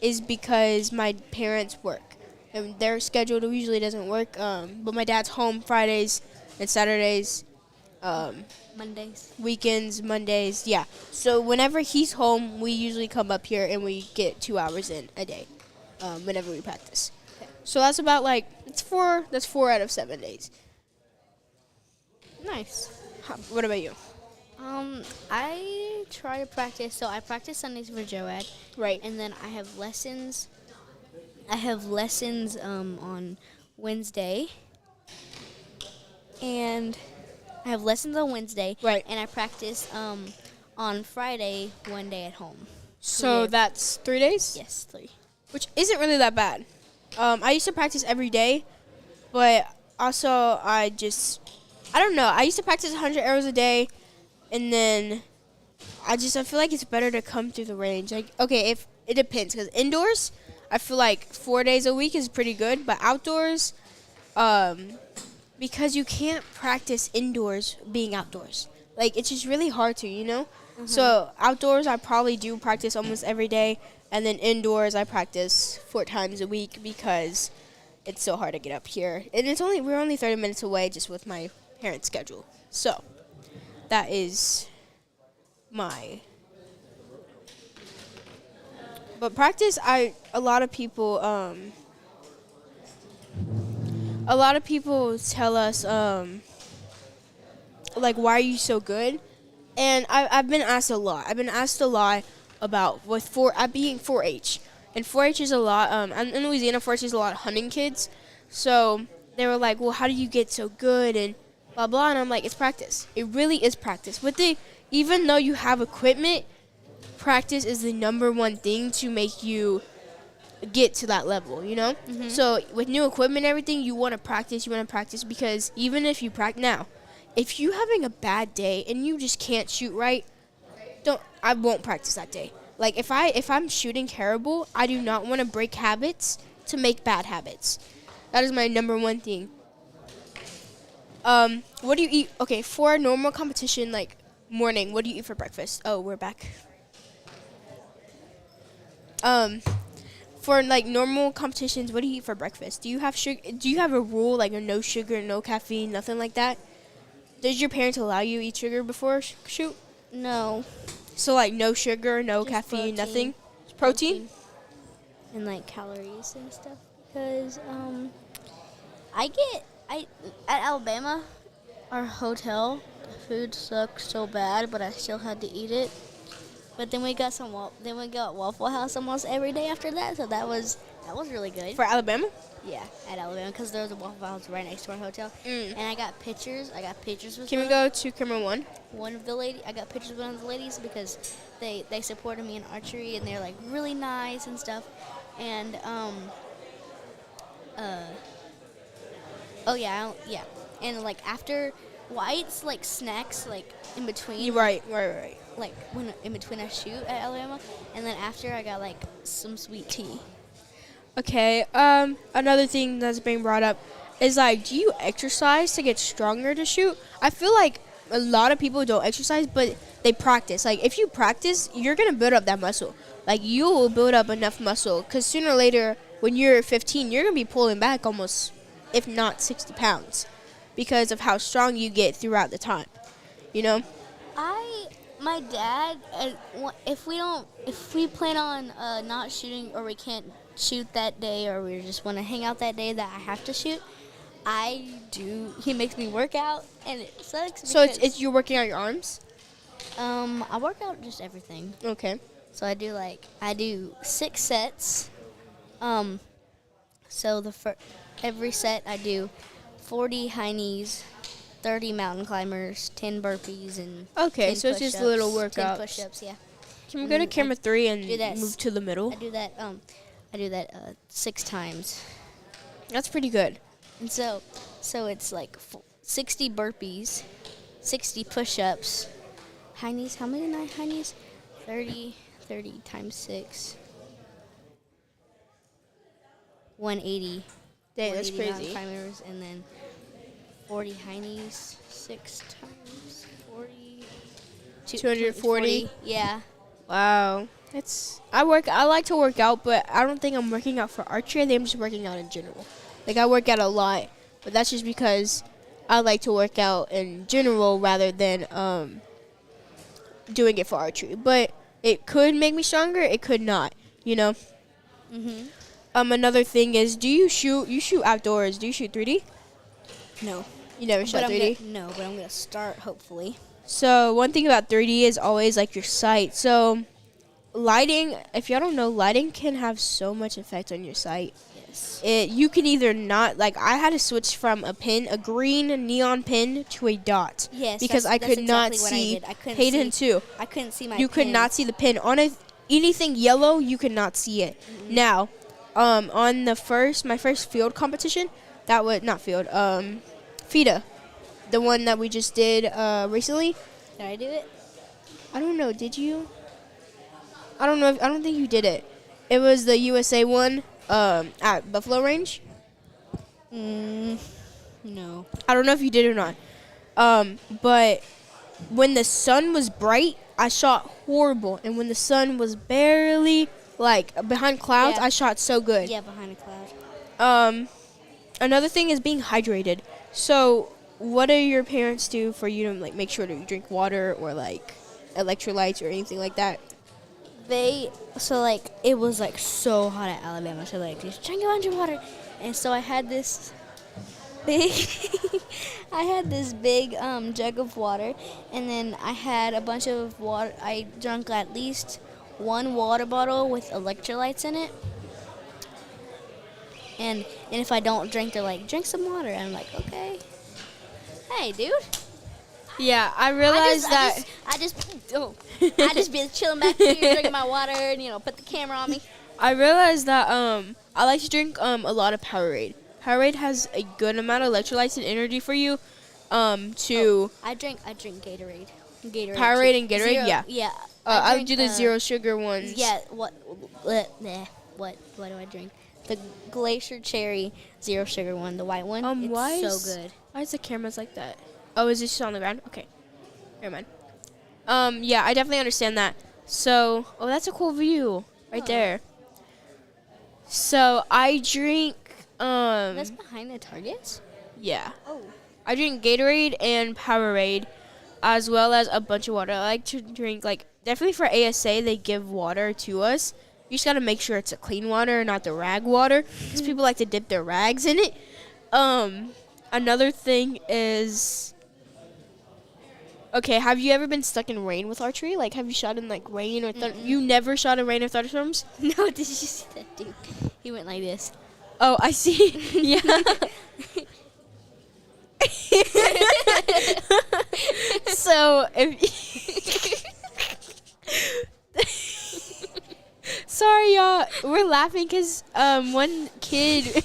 Speaker 3: is because my parents work. And their schedule usually doesn't work, but my dad's home Fridays and Saturdays.
Speaker 4: Mondays.
Speaker 3: Weekends, Mondays, yeah. So whenever he's home, we usually come up here and we get 2 hours in a day whenever we practice. Okay. So that's about that's 4 out of 7 days.
Speaker 4: Nice.
Speaker 3: What about you?
Speaker 4: I try to practice. So I practice Sundays for JOAD.
Speaker 3: Right.
Speaker 4: And then I have lessons. On Wednesday. And I have lessons on Wednesday.
Speaker 3: Right.
Speaker 4: And I practice on Friday 1 day at home.
Speaker 3: So that's 3 days?
Speaker 4: Yes, 3.
Speaker 3: Which isn't really that bad. I used to practice every day, but also I don't know. I used to practice 100 arrows a day, and then I feel like it's better to come through the range. Okay, if it depends, because indoors, I feel like 4 days a week is pretty good, but outdoors, because you can't practice indoors being outdoors. It's just really hard to, Mm-hmm. So outdoors, I probably do practice almost every day, and then indoors, I practice 4 times a week because it's so hard to get up here. And we're only 30 minutes away just with my parents' schedule. So that is my... But practice, a lot of people tell us, why are you so good? And I've been asked a lot. About being 4-H. And 4-H is a lot, in Louisiana, 4-H is a lot of hunting kids. So they were like, well, how do you get so good? And blah blah, and I'm like, it's practice. It really is practice. Even though you have equipment, practice is the number one thing to make you get to that level, you know? So with new equipment and everything, you want to practice because even if you practice now, if you having a bad day and you just can't shoot right, I won't practice that day. Like if I'm shooting terrible, I do not want to break habits to make bad habits. That is my number one thing. What do you eat? Okay, for a normal competition, like morning, what do you eat for breakfast? Oh, we're back. For like normal competitions, what do you eat for breakfast? Do you have sugar? Do you have a rule like a no sugar, no caffeine, nothing like that? Does your parents allow you to eat sugar before shoot?
Speaker 4: No.
Speaker 3: So like no sugar, no
Speaker 4: Just
Speaker 3: caffeine,
Speaker 4: protein.
Speaker 3: nothing. Protein?
Speaker 4: And like calories and stuff. Because I at Alabama, our hotel, the food sucked so bad, but I still had to eat it. But then we got Waffle House almost every day after that, so that was really good.
Speaker 3: For Alabama?
Speaker 4: Yeah, at Alabama, because there was a Waffle House right next to our hotel. And I got pictures with
Speaker 3: Can we go to camera one?
Speaker 4: one of the lady. I got pictures with one of the ladies because they supported me in archery, and they're like really nice and stuff. And and like after White's like snacks like in between.
Speaker 3: Right.
Speaker 4: Like when in between I shoot at Alabama, and then after I got like some sweet tea.
Speaker 3: Okay. Another thing that's being brought up is like, do you exercise to get stronger to shoot? I feel like a lot of people don't exercise, but they practice. Like if you practice, you're gonna build up that muscle. Like you will build up enough muscle, because sooner or later, when you're 15, you're gonna be pulling back almost, if not 60 pounds, because of how strong you get throughout the time. You know.
Speaker 4: My dad, if we plan on not shooting, or we can't shoot that day, or we just want to hang out that day that I have to shoot, he makes me work out, and it sucks.
Speaker 3: So it's you're working out your arms?
Speaker 4: I work out just everything.
Speaker 3: Okay.
Speaker 4: So I do 6 sets. So every set I do 40 high knees, 30 mountain climbers, 10 burpees, and
Speaker 3: okay,
Speaker 4: 10
Speaker 3: so it's just little workouts.
Speaker 4: 10 push-ups, yeah.
Speaker 3: Can we go to camera 3 and
Speaker 4: do that
Speaker 3: move to the middle?
Speaker 4: I do that 6 times.
Speaker 3: That's pretty good.
Speaker 4: And so it's like 60 burpees, 60 push-ups, high knees. How many high knees? 30 times 6. 180.
Speaker 3: Dang, that's
Speaker 4: 180 mountain
Speaker 3: crazy.
Speaker 4: climbers, and then 40 high knees, 6 times 40.
Speaker 3: 240?
Speaker 4: Yeah.
Speaker 3: Wow. I like to work out, but I don't think I'm working out for archery. I think I'm just working out in general. Like I work out a lot, but that's just because I like to work out in general rather than doing it for archery. But it could make me stronger, it could not, you know?
Speaker 4: Mhm.
Speaker 3: Another thing is, you shoot outdoors. Do you shoot 3D?
Speaker 4: No.
Speaker 3: You never shot 3D?
Speaker 4: No, but I'm going to start, hopefully.
Speaker 3: So one thing about 3D is always like your sight. So lighting, if y'all don't know, lighting can have so much effect on your sight.
Speaker 4: Yes.
Speaker 3: You can either not, like I had to switch from a green neon pin to a dot.
Speaker 4: Yes.
Speaker 3: Because I could not see. Peyton too.
Speaker 4: I couldn't see my
Speaker 3: You could
Speaker 4: pin.
Speaker 3: not see the pin on anything yellow. You could not see it.
Speaker 4: Mm-hmm.
Speaker 3: Now, on my first field competition, that was not field. FIDA, the one that we just did recently.
Speaker 4: Did I do it?
Speaker 3: I don't know. Did you? I don't know. I don't think you did it. It was the USA one at Buffalo Range.
Speaker 4: No.
Speaker 3: I don't know if you did or not. But when the sun was bright, I shot horrible, and when the sun was barely like behind clouds,
Speaker 4: Yeah.
Speaker 3: I shot so good.
Speaker 4: Yeah, behind a cloud.
Speaker 3: Another thing is being hydrated. So, what do your parents do for you to like make sure that you drink water or like electrolytes or anything like that?
Speaker 4: It was like so hot at Alabama, so like just drink a bunch of water, and so I had this big jug of water, and then I had a bunch of water. I drank at least 1 water bottle with electrolytes in it, and if I don't drink, they're like, drink some water. I'm like, okay. Hey, dude.
Speaker 3: Yeah, I realized that.
Speaker 4: I just be chilling back here, drinking my water, and put the camera on me.
Speaker 3: I realized that I like to drink a lot of Powerade. Powerade has a good amount of electrolytes and energy for you.
Speaker 4: I drink Gatorade.
Speaker 3: Powerade and Gatorade,
Speaker 4: Zero,
Speaker 3: yeah.
Speaker 4: Yeah.
Speaker 3: I would do the zero sugar ones.
Speaker 4: Yeah. What do I drink? The Glacier Cherry zero sugar one, the white one. It's so good.
Speaker 3: Why is the cameras like that? Oh, is it just on the ground? Okay, never mind. Yeah, I definitely understand that. So, that's a cool view right there. So I drink.
Speaker 4: That's behind the Targets.
Speaker 3: Yeah.
Speaker 4: Oh.
Speaker 3: I drink Gatorade and Powerade, as well as a bunch of water. I like to drink, definitely for ASA, they give water to us. You just got to make sure it's a clean water, not the rag water, because people like to dip their rags in it. Another thing is, okay, have you ever been stuck in rain with archery? Have you shot in, rain or thunder? You never shot in rain or thunderstorms?
Speaker 4: No, did you see that dude? He went like this.
Speaker 3: Oh, I see. Yeah. So, sorry, y'all. We're laughing because one kid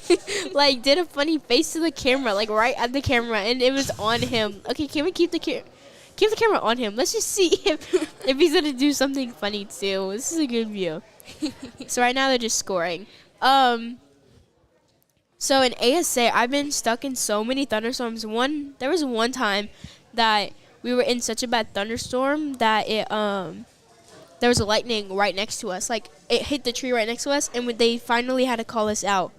Speaker 3: did a funny face to the camera, right at the camera, and it was on him. Okay, can we keep the camera on him? Let's just see if he's gonna do something funny too. This is a good view. So right now they're just scoring. So in ASA, I've been stuck in so many thunderstorms. There was one time that we were in such a bad thunderstorm that there was a lightning right next to us. It hit the tree right next to us, and they finally had to call us out.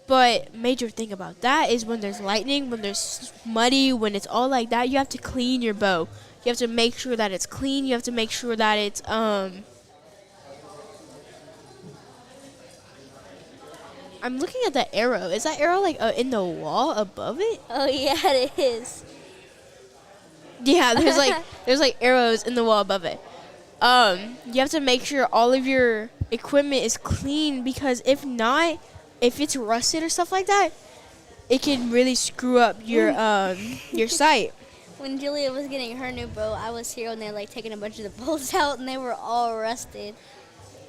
Speaker 3: But major thing about that is when there's lightning, when there's muddy, when it's all like that, you have to clean your bow. You have to make sure that it's clean. You have to make sure that it's I'm looking at that arrow. Is that arrow in the wall above it?
Speaker 4: Oh yeah, it is.
Speaker 3: Yeah, there's arrows in the wall above it. You have to make sure all of your equipment is clean, because if not, if it's rusted or stuff like that, it can really screw up your sight.
Speaker 4: When Julia was getting her new bow, I was here and they were taking a bunch of the bolts out, and they were all rusted.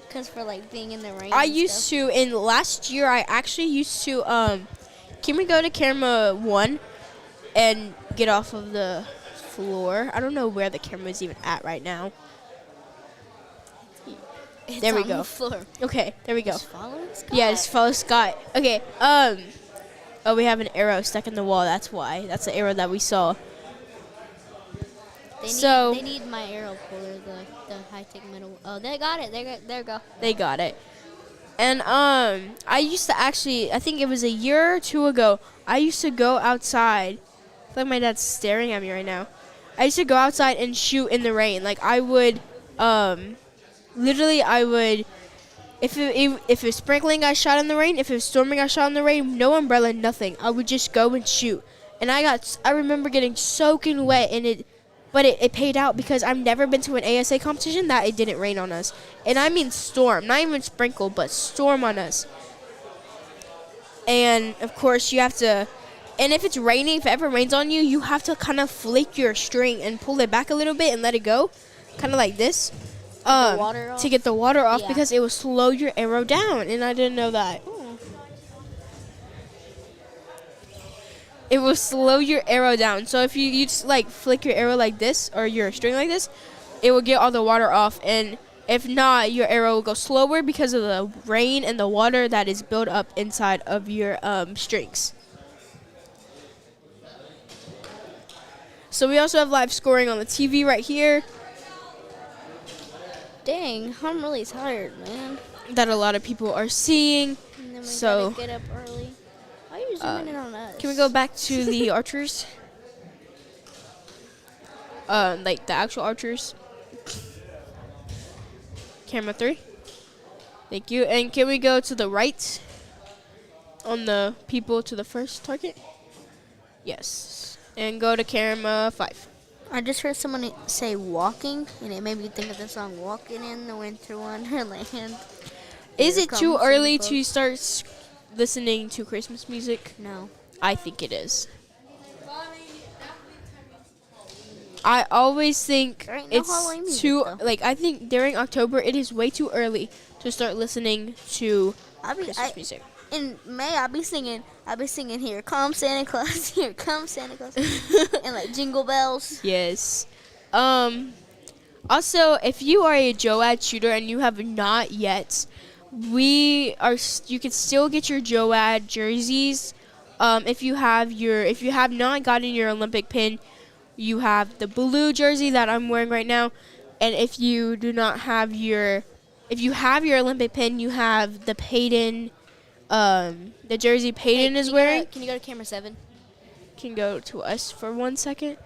Speaker 4: Because for being in the rain.
Speaker 3: I used to, in last year, I actually used to, can we go to camera 1 and get off of the floor? I don't know where the camera is even at right now. There we go.
Speaker 4: The floor.
Speaker 3: Okay, there we go.
Speaker 4: Just following Scott.
Speaker 3: Yeah, just follow Scott. Okay, oh, we have an arrow stuck in the wall. That's why. That's the arrow that we saw.
Speaker 4: They need my arrow puller, the high-tech metal. Oh, they got it. There we go.
Speaker 3: They got it. And I used to actually, I think it was a year or two ago, I used to go outside. I feel like my dad's staring at me right now. I used to go outside and shoot in the rain. I would, literally, if it was sprinkling, I shot in the rain. If it was storming, I shot in the rain. No umbrella, nothing. I would just go and shoot. And I remember getting soaking wet, and But it paid out, because I've never been to an ASA competition that it didn't rain on us. And I mean storm, not even sprinkle, but storm on us. And, of course, you have to, and if it's raining, if it ever rains on you, you have to kind of flick your string and pull it back a little bit and let it go, kind of like this, to get the water off,
Speaker 4: Yeah.
Speaker 3: because it will slow your arrow down, and I didn't know that. It will slow your arrow down. So if you just flick your arrow like this, or your string like this, it will get all the water off. And if not, your arrow will go slower because of the rain and the water that is built up inside of your strings. So we also have live scoring on the TV right here.
Speaker 4: Dang, I'm really tired, man.
Speaker 3: That a lot of people are seeing.
Speaker 4: And then we
Speaker 3: So,
Speaker 4: gotta get up early. Why are you zooming in on us?
Speaker 3: Can we go back to the archers? The actual archers. Camera 3. Thank you. And can we go to the right on the people to the first target? Yes. And go to camera 5.
Speaker 4: I just heard someone say walking, and it made me think of the song Walking in the Winter Wonderland.
Speaker 3: Is
Speaker 4: Here
Speaker 3: it too
Speaker 4: comes
Speaker 3: early
Speaker 4: the
Speaker 3: to start listening to Christmas music?
Speaker 4: No.
Speaker 3: I think it is. I always think
Speaker 4: There ain't no Halloween
Speaker 3: it's
Speaker 4: music,
Speaker 3: too
Speaker 4: though.
Speaker 3: like I think during October it is way too early to start listening to Christmas music.
Speaker 4: In May, I'll be singing. Here comes Santa Claus. Here comes Santa Claus. And like jingle bells.
Speaker 3: Yes. Also, if you are a Joad shooter and you have not yet, you can still get your Joad jerseys. If you have not gotten your Olympic pin, you have the blue jersey that I'm wearing right now, and if you have your Olympic pin, you have the Peyton, the jersey Peyton is wearing.
Speaker 4: Can you go to camera 7?
Speaker 3: Can go to us for 1 second.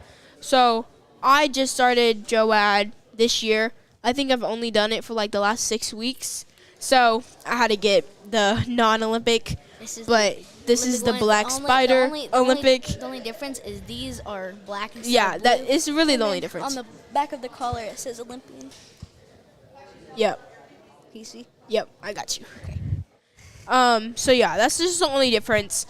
Speaker 3: So I just started Joad this year. I think I've only done it for like the last 6 weeks. So I had to get the non-Olympic, this is the black spider Olympic.
Speaker 4: The only difference is these are black instead
Speaker 3: Yeah,
Speaker 4: of blue.
Speaker 3: that is really the only difference.
Speaker 4: On the back of the collar, it says Olympian.
Speaker 3: Yep.
Speaker 4: PC.
Speaker 3: Yep, I got you. Okay. So yeah, that's just the only difference.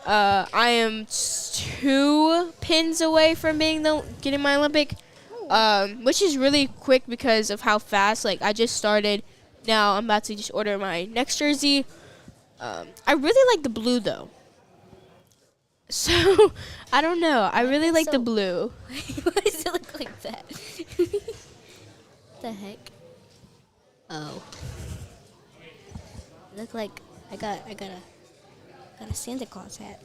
Speaker 3: I am 2 pins away from getting my Olympic, which is really quick because of how fast. Like I just started. Now I'm about to just order my next jersey. I really like the blue though. So I don't know. I really like the blue.
Speaker 4: Why does it look like that? The heck? Oh. Look like I got a Santa Claus hat.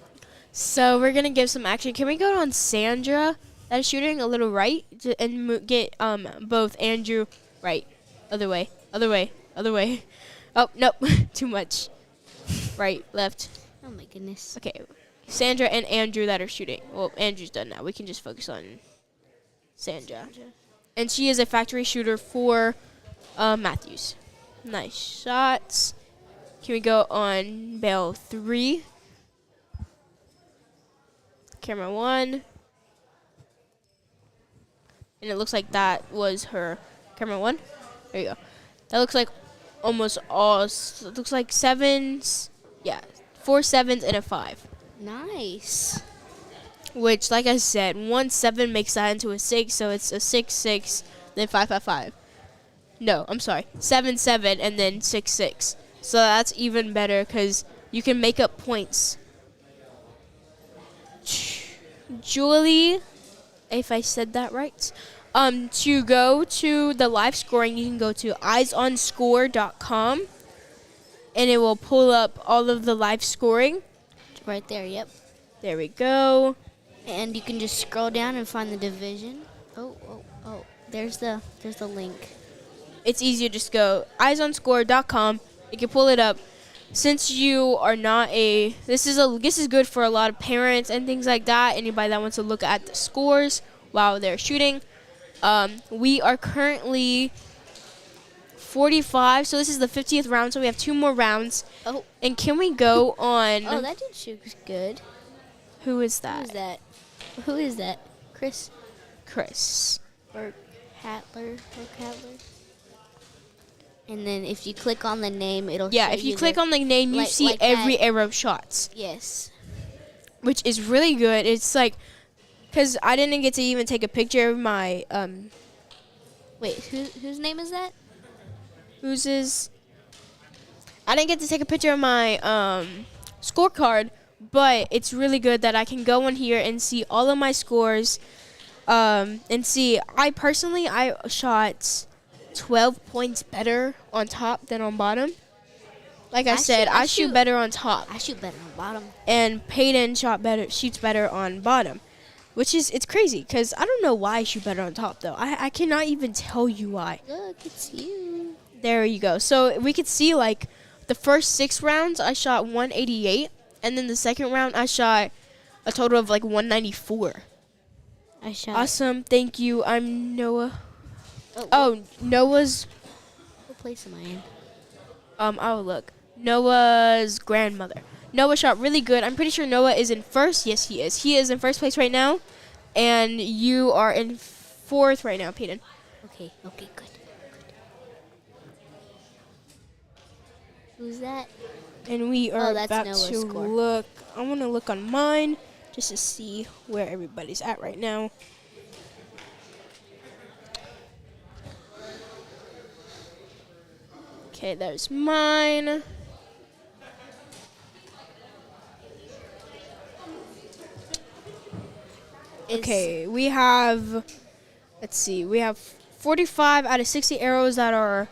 Speaker 3: So we're gonna give some action. Can we go on Sandra that is shooting a little right and get both Andrew right, other way. Oh nope, too much. Right, left.
Speaker 4: Oh my goodness.
Speaker 3: Okay, Sandra and Andrew that are shooting. Well, Andrew's done now. We can just focus on Sandra. And she is a factory shooter for Matthews. Nice shots. Can we go on bale 3? Camera 1. And it looks like that was her camera 1. There you go. That looks like almost all. It looks like 7s. Yeah, 4 7s and a 5.
Speaker 4: Nice.
Speaker 3: Which, like I said, 1 7 makes that into a 6, so it's a 6 6, then 5 5 5. No, I'm sorry, 7 7 and then 6 6. So that's even better because you can make up points. Julie, if I said that right, to go to the live scoring, you can go to eyesonscore.com, and it will pull up all of the live scoring.
Speaker 4: Right there, yep.
Speaker 3: There we go.
Speaker 4: And you can just scroll down and find the division. Oh. There's the link.
Speaker 3: It's easier, just go eyesonscore.com. You can pull it up. Since you are not this is good for a lot of parents and things like that. Anybody that wants to look at the scores while they're shooting. We are currently 45, so this is the 50th round, so we have 2 more rounds.
Speaker 4: Oh.
Speaker 3: And can we go on...
Speaker 4: Oh, that dude shoots good.
Speaker 3: Who is that?
Speaker 4: Who is that? Chris?
Speaker 3: Chris.
Speaker 4: Or Hatler? And then if you click on the name, it'll show
Speaker 3: if you click on the name, you see
Speaker 4: like
Speaker 3: every
Speaker 4: that.
Speaker 3: arrow shots.
Speaker 4: Yes.
Speaker 3: Which is really good. It's like... Because I didn't get to even take a picture of my...
Speaker 4: Wait, whose name is that?
Speaker 3: Whose is... I didn't get to take a picture of my scorecard, but it's really good that I can go in here and see all of my scores and see... I shot 12 points better on top than on bottom. Like I said, I shoot better on top.
Speaker 4: I shoot better on bottom.
Speaker 3: And Peyton shoots better on bottom. Which is, it's crazy, because I don't know why I shoot better on top, though. I cannot even tell you why.
Speaker 4: Look, it's you.
Speaker 3: There you go. So we could see, like, the first 6 rounds, I shot 188. And then the second round, I shot a total of, like, 194.
Speaker 4: I shot.
Speaker 3: Awesome. Thank you. I'm Noah.
Speaker 4: Oh,
Speaker 3: Noah's...
Speaker 4: what place am I in?
Speaker 3: I'll look. Noah's grandmother. Noah shot really good. I'm pretty sure Noah is in first. Yes, he is. He is in first place right now. And you are in 4th right now, Peyton.
Speaker 4: Okay, good. Who's that?
Speaker 3: And we are
Speaker 4: that's
Speaker 3: about
Speaker 4: Noah's
Speaker 3: to
Speaker 4: score.
Speaker 3: look. I want to look on mine just to see where everybody's at right now. Okay, there's mine. Okay, we have, let's see, we have 45 out of 60 arrows that are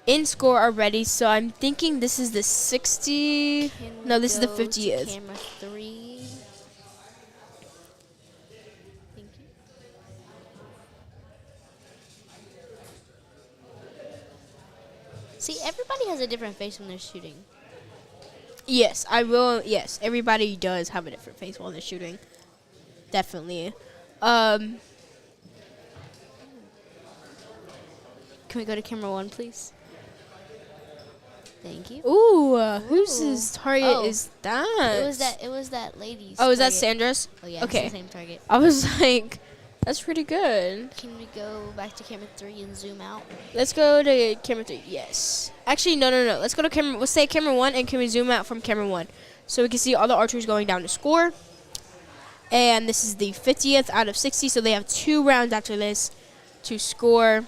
Speaker 3: in score already. So I'm thinking this is the 60.
Speaker 4: Can we
Speaker 3: No, this is the
Speaker 4: go to
Speaker 3: 50th.
Speaker 4: Camera 3. Thank you. See, everybody has a different face when they're shooting.
Speaker 3: Yes, I will. Yes, everybody does have a different face while they're shooting. Definitely.
Speaker 4: Can we go to camera 1, please? Thank you.
Speaker 3: Ooh, whose
Speaker 4: Ooh.
Speaker 3: target
Speaker 4: Oh.
Speaker 3: is that?
Speaker 4: It was that lady's.
Speaker 3: Oh, is that
Speaker 4: target.
Speaker 3: Sandra's?
Speaker 4: Oh yeah,
Speaker 3: Okay.
Speaker 4: it's the same target.
Speaker 3: I was like, that's pretty good.
Speaker 4: Can we go back to camera 3 and zoom out?
Speaker 3: Let's go to camera 3. Yes. Actually, no. Let's go to camera. Let's say camera 1, and can we zoom out from camera 1 so we can see all the archers going down to score. And this is the 50th out of 60, so they have 2 rounds after this to score.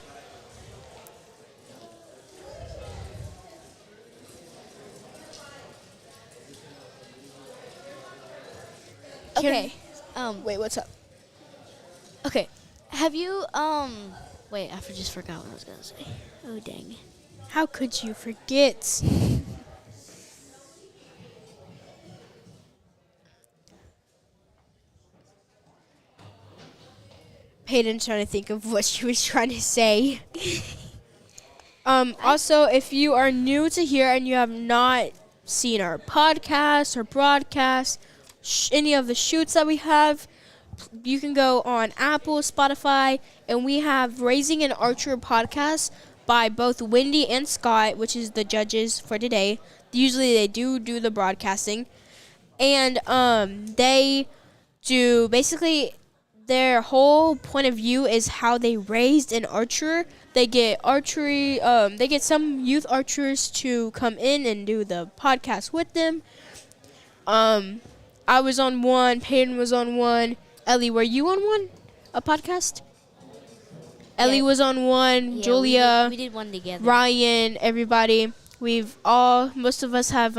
Speaker 4: Okay.
Speaker 3: Wait, what's up?
Speaker 4: Okay. Have you wait, I just forgot what I was gonna say. Oh dang.
Speaker 3: How could you forget? Peyton's trying to think of what she was trying to say. Also, if you are new to here and you have not seen our podcast or broadcast, any of the shoots that we have, you can go on Apple, Spotify, and we have Raising an Archer podcast by both Wendy and Scott, which is the judges for today. Usually they do the broadcasting. And they do basically their whole point of view is how they raised an archer. They get archery, they get some youth archers to come in and do the podcast with them. I was on one, Peyton was on one. Ellie, were you on one? A podcast?
Speaker 4: Yeah.
Speaker 3: Ellie was on one,
Speaker 4: Yeah,
Speaker 3: Julia,
Speaker 4: we did one together.
Speaker 3: Ryan, everybody. Most of us have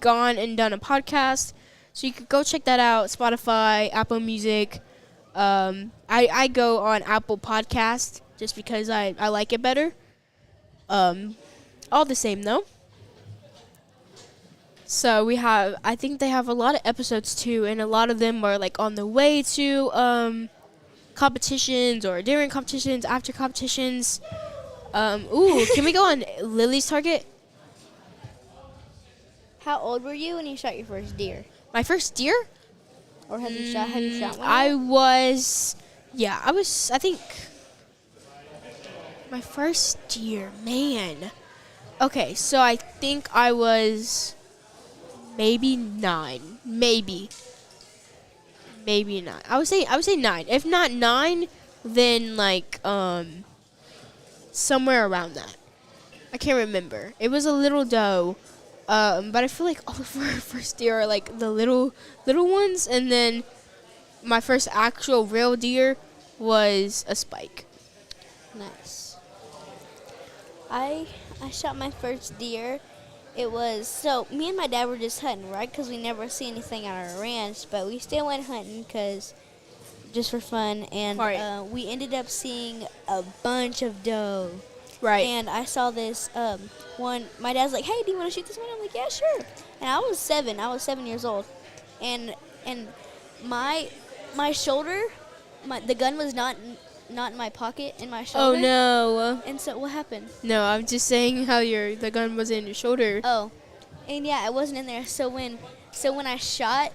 Speaker 3: gone and done a podcast. So you could go check that out, Spotify, Apple Music. I go on Apple Podcast just because I like it better. All the same, though. So I think they have a lot of episodes, too, and a lot of them are, like, on the way to competitions or during competitions, after competitions. Can we go on Lily's target?
Speaker 4: How old were you when you shot your first deer?
Speaker 3: My first deer?
Speaker 4: Or have you shot one?
Speaker 3: I think my first deer, man. Okay, so I think I was maybe 9. Maybe 9. I would say 9. If not 9, then like somewhere around that. I can't remember. It was a little doe. But I feel like all of our first deer are like the little ones, and then my first actual real deer was a spike.
Speaker 4: Nice. I shot my first deer. It was, so me and my dad were just hunting, right? Because we never see anything on our ranch, but we still went hunting because just for fun. And
Speaker 3: Right.
Speaker 4: We ended up seeing a bunch of doe.
Speaker 3: Right.
Speaker 4: And I saw this one. My dad's like, "Hey, do you want to shoot this one?" I'm like, "Yeah, sure." And I was 7. I was 7 years old, and my shoulder, the gun was not in my pocket in my shoulder.
Speaker 3: Oh no.
Speaker 4: And so what happened?
Speaker 3: No, I'm just saying how the gun was in your shoulder.
Speaker 4: Oh, and yeah, it wasn't in there. So when I shot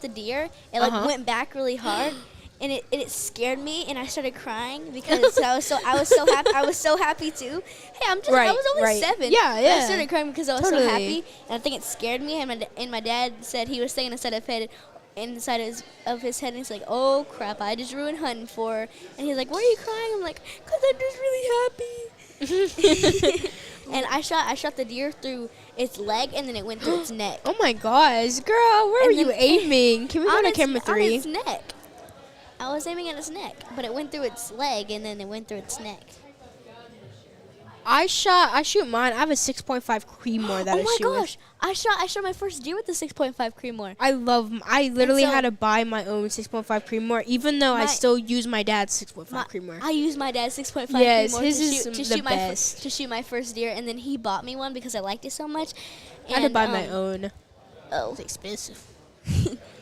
Speaker 4: the deer, it like went back really hard. And it scared me, and I started crying because I was so happy. I was so happy too. Hey, I was only 7.
Speaker 3: Yeah.
Speaker 4: I started crying because I was
Speaker 3: Totally.
Speaker 4: so happy, and I think it scared me. And my dad said he was staying inside of his head, and he's like, "Oh crap! I just ruined hunting for her." And he's like, "Why are you crying?" I'm like, "Cause I'm just really happy." And I shot the deer through its leg, and then it went through its neck.
Speaker 3: Oh my gosh, girl, where were
Speaker 4: And
Speaker 3: you
Speaker 4: then-
Speaker 3: aiming? Can we go to camera
Speaker 4: On
Speaker 3: 3?
Speaker 4: its neck. I was aiming at its neck, but it went through its leg, and then it went through its neck.
Speaker 3: I shoot mine. I have a 6.5 Creedmoor that
Speaker 4: Oh
Speaker 3: I
Speaker 4: my
Speaker 3: shoot with.
Speaker 4: gosh! I shot my first deer with the 6.5 Creedmoor.
Speaker 3: I literally
Speaker 4: so-
Speaker 3: had to buy my own 6.5 Creedmoor, even though I
Speaker 4: My-
Speaker 3: still use my dad's 6.5 Creedmoor.
Speaker 4: I used my dad's 6.5
Speaker 3: Yes,
Speaker 4: Creedmoor
Speaker 3: his
Speaker 4: to
Speaker 3: is
Speaker 4: shoot, to
Speaker 3: the
Speaker 4: shoot my
Speaker 3: best.
Speaker 4: to shoot my first deer, and then he bought me one because I liked it so much.
Speaker 3: I had to
Speaker 4: And,
Speaker 3: buy my own.
Speaker 4: Oh,
Speaker 3: It's expensive.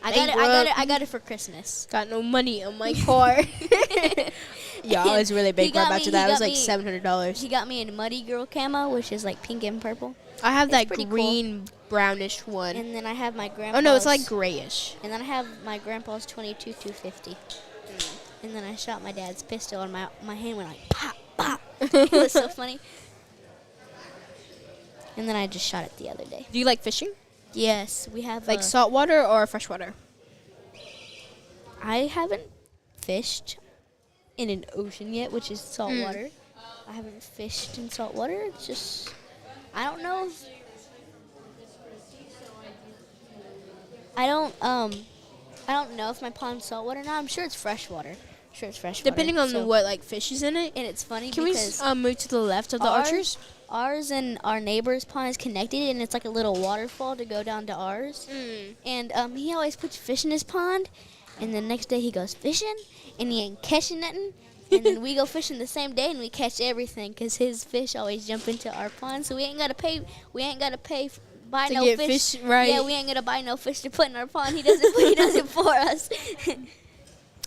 Speaker 4: I got it for Christmas.
Speaker 3: Got no money on my car. Yeah, I was really
Speaker 4: He
Speaker 3: bankrupt
Speaker 4: got
Speaker 3: after
Speaker 4: me-
Speaker 3: that.
Speaker 4: he
Speaker 3: It was
Speaker 4: got
Speaker 3: like
Speaker 4: me-
Speaker 3: $700.
Speaker 4: He got me a Muddy Girl camo, which is like pink and purple.
Speaker 3: I have
Speaker 4: It's
Speaker 3: that
Speaker 4: pretty cool.
Speaker 3: green brownish one.
Speaker 4: And then I have my grandpa's.
Speaker 3: Oh no, it's like grayish.
Speaker 4: And then I have my grandpa's 22 250. And then I shot my dad's pistol, and my hand went like pop, pop. It was so funny. And then I just shot it the other day.
Speaker 3: Do you like fishing?
Speaker 4: Yes, we have
Speaker 3: Like saltwater or freshwater?
Speaker 4: I haven't fished in an ocean yet, which is salt water. I haven't fished in salt water. It's just I don't know. I don't know if my pond's saltwater or not. I'm sure it's freshwater.
Speaker 3: Depending on
Speaker 4: so-
Speaker 3: what like fish is in it.
Speaker 4: And it's funny
Speaker 3: Can we
Speaker 4: because
Speaker 3: move to the left of the
Speaker 4: ours-
Speaker 3: archers?
Speaker 4: ours and our neighbor's pond is connected, and it's like a little waterfall to go down to ours. And he always puts fish in his pond, and the next day he goes fishing, and he ain't catching nothing. And then we go fishing the same day, and we catch everything because his fish always jump into our pond, so we ain't gotta pay. Buy
Speaker 3: To
Speaker 4: no
Speaker 3: get
Speaker 4: fish.
Speaker 3: fish, right.
Speaker 4: Yeah, we ain't gonna buy no fish to put in our pond. He does it. He does it for us.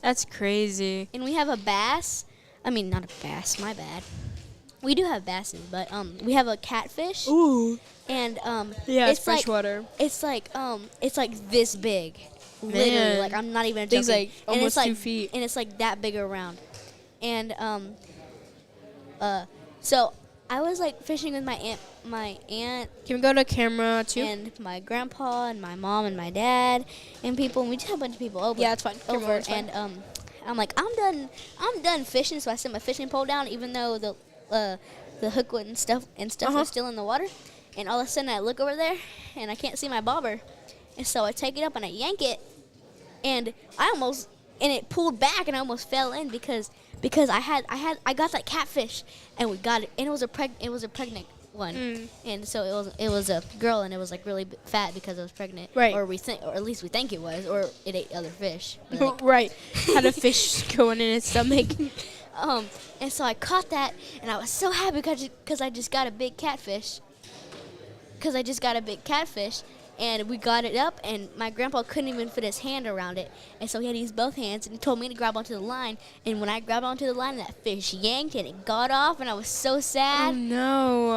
Speaker 3: That's crazy.
Speaker 4: And we have a bass. I mean, not a bass. My bad. We do have basses, but we have a catfish.
Speaker 3: Ooh.
Speaker 4: And
Speaker 3: Yeah, it's
Speaker 4: like,
Speaker 3: freshwater.
Speaker 4: it's like this big, literally.
Speaker 3: Man.
Speaker 4: Like I'm not even
Speaker 3: Thing's
Speaker 4: joking.
Speaker 3: like
Speaker 4: And
Speaker 3: almost
Speaker 4: it's like,
Speaker 3: 2 feet.
Speaker 4: and it's like that big around. And so I was like fishing with my aunt
Speaker 3: Can we go to camera 2?
Speaker 4: and my grandpa and my mom and my dad and people. And we just had a bunch of people over.
Speaker 3: Yeah, it's fine. Camera
Speaker 4: Over
Speaker 3: one's fine.
Speaker 4: and I'm like I'm done fishing. So I set my fishing pole down, even though the hook and stuff was still in the water. And all of a sudden I look over there and I can't see my bobber. And so I take it up and I yank it, and it pulled back and I almost fell in because I got that catfish, and we got it, and it was a pregnant one. And so it was a girl, and it was like really fat because it was pregnant.
Speaker 3: Right.
Speaker 4: Or at least we think it was, or it ate other fish. But, like,
Speaker 3: Right. Had a fish going in its stomach.
Speaker 4: and so I caught that, and I was so happy because I just got a big catfish. And we got it up, and my grandpa couldn't even fit his hand around it. And so he had to use both hands, and he told me to grab onto the line. And when I grabbed onto the line, that fish yanked, and it got off, and I was so
Speaker 3: Oh
Speaker 4: sad.
Speaker 3: no.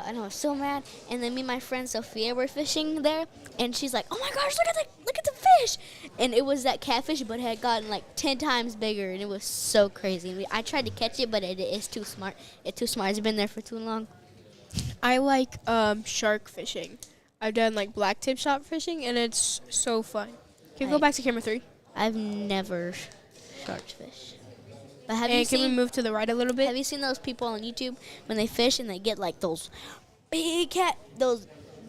Speaker 4: And I was so mad. And then me and my friend Sophia were fishing there, and she's like, "Oh my gosh, look at the fish!" And it was that catfish, but it had gotten like 10 times bigger, and it was so crazy. And I tried to catch it, but it's too smart. It's too smart. It's been there for too long.
Speaker 3: I like shark fishing. I've done like black tip shark fishing, and it's so fun. Can we go back to camera 3?
Speaker 4: I've never shark fish. But have
Speaker 3: And
Speaker 4: you
Speaker 3: can we
Speaker 4: seen?
Speaker 3: move to the right a little bit?
Speaker 4: Have you seen those people on YouTube when they fish and they get like those big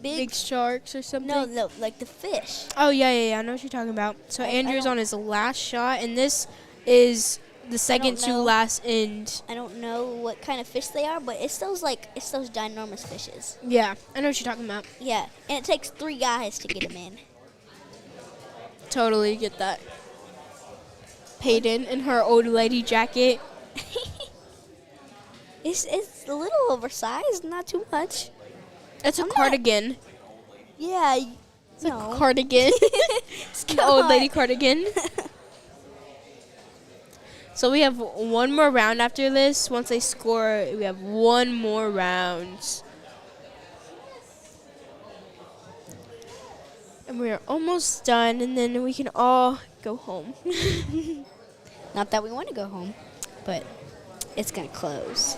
Speaker 3: Big sharks or something?
Speaker 4: no, like the fish.
Speaker 3: Oh, yeah. I know what you're talking about. So
Speaker 4: I
Speaker 3: Andrew's
Speaker 4: don't-
Speaker 3: on his last shot, and this is the second to
Speaker 4: know.
Speaker 3: last end.
Speaker 4: I don't know what kind of fish they are, but it's those ginormous fishes.
Speaker 3: Yeah, I know what you're talking about.
Speaker 4: Yeah, and it takes 3 guys to get them in.
Speaker 3: Totally get that. Peyton in her old lady jacket.
Speaker 4: It's a little oversized, not too much.
Speaker 3: It's a
Speaker 4: I'm not-
Speaker 3: cardigan.
Speaker 4: Yeah,
Speaker 3: It's a cardigan. The old lady cardigan. So we have one more round after this. Once they score, we have one more round. And we are almost done, and then we can all go home.
Speaker 4: Not that we want to go home, but it's gonna close.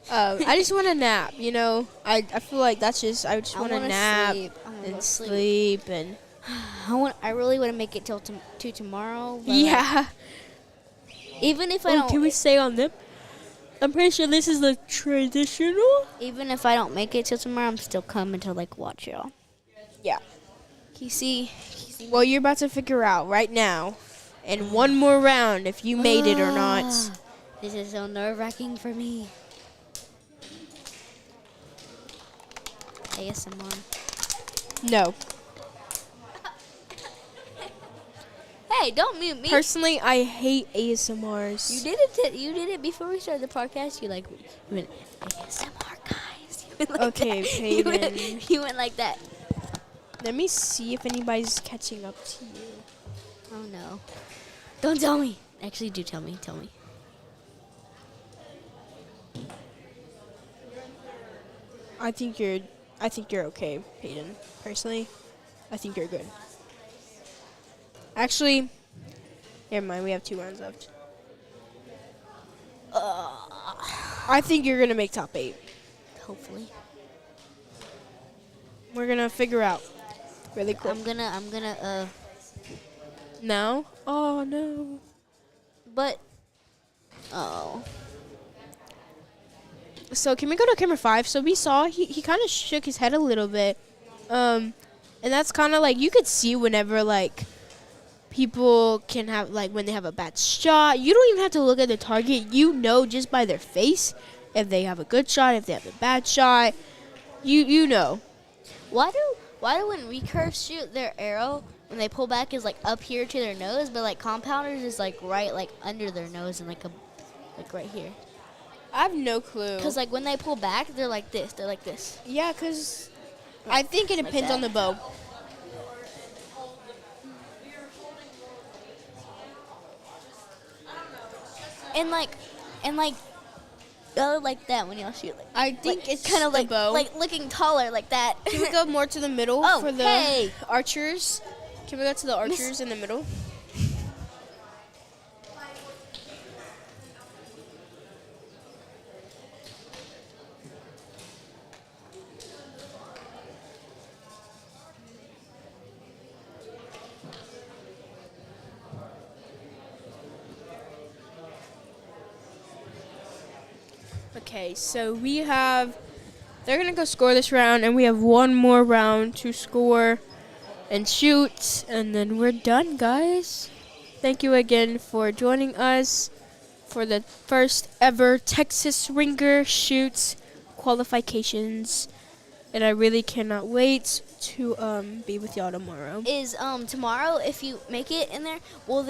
Speaker 3: I just want to nap, you know. I feel like I just
Speaker 4: I
Speaker 3: want to
Speaker 4: wanna
Speaker 3: nap
Speaker 4: sleep. I wanna go
Speaker 3: and
Speaker 4: sleep.
Speaker 3: sleep and
Speaker 4: I really want to make it till to tomorrow. But
Speaker 3: yeah.
Speaker 4: Even if I don't.
Speaker 3: Can we stay on them? I'm pretty sure this is the traditional.
Speaker 4: Even if I don't make it till tomorrow, I'm still coming to like watch y'all.
Speaker 3: Yeah.
Speaker 4: You see,
Speaker 3: Well, you're about to figure out right now, in one more round, if you made it or not.
Speaker 4: This is so nerve-wracking for me. ASMR.
Speaker 3: No.
Speaker 4: Hey, don't mute me.
Speaker 3: Personally, I hate ASMRs.
Speaker 4: You did it. You did it before we started the podcast. You went ASMR guys. You went like
Speaker 3: Okay,
Speaker 4: that.
Speaker 3: Peyton.
Speaker 4: You went like that.
Speaker 3: Let me see if anybody's catching up to you.
Speaker 4: Oh no! Don't tell me. Actually, do tell me. Tell me.
Speaker 3: I think you're okay, Peyton. Personally, I think you're good. Actually, never mind. We have 2 rounds left. I think you're gonna make top 8.
Speaker 4: Hopefully.
Speaker 3: We're gonna figure out really quick.
Speaker 4: I'm gonna.
Speaker 3: Now? Oh no.
Speaker 4: But. Oh.
Speaker 3: So can we go to camera 5? So we saw he kind of shook his head a little bit, and that's kind of like you could see whenever like people can have like when they have a bad shot. You don't even have to look at the target. You know just by their face if they have a good shot, if they have a bad shot. You know.
Speaker 4: Why do when recurves shoot their arrow when they pull back is like up here to their nose, but like compounders is like right like under their nose and like right here.
Speaker 3: I have no clue.
Speaker 4: Cause like when they pull back, they're like this. They're like this.
Speaker 3: Yeah, cause I think it
Speaker 4: Like
Speaker 3: depends
Speaker 4: that.
Speaker 3: on the bow.
Speaker 4: And like like that when y'all shoot. Like,
Speaker 3: I think it's
Speaker 4: kind of
Speaker 3: the
Speaker 4: like
Speaker 3: bow.
Speaker 4: like looking taller like that.
Speaker 3: Can we go more to the middle
Speaker 4: Oh,
Speaker 3: for the
Speaker 4: hey.
Speaker 3: archers? Can we go to the archers in the middle? Okay, so they're going to go score this round, and we have one more round to score and shoot, and then we're done, guys. Thank you again for joining us for the first ever Texas Ringer Shoots qualifications, and I really cannot wait to be with y'all tomorrow.
Speaker 4: Is tomorrow if you make it in there, will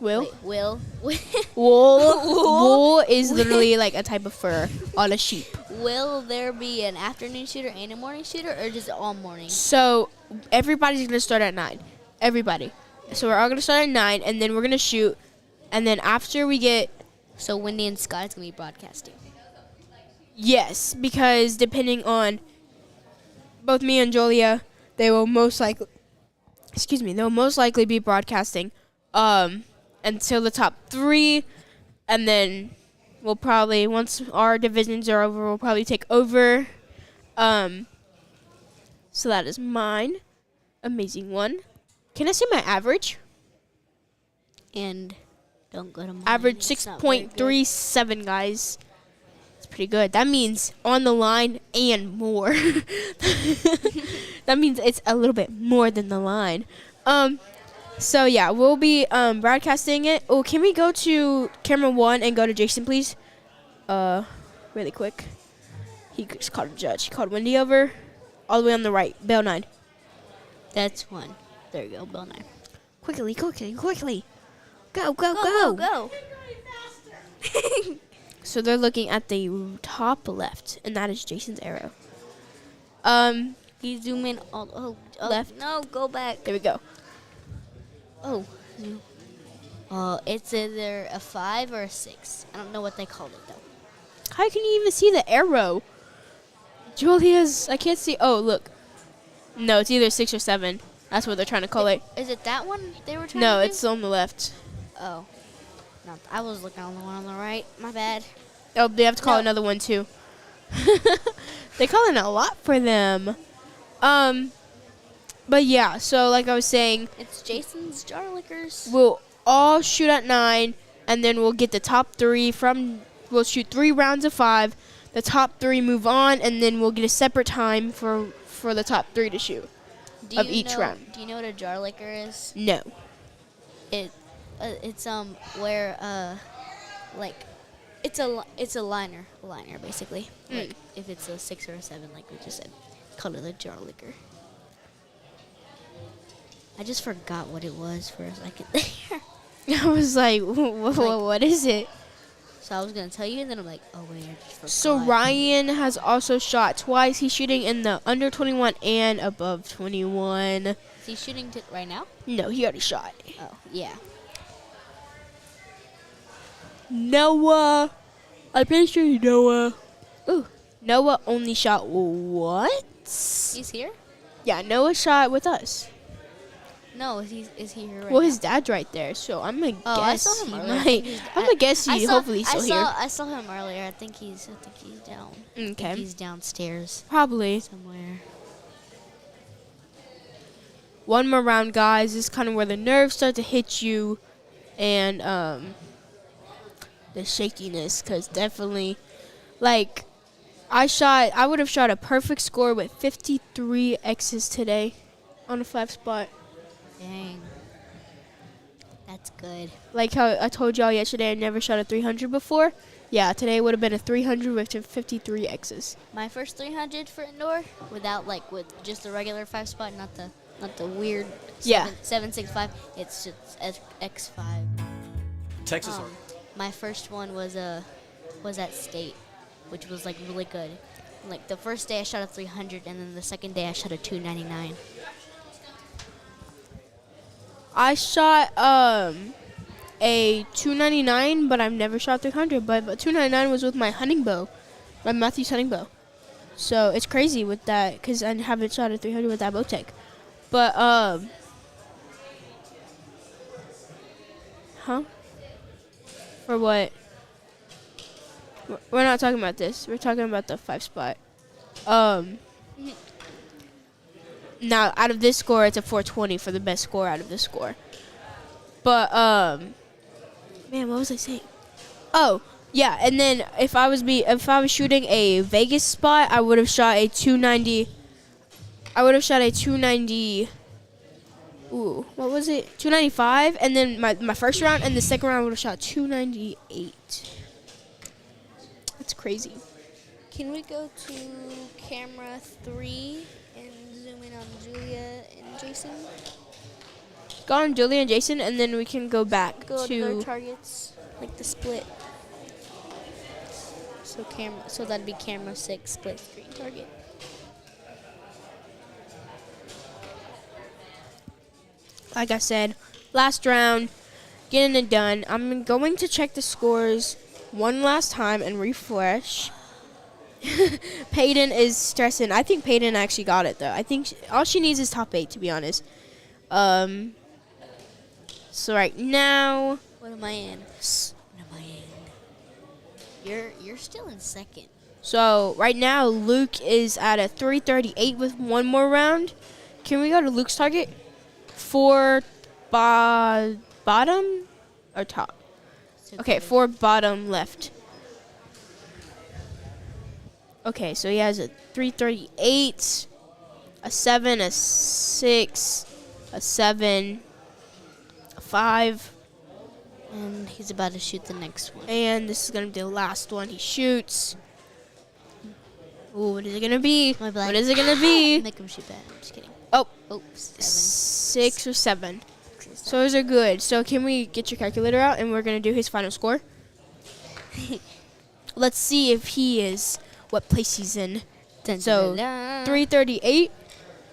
Speaker 3: Wool is literally like a type of fur on a sheep.
Speaker 4: will there be an afternoon shooter and a morning shooter, or just all morning?
Speaker 3: So everybody's gonna start at 9. Everybody. So we're all gonna start at 9, and then we're gonna shoot, and then after we get
Speaker 4: So Wendy and Scott's gonna be broadcasting.
Speaker 3: yes, because depending on both me and Julia, they will most likely be broadcasting until the top 3, and then we'll probably, once our divisions are over, we'll probably take over. So that is mine. Amazing one. Can I say my average?
Speaker 4: And don't go to mine.
Speaker 3: Average
Speaker 4: It's not very good.
Speaker 3: 6.37, guys. It's pretty good. That means on the line and more. That means it's a little bit more than the line. So yeah, we'll be broadcasting it. Oh, can we go to camera 1 and go to Jason, please? Really quick. He just called a judge. He called Wendy over. All the way on the right. Bell 9.
Speaker 4: That's one. There you go, Bill 9.
Speaker 3: Quickly. Go.
Speaker 4: Go.
Speaker 3: So they're looking at the top left, and that is Jason's arrow.
Speaker 4: You zoom in all
Speaker 3: Left.
Speaker 4: No, go back.
Speaker 3: There we go.
Speaker 4: Oh. It's either a 5 or a 6. I don't know what they called it though.
Speaker 3: How can you even see the arrow? Julia's, I can't see. Oh, look. No, it's either 6 or 7. That's what they're trying to call it.
Speaker 4: Is it that one they were trying
Speaker 3: No,
Speaker 4: to
Speaker 3: it's on the left.
Speaker 4: Oh. No, I was looking on the one on the right. My bad.
Speaker 3: Oh, they have to call
Speaker 4: No.
Speaker 3: another one too. They're calling a lot for them. But yeah, so like I was saying,
Speaker 4: It's Jason's Jar Lickers.
Speaker 3: we'll all shoot at 9, and then we'll get the top 3 from. We'll shoot 3 rounds of 5. The top 3 move on, and then we'll get a separate time for the top 3 to shoot of each round.
Speaker 4: Do you know what a jar licker is?
Speaker 3: No.
Speaker 4: It's where like it's a liner basically. Like if it's a 6 or a 7, like we just said, call it a jar licker. I just forgot what it was for a second there.
Speaker 3: I was like, what is it?
Speaker 4: So I was gonna tell you, and then I'm like, oh wait, I just forgot.
Speaker 3: So Ryan has also shot twice. He's shooting in the under 21 and above 21.
Speaker 4: Is he shooting right now?
Speaker 3: No, he already shot.
Speaker 4: Oh yeah.
Speaker 3: Noah. I'm pretty sure Noah. Ooh, Noah only shot once.
Speaker 4: He's here?
Speaker 3: Yeah, Noah shot with us.
Speaker 4: No, is he here right
Speaker 3: Well,
Speaker 4: now?
Speaker 3: his dad's right there, so I'm gonna
Speaker 4: Oh, I
Speaker 3: guess
Speaker 4: saw him
Speaker 3: he
Speaker 4: earlier.
Speaker 3: might. I'm gonna guess hopefully he's still here.
Speaker 4: I saw him earlier. I think he's down. I
Speaker 3: Okay.
Speaker 4: think he's downstairs
Speaker 3: Probably.
Speaker 4: somewhere.
Speaker 3: One more round, guys. This is kind of where the nerves start to hit you, and the shakiness, because definitely, like, I would have shot a perfect score with 53 X's today on a 5 spot.
Speaker 4: Dang. That's good.
Speaker 3: Like how I told y'all yesterday, I never shot a 300 before. Yeah, today would have been a 300 with 53 X's.
Speaker 4: My first 300 for indoor, with just the regular 5 spot, not the weird 765. It's just X5.
Speaker 5: Texas.
Speaker 4: My first one was at state, which was like really good. Like the first day I shot a 300, and then the second day I shot a 299.
Speaker 3: I shot a 299, but I've never shot 300. But 299 was with my hunting bow, my Matthews hunting bow. So it's crazy with that, because I haven't shot a 300 with that bow tech. But for what? We're not talking about this. We're talking about the 5 spot. Now, out of this score, it's a 420 for the best score out of this score. But, man, what was I saying? Oh, yeah, and then if I was shooting a Vegas spot, I would have shot a 290. I would have shot a 290. Ooh, what was it? 295, and then my first round, and the second round I would have shot 298. That's crazy.
Speaker 4: Can we go to camera 3 and zoom in on Julia and Jason?
Speaker 3: Go on Julia and Jason, and then we can go back
Speaker 4: Go to their
Speaker 3: to.
Speaker 4: targets, like the split. So that'd be camera 6 split screen target.
Speaker 3: Like I said, last round, getting it done. I'm going to check the scores one last time and refresh. Peyton is stressing. I think Peyton actually got it, though. I think all she needs is top 8, to be honest. So right now,
Speaker 4: What am I in? You're still in second.
Speaker 3: so right now Luke is at a 338 with one more round. Can we go to Luke's target? For bottom or top?
Speaker 4: So
Speaker 3: Okay,
Speaker 4: good.
Speaker 3: 4 bottom left. Okay, so he has a 338, a 7, a 6, a 7, a 5,
Speaker 4: And he's about to shoot the next one.
Speaker 3: and this is going to be the last one he shoots. Ooh, what is it going to be?
Speaker 4: My black.
Speaker 3: What is it going to be?
Speaker 4: Make him shoot bad. I'm just kidding.
Speaker 3: Oh,
Speaker 4: Oh, 7.
Speaker 3: 6 or 7. So those are good. So can we get your calculator out, and we're going to do his final score? Let's see if he is, what place he's in. So 338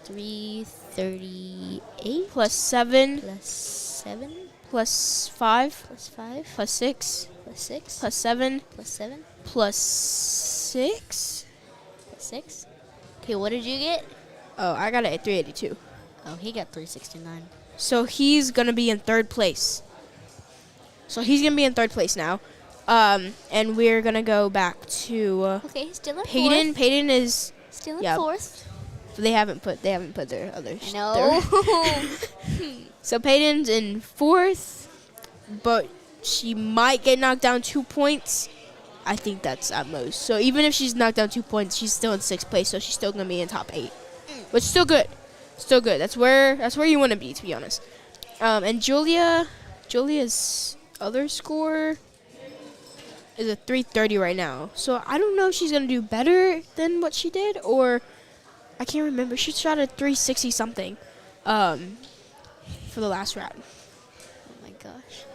Speaker 4: 338
Speaker 3: plus 7
Speaker 4: plus 7
Speaker 3: plus 5
Speaker 4: plus 5
Speaker 3: plus 6
Speaker 4: plus 6
Speaker 3: plus 7
Speaker 4: plus 7
Speaker 3: plus 6.
Speaker 4: plus 6. Okay, what did you get?
Speaker 3: Oh, I got it at 382.
Speaker 4: Oh, he got 369.
Speaker 3: So he's going to be in 3rd place. So he's going to be in 3rd place now. And we're going to go back to
Speaker 4: Okay, he's still in
Speaker 3: Peyton.
Speaker 4: 4th.
Speaker 3: Peyton is,
Speaker 4: Still in
Speaker 3: yeah.
Speaker 4: 4th.
Speaker 3: they haven't put their other.
Speaker 4: No.
Speaker 3: So Peyton's in 4th, but she might get knocked down 2 points. I think that's at most. So even if she's knocked down 2 points, she's still in 6th place. So she's still gonna be in top 8, which is still good. Still good. That's where you want to be to be honest. And Julia's other score is a 330 right now. So I don't know if she's gonna do better than what she did, or I can't remember. She shot a 360 something for the last round.
Speaker 4: Oh my gosh.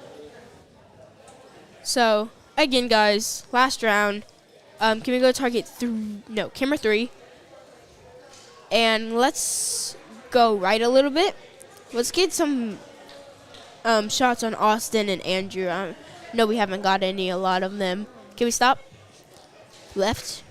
Speaker 3: So again, guys, last round. Can we go to camera 3? And let's go right a little bit. Let's get some shots on Austin and Andrew. I know we haven't got a lot of them. Can we stop? Left.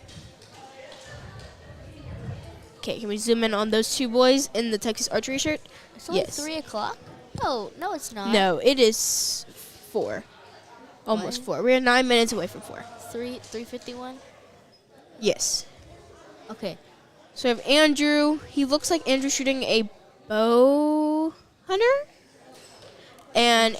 Speaker 3: Okay, can we zoom in on those 2 boys in the Texas archery shirt?
Speaker 4: It's only
Speaker 3: Yes.
Speaker 4: 3 o'clock? Oh, no, it's not.
Speaker 3: No, it is 4. Almost 4. We're 9 minutes away from 4.
Speaker 4: 3:51?
Speaker 3: Yes.
Speaker 4: Okay.
Speaker 3: So we have Andrew. He looks like Andrew shooting a bow hunter. And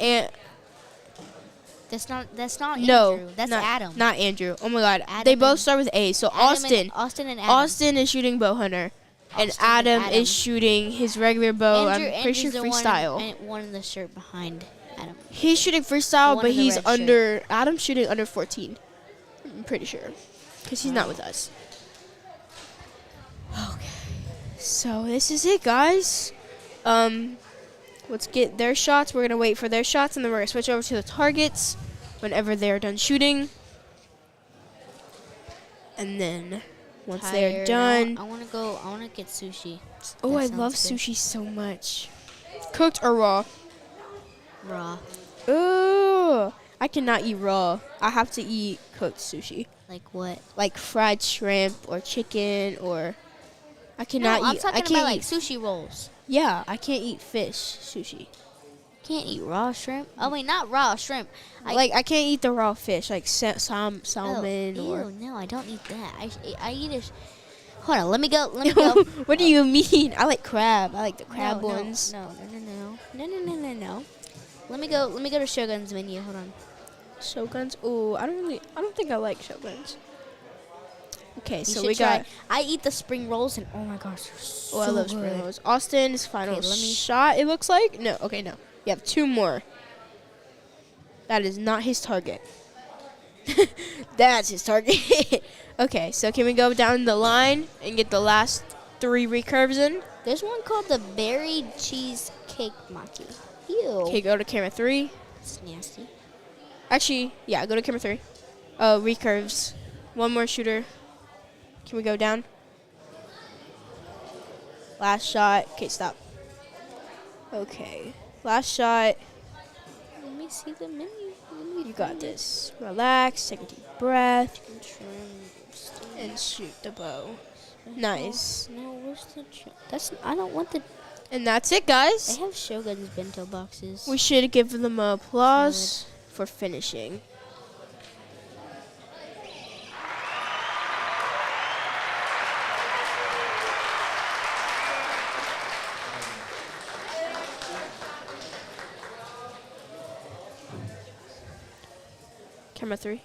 Speaker 4: That's not
Speaker 3: no,
Speaker 4: Andrew. That's
Speaker 3: not,
Speaker 4: Adam.
Speaker 3: Not Andrew. Oh my God.
Speaker 4: Adam
Speaker 3: They both
Speaker 4: and-
Speaker 3: start with A. So
Speaker 4: Austin and Adam.
Speaker 3: Austin is shooting bow hunter, and
Speaker 4: Austin and
Speaker 3: Adam
Speaker 4: Adam.
Speaker 3: is shooting his regular bow.
Speaker 4: Andrew,
Speaker 3: I'm pretty sure
Speaker 4: Andrew's
Speaker 3: freestyle.
Speaker 4: one in the shirt behind Adam.
Speaker 3: He's shooting freestyle,
Speaker 4: One
Speaker 3: but
Speaker 4: in the
Speaker 3: he's
Speaker 4: red
Speaker 3: under. Adam's shooting under 14. I'm pretty sure, because he's not with us. Okay. So this is it, guys. Let's get their shots. We're gonna wait for their shots, and then we're gonna switch over to the targets whenever they're done shooting. And then once they're
Speaker 4: Tired.
Speaker 3: done,
Speaker 4: I want to get sushi.
Speaker 3: oh,
Speaker 4: That
Speaker 3: I love
Speaker 4: sounds good.
Speaker 3: sushi so much. Cooked or raw?
Speaker 4: Raw.
Speaker 3: Ooh, I cannot eat raw. I have to eat cooked sushi,
Speaker 4: Like what?
Speaker 3: like fried shrimp or chicken, or I cannot
Speaker 4: No, I'm
Speaker 3: eat.
Speaker 4: talking
Speaker 3: I can't
Speaker 4: about like
Speaker 3: eat.
Speaker 4: sushi rolls.
Speaker 3: Yeah, I can't eat fish sushi.
Speaker 4: Can't eat raw shrimp. Oh wait, not raw shrimp.
Speaker 3: I can't eat the raw fish, like salmon
Speaker 4: ew,
Speaker 3: or.
Speaker 4: no, I don't eat that. I eat it. Hold on, let me go. Let me go.
Speaker 3: What do you mean? I like crab. I like the crab
Speaker 4: no,
Speaker 3: ones.
Speaker 4: No. No. Let me go. Let me go to Shogun's menu. Hold on.
Speaker 3: Shoguns. Ooh, I don't think I like shoguns. Okay,
Speaker 4: You
Speaker 3: so
Speaker 4: should
Speaker 3: we
Speaker 4: try.
Speaker 3: got.
Speaker 4: I eat the spring rolls and oh my gosh, they're so
Speaker 3: Oh, I love
Speaker 4: good.
Speaker 3: spring rolls. Austin's final
Speaker 4: Okay, let me-
Speaker 3: shot. It looks like no. Okay, no. You have 2 more. That is not his target. That's his target. Okay, so can we go down the line and get the last 3 recurves in?
Speaker 4: There's one called the berry cheesecake maki. Ew.
Speaker 3: Okay, go to camera 3.
Speaker 4: It's nasty.
Speaker 3: Actually, yeah, go to camera 3. Recurves. 1 more shooter. Can we go down? Last shot. Okay, stop. Okay. Last shot.
Speaker 4: Let me see the menu.
Speaker 3: You got this. Relax. Take a deep breath.
Speaker 4: Shrimp.
Speaker 3: And shoot the bow. Nice.
Speaker 4: No, where's the? That's. I don't want the.
Speaker 3: And that's it,
Speaker 4: They
Speaker 3: guys.
Speaker 4: have Shogun's bento boxes.
Speaker 3: We should give them applause for finishing. Camera 3.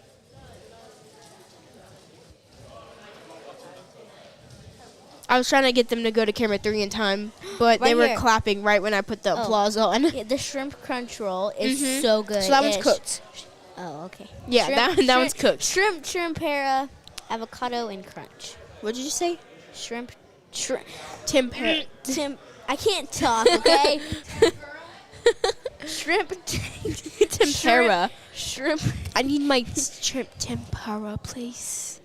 Speaker 3: I was trying to get them to go to camera 3 in time, but they
Speaker 4: Right
Speaker 3: were
Speaker 4: here.
Speaker 3: clapping right when I put the
Speaker 4: Oh.
Speaker 3: applause on.
Speaker 4: Yeah, the shrimp crunch roll is
Speaker 3: Mhm.
Speaker 4: so good.
Speaker 3: So that one's
Speaker 4: Yeah,
Speaker 3: cooked.
Speaker 4: Oh, okay.
Speaker 3: Yeah, that one's cooked.
Speaker 4: Shrimp, tempura, avocado, and crunch.
Speaker 3: What did you say?
Speaker 4: Shrimp.
Speaker 3: Tempura.
Speaker 4: I can't talk, okay? Shrimp.
Speaker 3: Tempura.
Speaker 4: Shrimp.
Speaker 3: I need my shrimp tempura, please.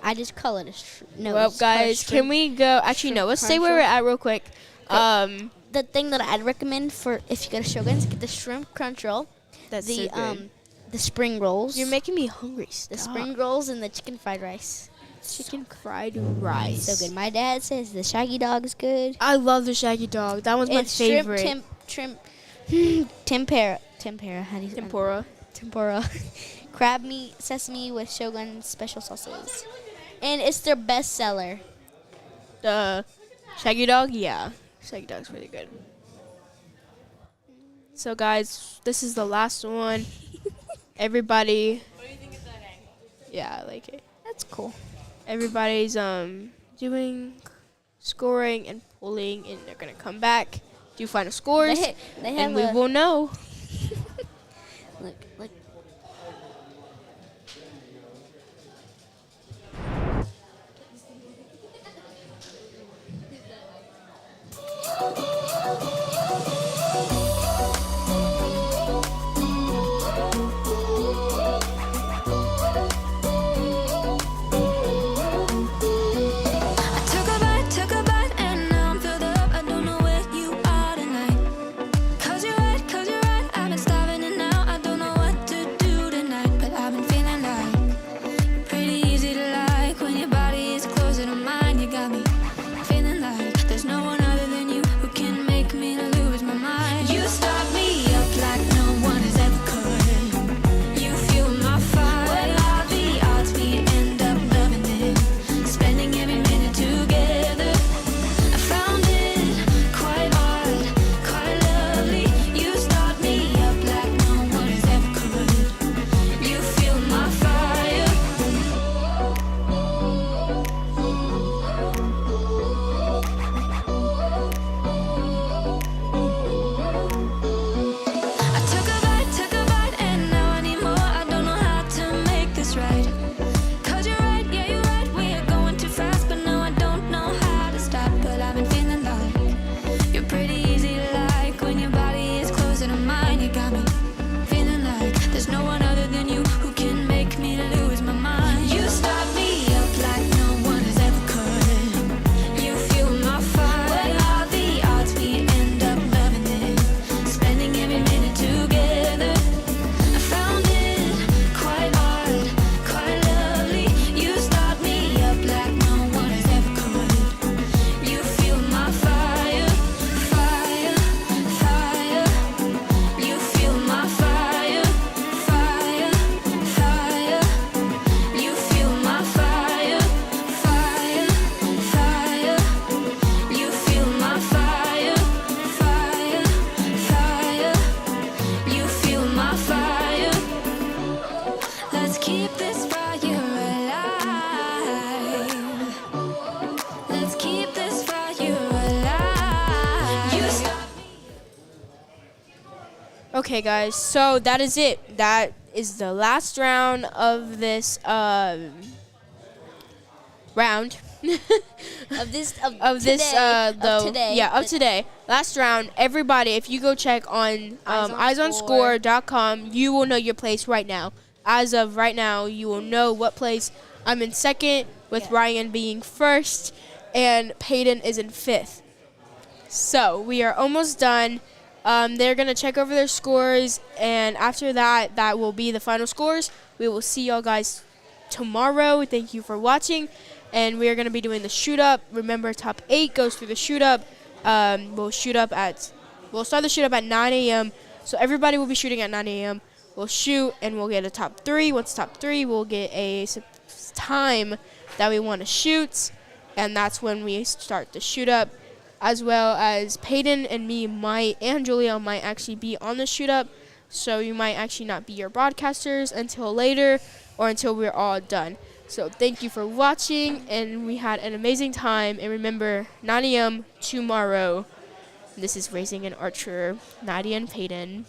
Speaker 4: I just call it a shrimp. No,
Speaker 3: Well,
Speaker 4: it's called
Speaker 3: guys,
Speaker 4: shrimp.
Speaker 3: can we go? Actually, no.
Speaker 4: shrimp
Speaker 3: Let's stay
Speaker 4: crunch
Speaker 3: where we're
Speaker 4: roll.
Speaker 3: at real quick.
Speaker 4: The thing that I'd recommend for if you go to Shogun's, get the shrimp crunch roll,
Speaker 3: That's
Speaker 4: the
Speaker 3: so good.
Speaker 4: the spring rolls,
Speaker 3: You're making me hungry.
Speaker 4: the
Speaker 3: Stop.
Speaker 4: spring rolls, and the chicken fried rice.
Speaker 3: chicken fried rice.
Speaker 4: So good. My dad says the shaggy dog is good.
Speaker 3: I love the shaggy dog. That one's my
Speaker 4: It's
Speaker 3: favorite.
Speaker 4: shrimp tempura. How do you say
Speaker 3: Tempura.
Speaker 4: Tempura. Crab meat, sesame with Shogun special sauces. And it's their best seller.
Speaker 3: The shaggy dog, yeah. Shaggy dog's pretty good. So guys, this is the last one. everybody.
Speaker 5: What do you think of that angle?
Speaker 3: Yeah, I like it.
Speaker 4: That's cool.
Speaker 3: Everybody's doing scoring and pulling, and they're gonna come back, do final scores,
Speaker 4: They have
Speaker 3: and we
Speaker 4: a
Speaker 3: will know.
Speaker 4: look.
Speaker 1: Took a bite, and now I'm filled up. I don't know where you are tonight. 'Cause you're right, I've been starving and now I don't know what to do tonight. But I've been feeling like you're pretty easy to like when your body is closer to mine. You got me feeling like there's no one other than you who can make me lose my mind. You start me up like no one has ever could. You fuel my fire. What are the odds we end up loving it? Spending every minute together. I found it quite odd, quite lovely. You start me up like no one has ever could. You fuel my fire. I took a bite, and now I need more. I don't know how to make this right. 'Cause you're right, yeah, you're right. We are going too fast, but no, I don't know how to stop. But I've been feeling like you're pretty easy to like when your body is closer to mine. You got me feeling like there's no one other than you who can make me lose my mind. You start me up like no one has ever could. You fuel my fire. What are the odds we end up loving it? Spending every minute together. I found it quite odd, quite lovely. You start me up like no one has ever could. You fuel my fire, fire, fire. You fuel my fire, fire, fire. You fuel my fire, fire, fire. You fuel my fire, fire, fire. You fuel my fire. Let's keep this fire alive. Let's keep this fire alive. You start
Speaker 3: Okay, guys, so that is it. That is the last round of this round.
Speaker 4: Of this
Speaker 3: today. Last round. Everybody, if you go check on eyesonscore.com, you will know your place right now. As of right now, you will know what place. I'm in second, with Ryan being first, and Peyton is in fifth. So we are almost done. They're going to check over their scores, and after that, that will be the final scores. We will see y'all guys tomorrow. Thank you for watching, and we are going to be doing the shoot-up. Remember, top 8 goes through the shoot-up. We'll start the shoot-up at 9 a.m., so everybody will be shooting at 9 a.m. We'll shoot, and we'll get a top 3. Once top 3, we'll get a time that we want to shoot, and that's when we start the shoot-up. As well as Peyton and me and Julia might actually be on the shoot-up, so you might actually not be your broadcasters until later or until we're all done. So thank you for watching, and we had an amazing time. And remember, 9 a.m. tomorrow. This is Raising an Archer, Nadjia and Peyton.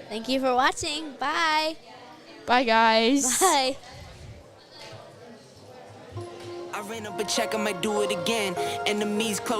Speaker 4: Thank you for watching. Bye.
Speaker 3: Bye, guys.
Speaker 4: Bye.
Speaker 2: I ran up a check, I might do it again. Enemies close.